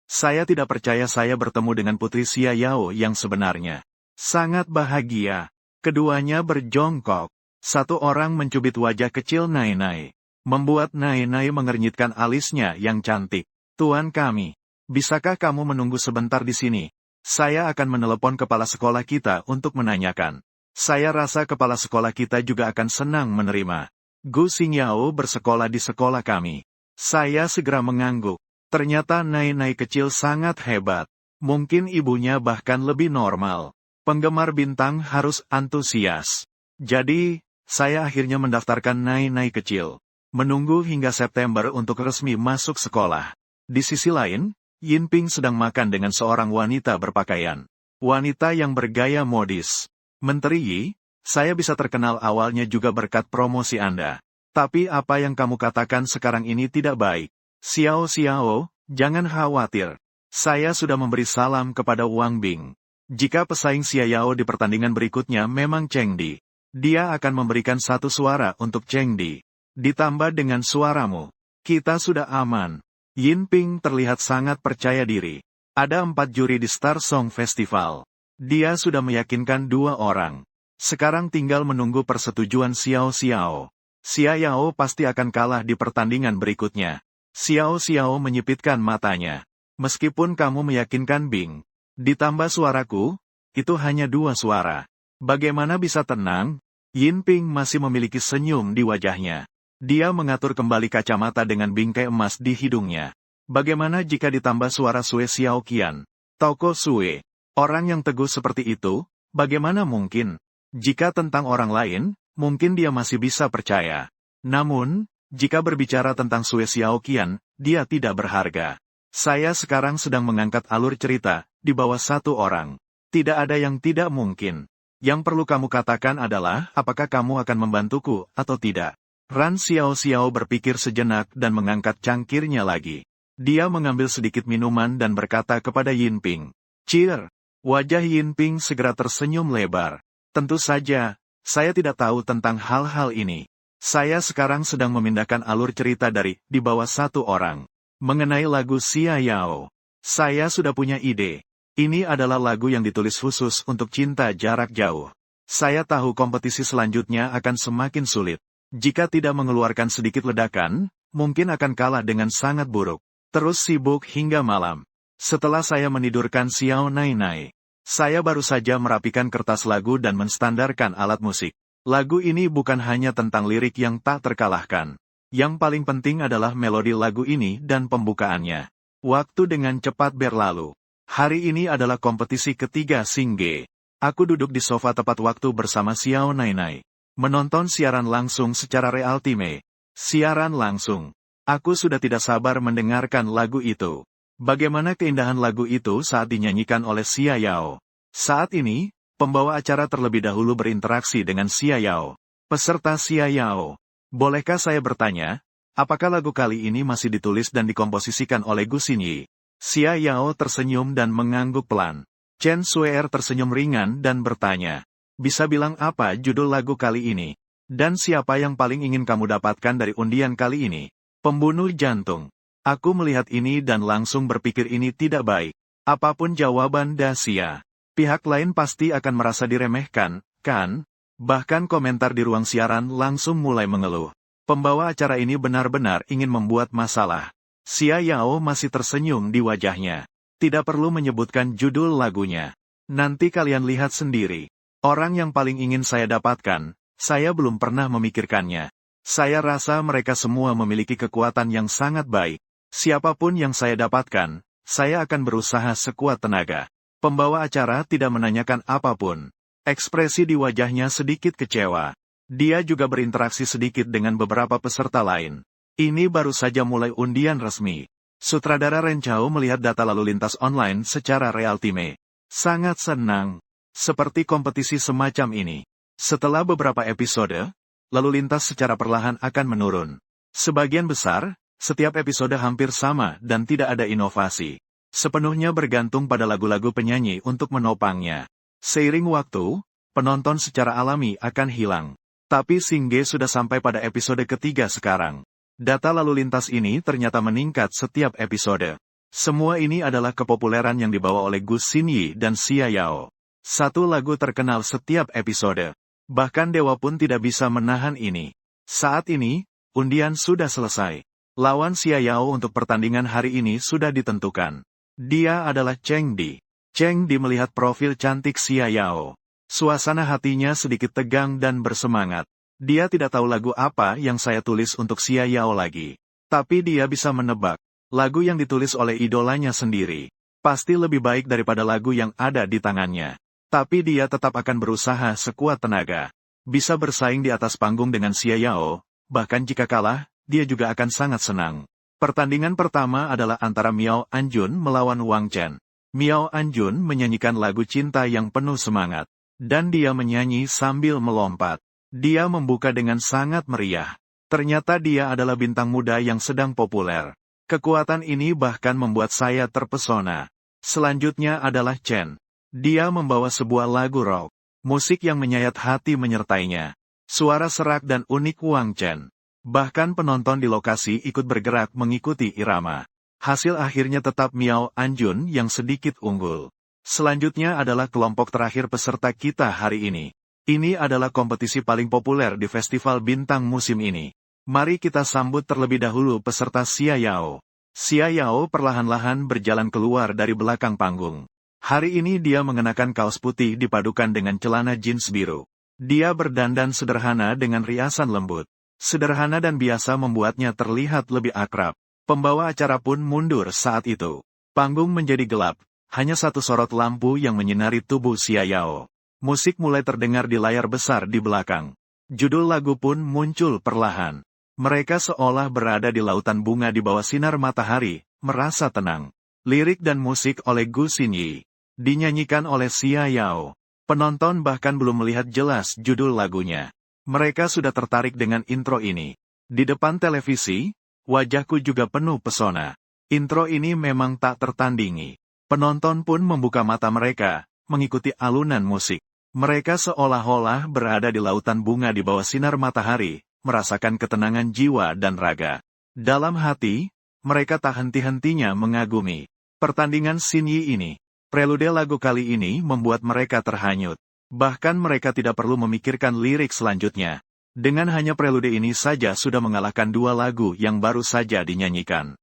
Saya tidak percaya saya bertemu dengan putri Xia Yao yang sebenarnya. Sangat bahagia. Keduanya berjongkok. Satu orang mencubit wajah kecil Nai, membuat Nai mengernyitkan alisnya yang cantik. "Tuan kami, bisakah kamu menunggu sebentar di sini? Saya akan menelepon kepala sekolah kita untuk menanyakan." Saya rasa kepala sekolah kita juga akan senang menerima. Gu Xingyao bersekolah di sekolah kami. Saya segera mengangguk. Ternyata Nai kecil sangat hebat. Mungkin ibunya bahkan lebih normal. Penggemar bintang harus antusias. Jadi, saya akhirnya mendaftarkan Nai kecil. Menunggu hingga September untuk resmi masuk sekolah. Di sisi lain, Yinping sedang makan dengan seorang wanita berpakaian. Wanita yang bergaya modis. Menteri Yi, saya bisa terkenal awalnya juga berkat promosi Anda. Tapi apa yang kamu katakan sekarang ini tidak baik. Xiao, jangan khawatir. Saya sudah memberi salam kepada Wang Bing. Jika pesaing Xiao di pertandingan berikutnya memang Cheng Di, dia akan memberikan 1 suara untuk Cheng Di. Ditambah dengan suaramu. Kita sudah aman. Yinping terlihat sangat percaya diri. Ada 4 juri di Star Song Festival. Dia sudah meyakinkan 2 orang. Sekarang tinggal menunggu persetujuan Xiao. Xiao pasti akan kalah di pertandingan berikutnya. Xiao menyipitkan matanya. Meskipun kamu meyakinkan Bing, ditambah suaraku, itu hanya 2 suara. Bagaimana bisa tenang? Yinping masih memiliki senyum di wajahnya. Dia mengatur kembali kacamata dengan bingkai emas di hidungnya. Bagaimana jika ditambah suara Sue Xiaoqian? Toko Sue. Orang yang teguh seperti itu, bagaimana mungkin? Jika tentang orang lain, mungkin dia masih bisa percaya. Namun, jika berbicara tentang Sue Xiaoqian, dia tidak berharga. Saya sekarang sedang mengangkat alur cerita, di bawah 1 orang. Tidak ada yang tidak mungkin. Yang perlu kamu katakan adalah, apakah kamu akan membantuku, atau tidak? Ran Xiao berpikir sejenak dan mengangkat cangkirnya lagi. Dia mengambil sedikit minuman dan berkata kepada Yinping. Cheer! Wajah Yinping segera tersenyum lebar. Tentu saja, saya tidak tahu tentang hal-hal ini. Saya sekarang sedang memindahkan alur cerita dari, di bawah 1 orang. Mengenai lagu Xiao, saya sudah punya ide. Ini adalah lagu yang ditulis khusus untuk cinta jarak jauh. Saya tahu kompetisi selanjutnya akan semakin sulit. Jika tidak mengeluarkan sedikit ledakan, mungkin akan kalah dengan sangat buruk. Terus sibuk hingga malam. Setelah saya menidurkan Xiao Nai, saya baru saja merapikan kertas lagu dan menstandarkan alat musik. Lagu ini bukan hanya tentang lirik yang tak terkalahkan. Yang paling penting adalah melodi lagu ini dan pembukaannya. Waktu dengan cepat berlalu. Hari ini adalah kompetisi ketiga Xingge. Aku duduk di sofa tepat waktu bersama Xiao Nai. Menonton siaran langsung secara real time. Siaran langsung. Aku sudah tidak sabar mendengarkan lagu itu. Bagaimana keindahan lagu itu saat dinyanyikan oleh Xiao. Saat ini, pembawa acara terlebih dahulu berinteraksi dengan Xiao. Peserta Xiao. Bolehkah saya bertanya, apakah lagu kali ini masih ditulis dan dikomposisikan oleh Gu Xinyi? Xiao tersenyum dan mengangguk pelan. Chen Suer tersenyum ringan dan bertanya, bisa bilang apa judul lagu kali ini? Dan siapa yang paling ingin kamu dapatkan dari undian kali ini? Pembunuh jantung. Aku melihat ini dan langsung berpikir ini tidak baik. Apapun jawaban Dacia, pihak lain pasti akan merasa diremehkan, kan? Bahkan komentar di ruang siaran langsung mulai mengeluh. Pembawa acara ini benar-benar ingin membuat masalah. Xiao masih tersenyum di wajahnya. Tidak perlu menyebutkan judul lagunya. Nanti kalian lihat sendiri. Orang yang paling ingin saya dapatkan, saya belum pernah memikirkannya. Saya rasa mereka semua memiliki kekuatan yang sangat baik. Siapapun yang saya dapatkan, saya akan berusaha sekuat tenaga. Pembawa acara tidak menanyakan apapun. Ekspresi di wajahnya sedikit kecewa. Dia juga berinteraksi sedikit dengan beberapa peserta lain. Ini baru saja mulai undian resmi. Sutradara Ren Chao melihat data lalu lintas online secara real time. Sangat senang. Seperti kompetisi semacam ini. Setelah beberapa episode, lalu lintas secara perlahan akan menurun. Sebagian besar, setiap episode hampir sama dan tidak ada inovasi. Sepenuhnya bergantung pada lagu-lagu penyanyi untuk menopangnya. Seiring waktu, penonton secara alami akan hilang. Tapi Xingge sudah sampai pada episode ketiga sekarang. Data lalu lintas ini ternyata meningkat setiap episode. Semua ini adalah kepopuleran yang dibawa oleh Gu Xinyi dan Xiao. Satu lagu terkenal setiap episode. Bahkan dewa pun tidak bisa menahan ini. Saat ini, undian sudah selesai. Lawan Xiao untuk pertandingan hari ini sudah ditentukan. Dia adalah Cheng Di. Cheng Di melihat profil cantik Xiao. Suasana hatinya sedikit tegang dan bersemangat. Dia tidak tahu lagu apa yang saya tulis untuk Xia Yao lagi. Tapi dia bisa menebak. Lagu yang ditulis oleh idolanya sendiri. Pasti lebih baik daripada lagu yang ada di tangannya. Tapi dia tetap akan berusaha sekuat tenaga. Bisa bersaing di atas panggung dengan Xia Yao, bahkan jika kalah, dia juga akan sangat senang. Pertandingan pertama adalah antara Miao Anjun melawan Wang Chen. Miao Anjun menyanyikan lagu cinta yang penuh semangat. Dan dia menyanyi sambil melompat. Dia membuka dengan sangat meriah. Ternyata dia adalah bintang muda yang sedang populer. Kekuatan ini bahkan membuat saya terpesona. Selanjutnya adalah Chen. Dia membawa sebuah lagu rock. Musik yang menyayat hati menyertainya. Suara serak dan unik Wang Chen. Bahkan penonton di lokasi ikut bergerak mengikuti irama. Hasil akhirnya tetap Miao Anjun yang sedikit unggul. Selanjutnya adalah kelompok terakhir peserta kita hari ini. Ini adalah kompetisi paling populer di festival bintang musim ini. Mari kita sambut terlebih dahulu peserta Xia Yao. Xia Yao perlahan-lahan berjalan keluar dari belakang panggung. Hari ini dia mengenakan kaos putih dipadukan dengan celana jeans biru. Dia berdandan sederhana dengan riasan lembut. Sederhana dan biasa membuatnya terlihat lebih akrab. Pembawa acara pun mundur saat itu. Panggung menjadi gelap, hanya satu sorot lampu yang menyinari tubuh Xia Yao. Musik mulai terdengar di layar besar di belakang. Judul lagu pun muncul perlahan. Mereka seolah berada di lautan bunga di bawah sinar matahari, merasa tenang. Lirik dan musik oleh Gu Xinyi. Dinyanyikan oleh Xia Yao. Penonton bahkan belum melihat jelas judul lagunya. Mereka sudah tertarik dengan intro ini. Di depan televisi, wajahku juga penuh pesona. Intro ini memang tak tertandingi. Penonton pun membuka mata mereka, mengikuti alunan musik. Mereka seolah-olah berada di lautan bunga di bawah sinar matahari, merasakan ketenangan jiwa dan raga. Dalam hati, mereka tak henti-hentinya mengagumi. Pertandingan Xinyi ini, prelude lagu kali ini membuat mereka terhanyut. Bahkan mereka tidak perlu memikirkan lirik selanjutnya. Dengan hanya prelude ini saja sudah mengalahkan dua lagu yang baru saja dinyanyikan.